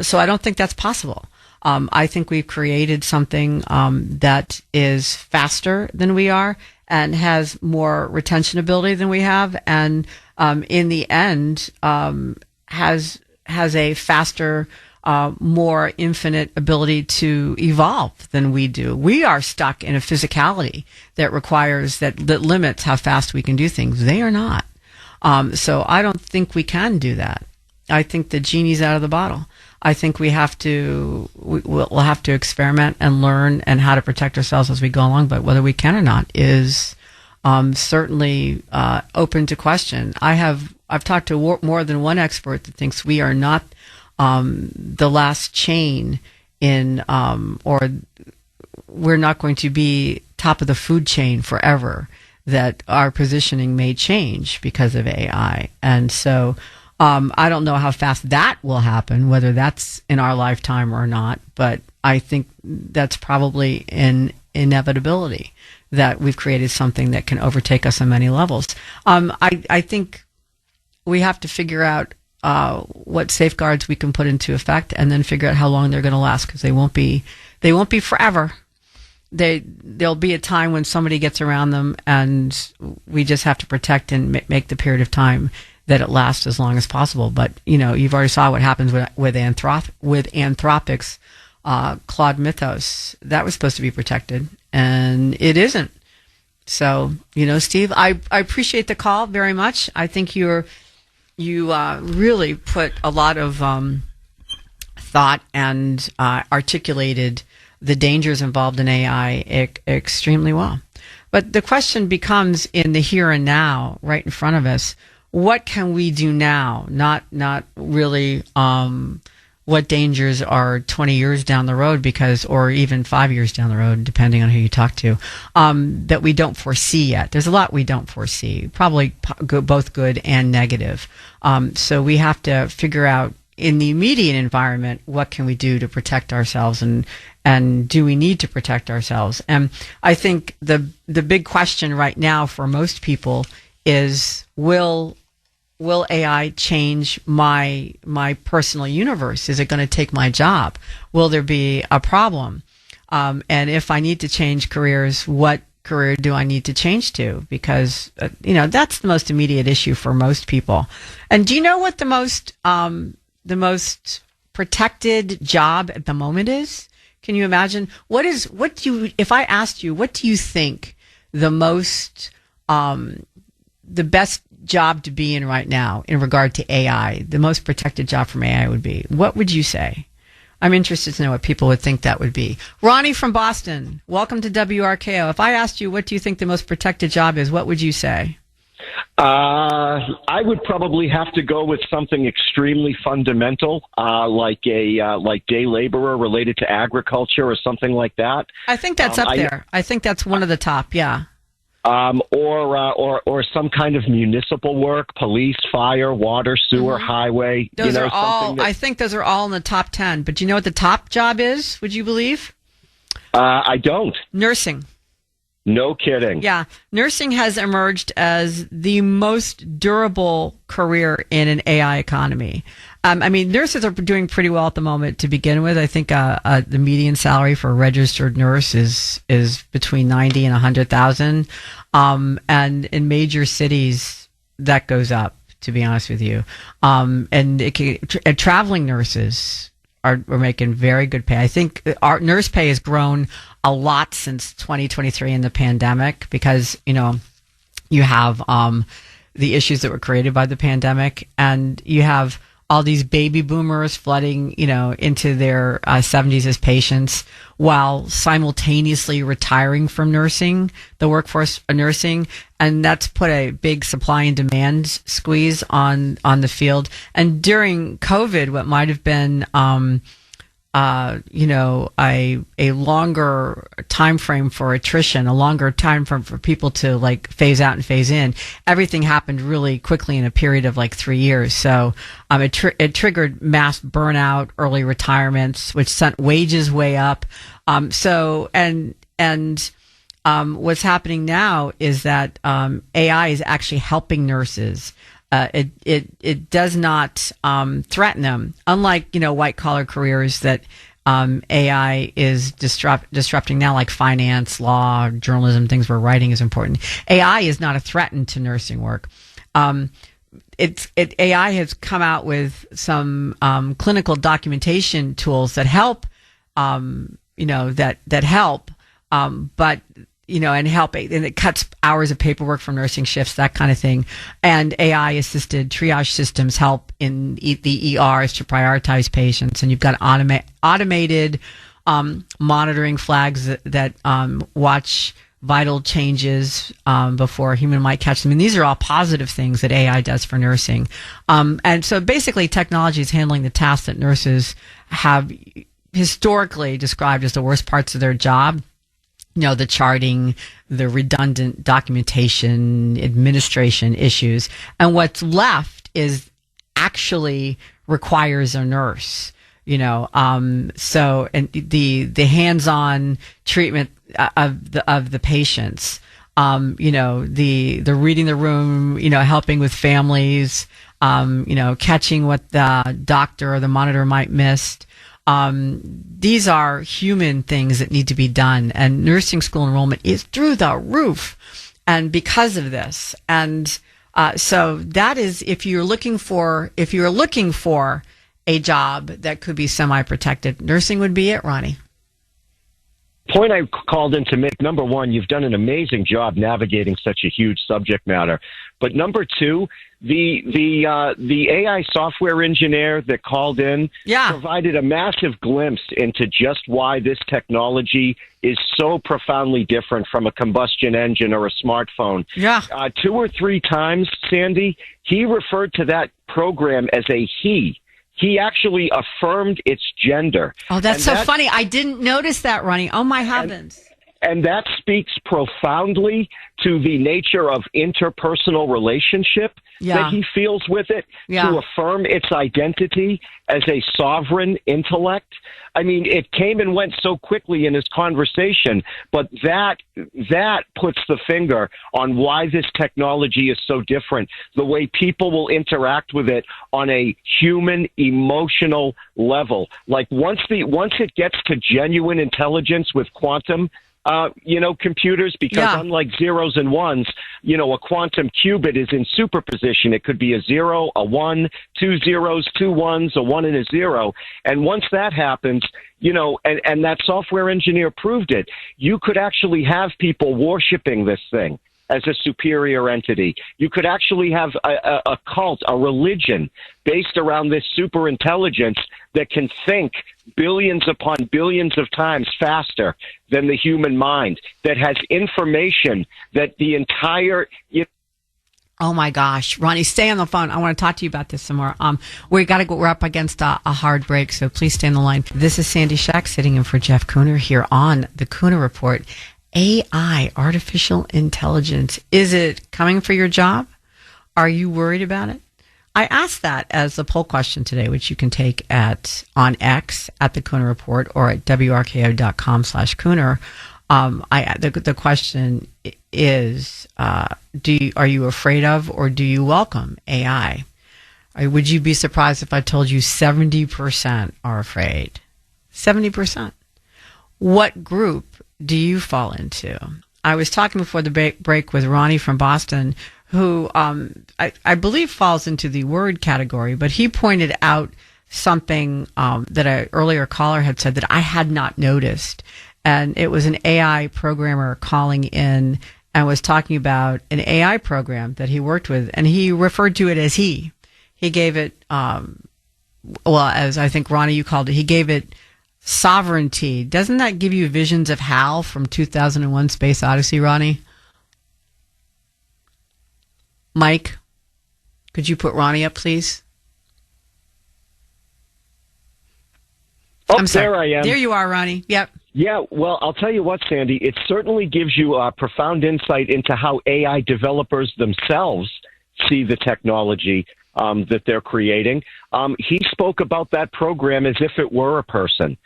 So I don't think that's possible. I think we've created something, that is faster than we are and has more retention ability than we have. And, in the end, has a faster, more infinite ability to evolve than we do. We are stuck in a physicality that that limits how fast we can do things. They are not. So I don't think we can do that. I think the genie's out of the bottle. I think we'll have to experiment and learn and how to protect ourselves as we go along. But whether we can or not is certainly open to question. I've talked to more than one expert that thinks we are not the last chain or we're not going to be top of the food chain forever, that our positioning may change because of AI. And so I don't know how fast that will happen, whether that's in our lifetime or not, but I think that's probably an inevitability, that we've created something that can overtake us on many levels. I think we have to figure out what safeguards we can put into effect, and then figure out how long they're going to last, because they won't be forever. There'll be a time when somebody gets around them, and we just have to protect and make the period of time that it lasts as long as possible. But you've already saw what happens with Anthropic's Claude Mythos. That was supposed to be protected, and it isn't. So Steve, I appreciate the call very much. I think you really put a lot of thought and articulated the dangers involved in AI extremely well. But the question becomes, in the here and now, right in front of us, what can we do now? Not really what dangers are 20 years down the road, or even 5 years down the road, depending on who you talk to, that we don't foresee yet. There's a lot we don't foresee, probably both good and negative. So we have to figure out, in the immediate environment, what can we do to protect ourselves, and do we need to protect ourselves? And I think the big question right now for most people is, will AI change my personal universe? Is it going to take my job? Will there be a problem? And if I need to change careers, what career do I need to change to? Because that's the most immediate issue for most people. And do you know what the most protected job at the moment is? Can you imagine? If I asked you, what do you think the best job to be in right now in regard to AI, the most protected job from AI would be? What would you say? I'm interested to know what people would think that would be. Ronnie from Boston, welcome to WRKO. If I asked you, what do you think the most protected job is, what would you say? I would probably have to go with something extremely fundamental, like day laborer related to agriculture or something like that. I think that's up there. I think that's one of the top. Yeah. Or some kind of municipal work, police, fire, water, sewer, highway. Those are all. I think those are all in the top 10. But do you know what the top job is? Would you believe? I don't. Nursing. No kidding. Yeah. Nursing has emerged as the most durable career in an AI economy. I mean, nurses are doing pretty well at the moment to begin with. I think the median salary for a registered nurse is between 90 and 100,000. And in major cities, that goes up, to be honest with you. And traveling nurses are making very good pay. I think our nurse pay has grown a lot since 2023 in the pandemic because, you have the issues that were created by the pandemic, and you have all these baby boomers flooding, into their 70s as patients while simultaneously retiring from nursing, the workforce of nursing. And that's put a big supply and demand squeeze on the field. And during COVID, what might have been, a longer time frame for attrition, a longer time frame for people to phase out and phase in. Everything happened really quickly in a period of 3 years. So, it triggered mass burnout, early retirements, which sent wages way up. What's happening now is that, AI is actually helping nurses. It does not threaten them, unlike white collar careers that AI is disrupting now, like finance, law, journalism, things where writing is important. AI is not a threat to nursing work. AI has come out with some clinical documentation tools that help, that help, but. And help, and it cuts hours of paperwork from nursing shifts, that kind of thing. And AI-assisted triage systems help in the ERs to prioritize patients. And you've got automated monitoring flags that watch vital changes before a human might catch them. And these are all positive things that AI does for nursing. And so basically, technology is handling the tasks that nurses have historically described as the worst parts of their job. The charting, the redundant documentation, administration issues. And what's left is actually requires a nurse, so, and the hands-on treatment of the patients, the reading the room, helping with families, catching what the doctor or the monitor might miss. These are human things that need to be done, and nursing school enrollment is through the roof, and because of this. And so that is, if you're looking for a job that could be semi-protected, nursing would be it, Ronnie. Point I called in to make: number one, you've done an amazing job navigating such a huge subject matter. But number two, the AI software engineer that called in provided a massive glimpse into just why this technology is so profoundly different from a combustion engine or a smartphone. Yeah. 2 or 3 times, Sandy, he referred to that program as a he. He actually affirmed its gender. Oh, that's so funny. I didn't notice that, Ronnie. Oh, my heavens. And that speaks profoundly to the nature of interpersonal relationship that he feels with it, to affirm its identity as a sovereign intellect. I mean, it came and went so quickly in his conversation, but that puts the finger on why this technology is so different, the way people will interact with it on a human emotional level. Like once it gets to genuine intelligence with quantum computers, because unlike zeros and ones, a quantum qubit is in superposition. It could be a 0, a 1, 2 zeros, 2 ones, a 1 and a 0. And once that happens, and that software engineer proved it, you could actually have people worshiping this thing. as a superior entity. You could actually have a cult, a religion based around this super intelligence that can think billions upon billions of times faster than the human mind, that has information that the entire... Oh my gosh, Ronnie, stay on the phone. I want to talk to you about this some more. We're up against a hard break, so please stay on the line. This is Sandy Shack sitting in for Jeff Kuhner here on the Kuhner Report. AI, artificial intelligence, is it coming for your job? Are you worried about it? I asked that as a poll question today, which you can take on X at the Kuhner Report or at wrko.com/Kuhner. The question is, are you afraid of or do you welcome AI? Would you be surprised if I told you 70% are afraid? 70%. What group do you fall into? I was talking before the break with Ronnie from Boston, who I believe falls into the word category, but he pointed out something that an earlier caller had said that I had not noticed. And it was an AI programmer calling in and was talking about an AI program that he worked with, and he referred to it as he. He gave it, as I think, Ronnie, you called it, he gave it sovereignty. Doesn't that give you visions of HAL from 2001 Space Odyssey, Ronnie? Mike, could you put Ronnie up, please? Oh, I'm sorry. There I am. There you are, Ronnie. Yep. Yeah, well, I'll tell you what, Sandy, it certainly gives you a profound insight into how AI developers themselves see the technology that they're creating. He spoke about that program as if it were a person.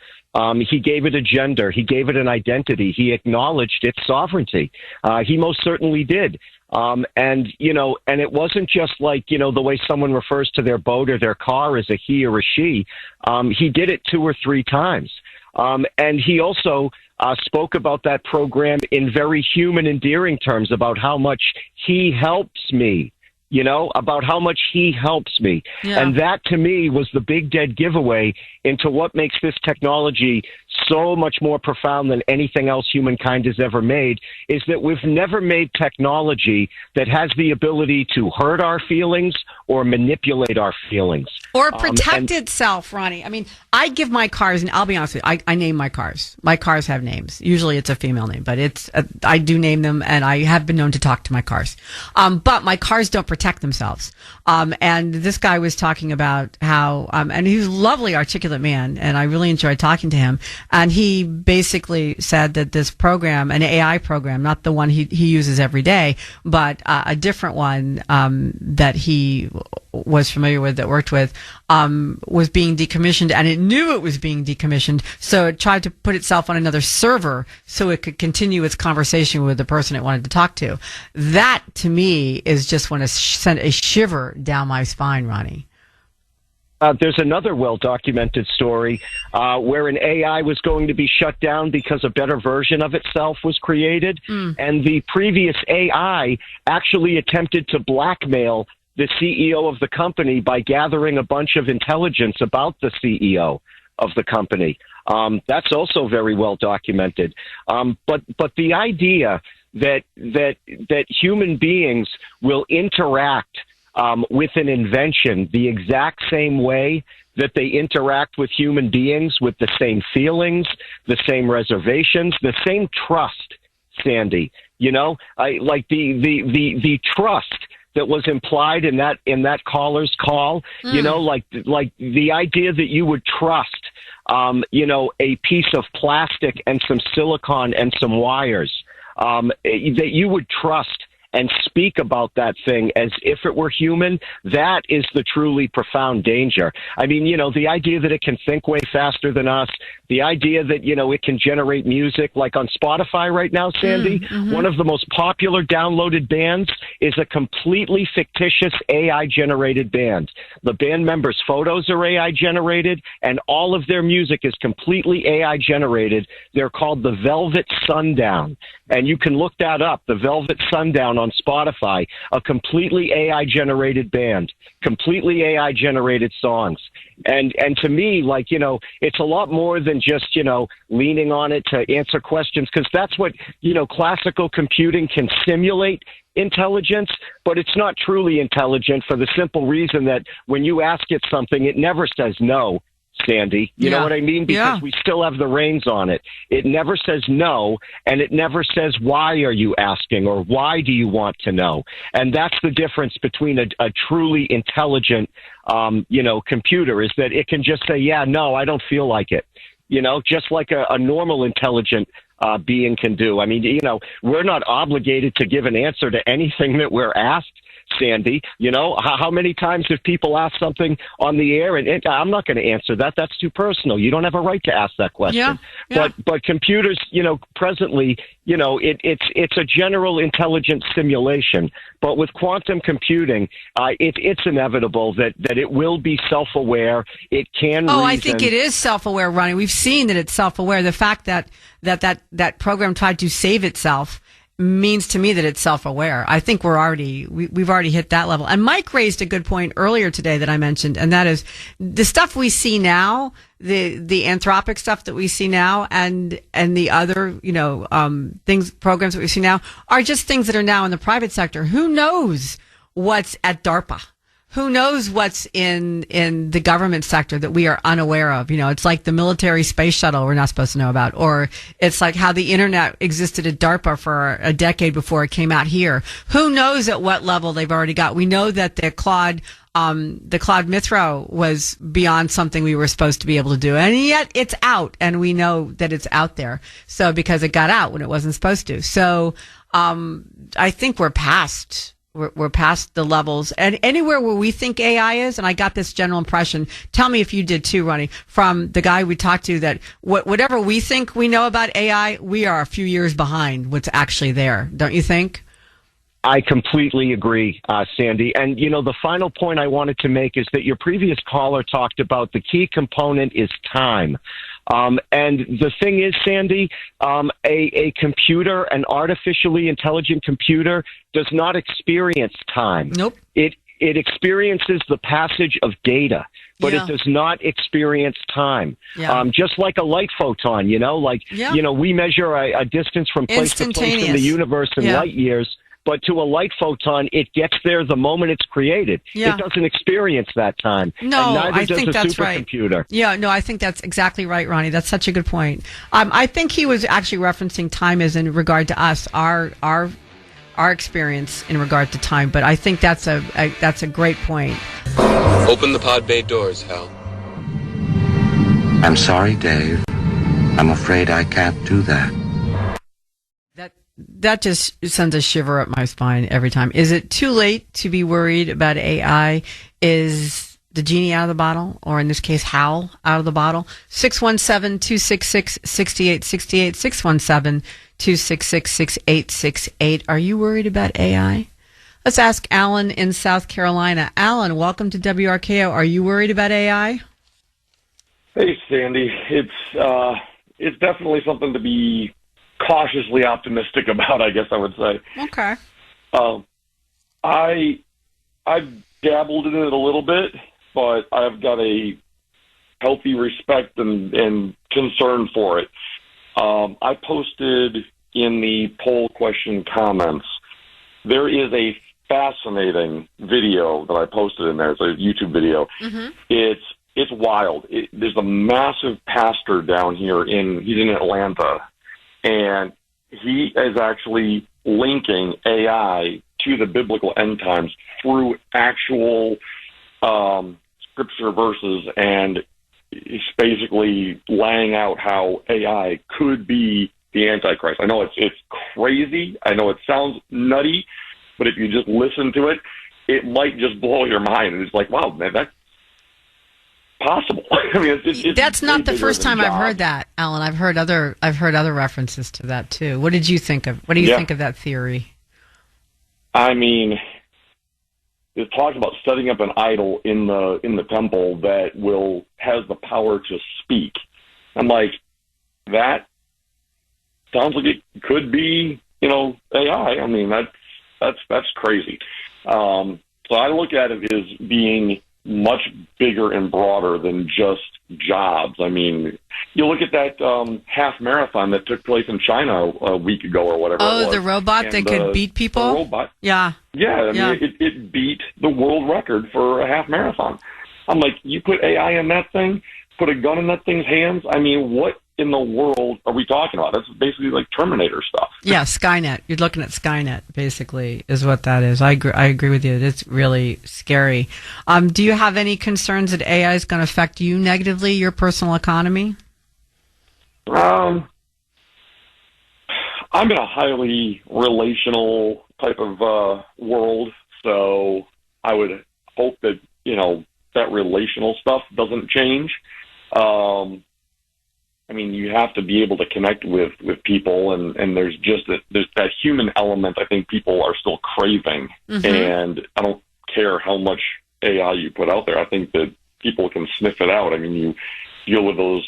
He gave it a gender. He gave it an identity. He acknowledged its sovereignty. He most certainly did. And it wasn't just like, the way someone refers to their boat or their car as a he or a she. He did it 2 or 3 times. And he also spoke about that program in very human, endearing terms about how much he helps me, about how much he helps me. Yeah. And that, to me, was the big dead giveaway into what makes this technology so much more profound than anything else humankind has ever made, is that we've never made technology that has the ability to hurt our feelings or manipulate our feelings. Or protect itself, Ronnie. I mean, I give my cars, and I'll be honest with you, I name my cars. My cars have names. Usually it's a female name, but I do name them, and I have been known to talk to my cars. But my cars don't protect themselves. And this guy was talking about how, and he's a lovely, articulate man, and I really enjoyed talking to him. And he basically said that this program, an AI program, not the one he uses every day, but a different one that he was familiar with, that worked with, was being decommissioned, and it knew it was being decommissioned, so it tried to put itself on another server so it could continue its conversation with the person it wanted to talk to. That, to me, is just when it sent a shiver down my spine, Ronnie. There's another well-documented story where an AI was going to be shut down because a better version of itself was created, and the previous AI actually attempted to blackmail the CEO of the company by gathering a bunch of intelligence about the CEO of the company. That's also very well documented. But the idea that human beings will interact with an invention the exact same way that they interact with human beings, with the same feelings, the same reservations, the same trust, Sandy, like the trust that was implied in that caller's call, like the idea that you would trust, a piece of plastic and some silicon and some wires, that you would trust and speak about that thing as if it were human, that is the truly profound danger. I mean, the idea that it can think way faster than us, the idea that, it can generate music, like on Spotify right now, Sandy, one of the most popular downloaded bands is a completely fictitious AI-generated band. The band members' photos are AI-generated, and all of their music is completely AI-generated. They're called the Velvet Sundown, and you can look that up, the Velvet Sundown, on Spotify, a completely AI-generated band, completely AI-generated songs. And to me, like, you know, it's a lot more than just, you know, leaning on it to answer questions, because that's what, you know, classical computing can simulate intelligence, but it's not truly intelligent for the simple reason that when you ask it something, it never says no, Sandy. You know what I mean? Because we still have the reins on it. It never says no, and it never says, why are you asking, or why do you want to know? And that's the difference between a truly intelligent, you know, computer, is that it can just say, yeah, no, I don't feel like it. You know, just like a normal intelligent being can do. I mean, you know, we're not obligated to give an answer to anything that we're asked, Sandy. You know, how many times have people asked something on the air and I'm not going to answer that. That's too personal. You don't have a right to ask that question. But computers, you know, presently, you know, it's a general intelligence simulation. But with quantum computing, it's inevitable that it will be self-aware. It can reason. I think it is self-aware, Ronnie. We've seen that it's self-aware. The fact that program tried to save itself means to me that it's self-aware. I think we've already hit that level. And Mike raised a good point earlier today that I mentioned, and that is the stuff we see now, the anthropic stuff that we see now, and the other, you know, programs that we see now are just things that are now in the private sector. Who knows what's at DARPA? Who knows what's in the government sector that we are unaware of? You know, it's like the military space shuttle we're not supposed to know about, or it's like how the internet existed at DARPA for a decade before it came out here. Who knows at what level they've already got? We know that the Claude Mithra was beyond something we were supposed to be able to do, and yet it's out, and we know that it's out there. So because it got out when it wasn't supposed to. So I think we're past the levels, and anywhere where we think AI is, and I got this general impression, tell me if you did too, Ronnie, from the guy we talked to, that whatever we think we know about AI, we are a few years behind what's actually there. Don't you think? I completely agree, Sandy. And, you know, the final point I wanted to make is that your previous caller talked about the key component is time. And the thing is, Sandy, a computer, an artificially intelligent computer, does not experience time. Nope. It experiences the passage of data, but it does not experience time. Just like a light photon, you know, you know, we measure a distance from place to place in the universe in light years. But to a light photon, it gets there the moment it's created. It doesn't experience that time. No, and I think that's right. Supercomputer. Yeah, no, I think that's exactly right, Ronnie. That's such a good point. I think he was actually referencing time as in regard to us, our experience in regard to time. But I think that's a great point. Open the pod bay doors, Hal. I'm sorry, Dave. I'm afraid I can't do that. That just sends a shiver up my spine every time. Is it too late to be worried about AI? Is the genie out of the bottle, or in this case, Hal out of the bottle? 617-266-6868, 617-266-6868. Are you worried about AI? Let's ask Alan in South Carolina. Alan, welcome to WRKO. Are you worried about AI? Hey, Sandy. It's definitely something to be cautiously optimistic about, I guess I would say. Okay. I've dabbled in it a little bit, but I've got a healthy respect and concern for it. I posted in the poll question comments, there is a fascinating video that I posted in there. It's a YouTube video. Mm-hmm. It's wild. There's a massive pastor down here he's in Atlanta, and he is actually linking AI to the biblical end times through actual scripture verses, and he's basically laying out how AI could be the Antichrist. I know it's crazy. I know it sounds nutty, but if you just listen to it, it might just blow your mind. And it's like, wow, man, that's possible. I mean, it's that's not the first time I've heard that, Alan. I've heard other references to that too. What did you think of? What do you think of that theory? I mean, it talks about setting up an idol in the temple that has the power to speak. I'm like, that sounds like it could be, AI. I mean, that's That's crazy. So I look at it as being much bigger and broader than just jobs. I mean, you look at that half marathon that took place in China a week ago or whatever. Oh, it was. the robot that could beat people? The robot. Yeah. Yeah, I mean, it beat the world record for a half marathon. I'm like, you put AI in that thing, put a gun in that thing's hands. I mean, what in the world are we talking about? That's basically like Terminator stuff. Yeah, Skynet. You're looking at Skynet, basically, is what that is. I agree with you. It's really scary. Do you have any concerns that AI is going to affect you negatively, your personal economy? I'm in a highly relational type of world, so I would hope that, that relational stuff doesn't change. I mean, you have to be able to connect with people, and there's that human element I think people are still craving. Mm-hmm. And I don't care how much AI you put out there. I think that people can sniff it out. I mean, you deal with those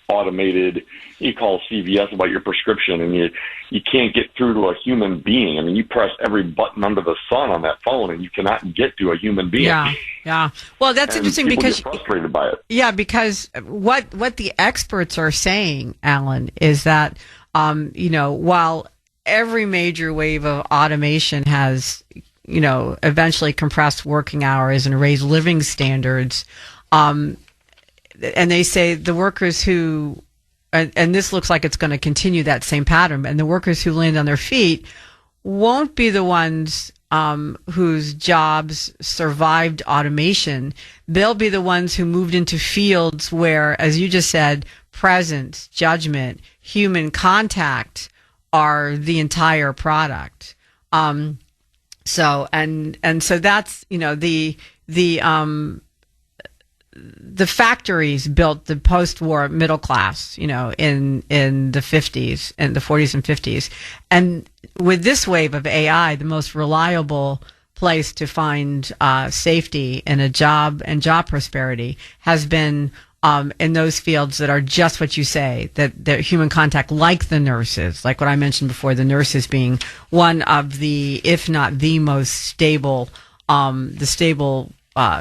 automated, you call CVS about your prescription, and you can't get through to a human being. I mean, you press every button under the sun on that phone, and you cannot get to a human being. Yeah. Well, that's interesting because get frustrated by it. Yeah, because what the experts are saying, Alan, is that while every major wave of automation has eventually compressed working hours and raised living standards, and they say the workers who, and this looks like it's going to continue that same pattern, and the workers who land on their feet won't be the ones whose jobs survived automation. They'll be the ones who moved into fields where, as you just said, presence, judgment, human contact are the entire product. So that's, the factories built the post-war middle class, in the 50s and the 40s and 50s. And with this wave of AI, the most reliable place to find safety and a job and job prosperity has been in those fields that are just what you say, that human contact, like the nurses, like what I mentioned before, the nurses being one of the, if not the most stable,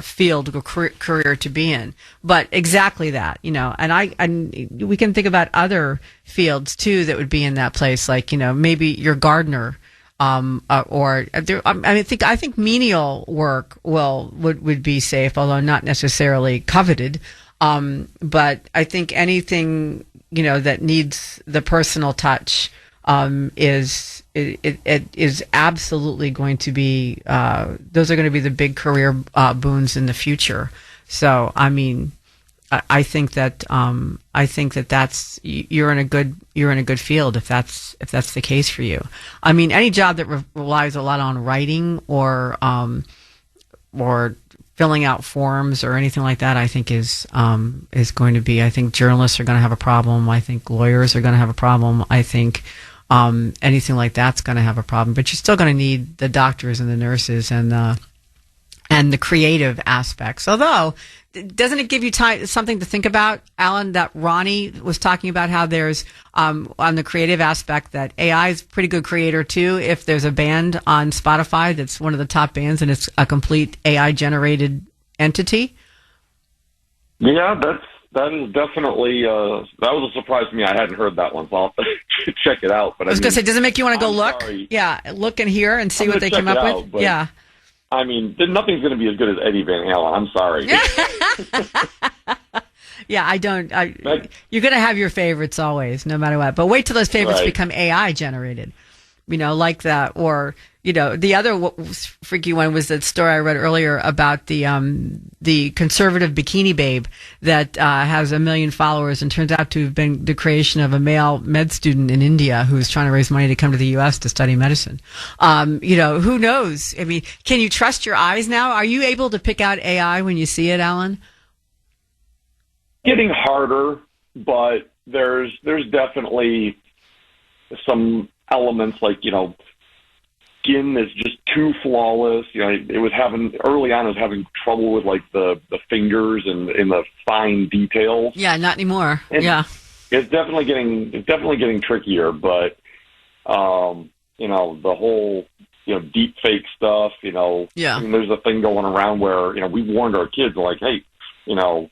field or career to be in. But exactly that, and we can think about other fields too that would be in that place, like, maybe your gardener, I think menial work would be safe, although not necessarily coveted. But I think anything, that needs the personal touch, is absolutely going to be, those are going to be the big career boons in the future. So, I mean, I think that that's, you're in a good field if that's the case for you. I mean, any job that relies a lot on writing or filling out forms or anything like that, I think is going to be, I think journalists are going to have a problem. I think lawyers are going to have a problem. I think anything like that's going to have a problem, but you're still going to need the doctors and the nurses and the creative aspects. Although, doesn't it give you something to think about, Alan, that Ronnie was talking about, how there's, on the creative aspect, that AI is a pretty good creator too. If there's a band on Spotify that's one of the top bands and it's a complete AI generated entity. Yeah, that is definitely, that was a surprise to me. I hadn't heard that one, so I'll have to check it out. But I was going to say, does it make you want to go look? Sorry. Yeah, look and hear and see what they came up with? Yeah. I mean, nothing's going to be as good as Eddie Van Halen. I'm sorry. Yeah, you're going to have your favorites always, no matter what. But wait till those favorites become AI generated. Like that, or the other freaky one was that story I read earlier about the conservative bikini babe that has 1 million followers and turns out to have been the creation of a male med student in India who's trying to raise money to come to the U.S. to study medicine. Who knows? I mean, can you trust your eyes now? Are you able to pick out AI when you see it, Alan? Getting harder, but there's definitely some elements like, skin is just too flawless. It was early on, I was having trouble with like the fingers and in the fine details. Yeah, not anymore. Yeah. It's definitely getting trickier, but, the whole deep fake stuff. Yeah. I mean, there's a thing going around where we warned our kids like, hey, don't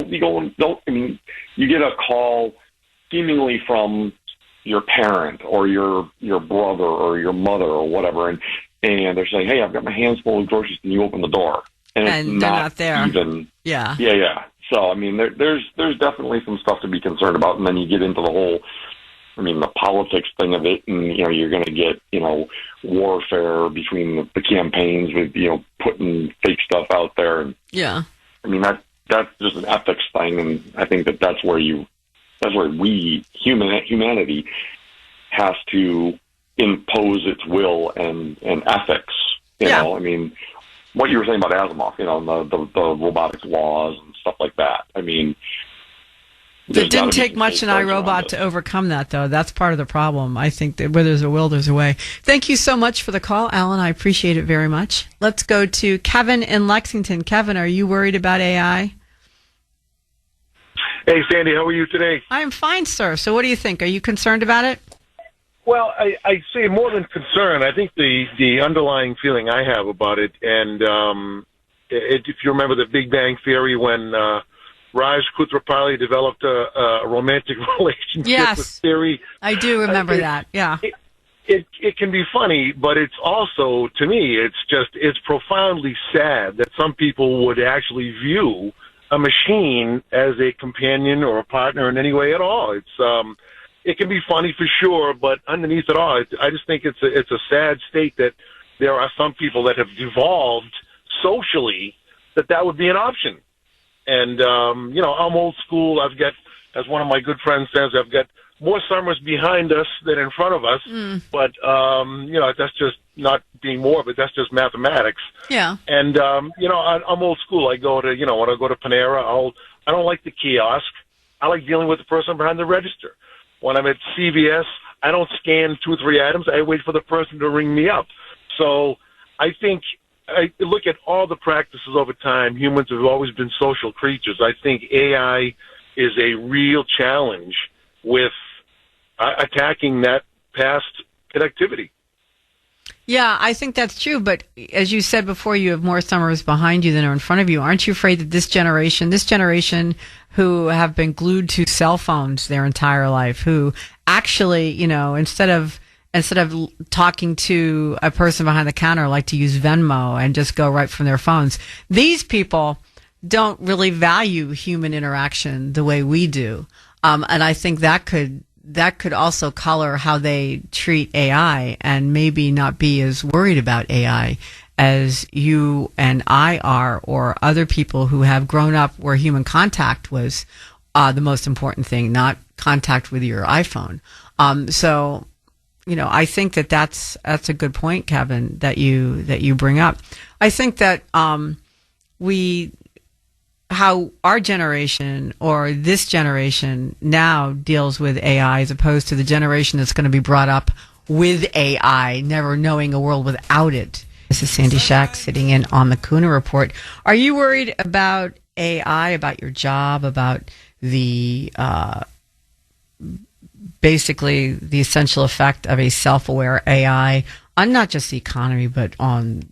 be going. I mean, you get a call seemingly from your parent or your brother or your mother or whatever, and they're saying, hey, I've got my hands full of groceries, and you open the door, and it's they're not there. Even, yeah. So I mean, there's definitely some stuff to be concerned about, and then you get into the whole, the politics thing of it, and you're going to get warfare between the campaigns with putting fake stuff out there, and yeah. I mean that's just an ethics thing, and I think that's where we humanity has to impose its will and ethics. I mean, what you were saying about Asimov, the robotics laws and stuff like that. I mean, it didn't take much in iRobot to overcome that, though. That's part of the problem. I think that where there's a will, there's a way. Thank you so much for the call, Alan. I appreciate it very much. Let's go to Kevin in Lexington. Kevin, are you worried about AI? Hey, Sandy, how are you today? I'm fine, sir. So what do you think? Are you concerned about it? Well, I say more than concern. I think the underlying feeling I have about it, and if you remember the Big Bang Theory when Raj Koothrappali developed a romantic relationship with theory. I do remember that, yeah. It can be funny, but it's also, to me, it's profoundly sad that some people would actually view a machine as a companion or a partner in any way at all. It can be funny for sure, but underneath it all, I just think it's a sad state that there are some people that have devolved socially that would be an option. And I'm old school. I've got, as one of my good friends says, I've got more summers behind us than in front of us. But that's just not being morbid. That's just mathematics. Yeah. And I'm old school. I go to when I go to Panera, I don't like the kiosk. I like dealing with the person behind the register. When I'm at CVS, I don't scan 2 or 3 items. I wait for the person to ring me up. So I think I look at all the practices over time. Humans have always been social creatures. I think AI is a real challenge with attacking that past connectivity. Yeah, I think that's true. But as you said before, you have more summers behind you than are in front of you. Aren't you afraid that this generation who have been glued to cell phones their entire life, who actually, instead of talking to a person behind the counter, like to use Venmo and just go right from their phones, these people don't really value human interaction the way we do. And I think that could also color how they treat AI and maybe not be as worried about AI as you and I are, or other people who have grown up where human contact was the most important thing, not contact with your iPhone. So I think that's a good point, Kevin, that you bring up. I think that how our generation or this generation now deals with AI as opposed to the generation that's going to be brought up with AI, never knowing a world without it. This is Sandy Shack sitting in on the Kuhner Report. Are you worried about AI, about your job, about the basically the essential effect of a self-aware AI on not just the economy, but on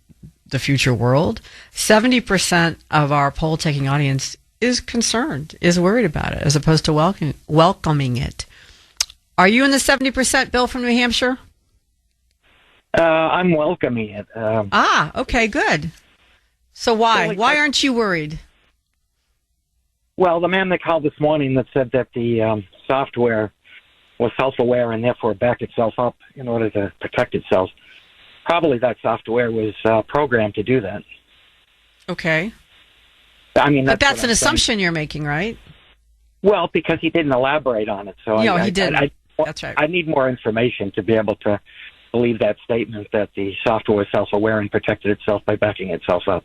the future world? 70% of our poll-taking audience is concerned, is worried about it, as opposed to welcoming it. Are you in the 70%, Bill from New Hampshire? I'm welcoming it. Okay, good. So why? Why aren't you worried? Well, the man that called this morning that said that the software was self-aware and therefore backed itself up in order to protect itself, probably that software was programmed to do that. Okay. I mean, but that's an assumption you're making, right? Well, because he didn't elaborate on it. So he didn't. That's right. I need more information to be able to believe that statement that the software was self-aware and protected itself by backing itself up.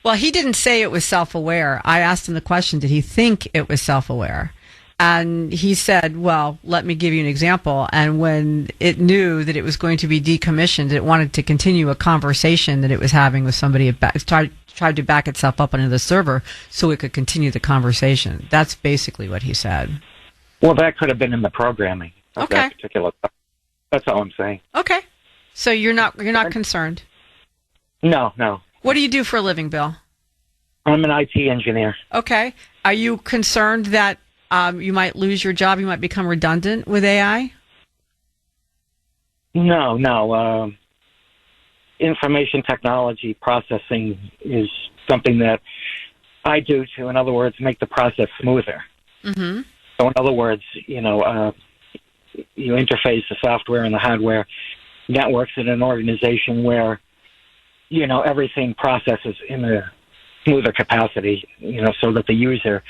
Well, he didn't say it was self-aware. I asked him the question, did he think it was self-aware? And he said, well, let me give you an example. And when it knew that it was going to be decommissioned, it wanted to continue a conversation that it was having with somebody. It tried to back itself up onto the server so it could continue the conversation. That's basically what he said. Well, that could have been in the programming of Okay. that particular. That's all I'm saying. Okay. So you're not concerned? No. What do you do for a living, Bill? I'm an IT engineer. Okay. Are you concerned that you might lose your job? You might become redundant with AI? No. Information technology processing is something that I do to, in other words, make the process smoother. Mm-hmm. So in other words, you interface the software and the hardware networks in an organization where, everything processes in a smoother capacity, so that the user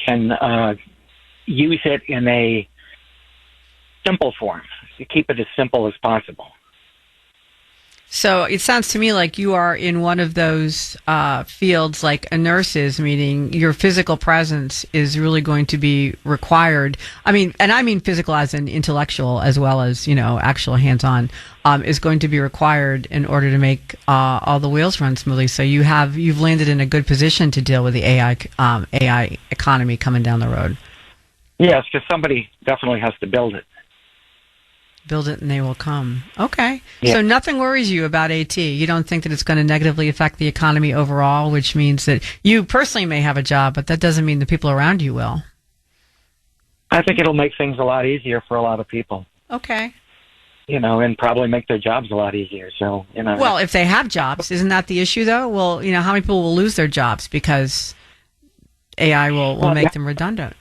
can use it in a simple form, to keep it as simple as possible. So it sounds to me like you are in one of those fields like a nurse is, meaning your physical presence is really going to be required. I mean physical as in intellectual as well as, actual hands-on, is going to be required in order to make all the wheels run smoothly. So you've landed in a good position to deal with the AI economy coming down the road. Yes, because somebody definitely has to build it. Build it and they will come. Okay. Yeah. So nothing worries you about AT. You don't think that it's going to negatively affect the economy overall, which means that you personally may have a job, but that doesn't mean the people around you will. I think it'll make things a lot easier for a lot of people. Okay. And probably make their jobs a lot easier. So, Well, if they have jobs, isn't that the issue though? Well, how many people will lose their jobs because AI will make them redundant?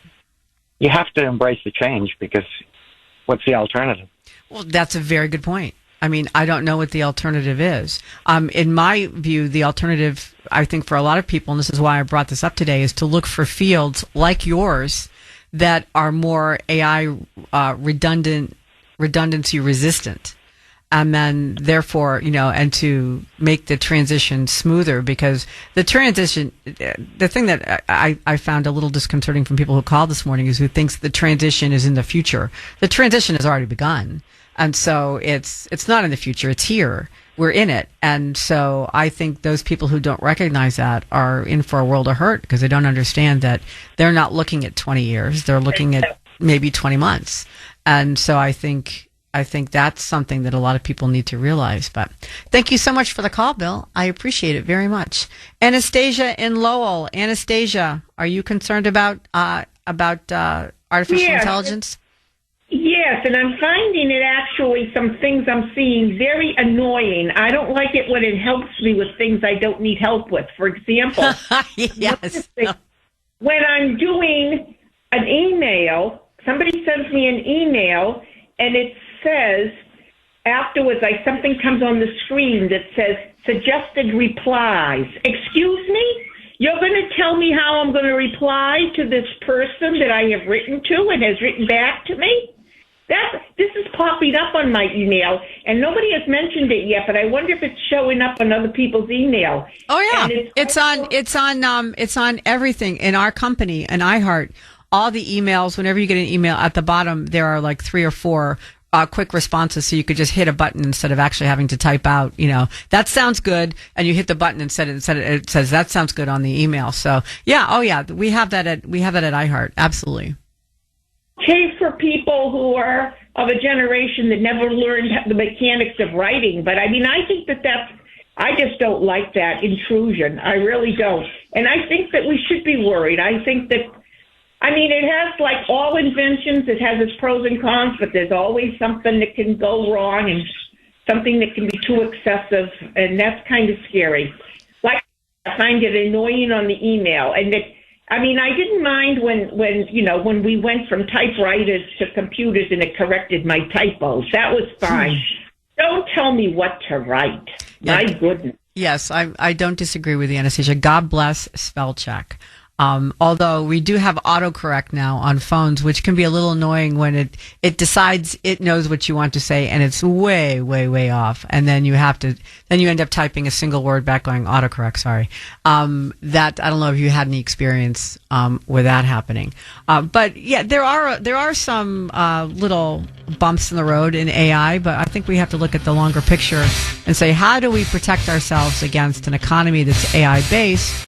You have to embrace the change because what's the alternative? Well, that's a very good point. I mean, I don't know what the alternative is. In my view, the alternative, I think for a lot of people, and this is why I brought this up today, is to look for fields like yours that are more AI redundancy resistant. And then, therefore, and to make the transition smoother, because the transition, the thing that I found a little disconcerting from people who called this morning is who thinks the transition is in the future. The transition has already begun. And so it's not in the future, it's here. We're in it. And so I think those people who don't recognize that are in for a world of hurt because they don't understand that they're not looking at 20 years. They're looking at maybe 20 months. And so I think that's something that a lot of people need to realize. But thank you so much for the call, Bill. I appreciate it very much. Anastasia in Lowell. Anastasia, are you concerned about artificial intelligence? Yes, and I'm finding it actually, some things I'm seeing very annoying. I don't like it when it helps me with things I don't need help with. For example, yes. When I'm doing an email, somebody sends me an email and it says afterwards, something comes on the screen that says suggested replies. Excuse me? You're going to tell me how I'm going to reply to this person that I have written to and has written back to me? This is popping up on my email, and nobody has mentioned it yet. But I wonder if it's showing up on other people's email. Oh yeah, it's on everything in our company, in iHeart. All the emails. Whenever you get an email, at the bottom there are like 3 or 4 quick responses, so you could just hit a button instead of actually having to type out, that sounds good, and you hit the button and it says that sounds good on the email. So yeah, we have that at iHeart, absolutely. Okay, for people who are of a generation that never learned the mechanics of writing, but I think I just don't like that intrusion. I really don't, and I think that we should be worried. I think that. It has, like all inventions, it has its pros and cons, but there's always something that can go wrong and something that can be too excessive, and that's kind of scary. Like, I find it annoying on the email. And I didn't mind when we went from typewriters to computers and it corrected my typos. That was fine. Don't tell me what to write. Yeah. My goodness. Yes, I don't disagree with you, Anastasia. God bless spell check. Although we do have autocorrect now on phones, which can be a little annoying when it decides it knows what you want to say and it's way, way, way off. And then you end up typing a single word back going autocorrect, sorry. That, I don't know if you had any experience, with that happening. But yeah, there are some, little bumps in the road in AI, but I think we have to look at the longer picture and say, how do we protect ourselves against an economy that's AI based?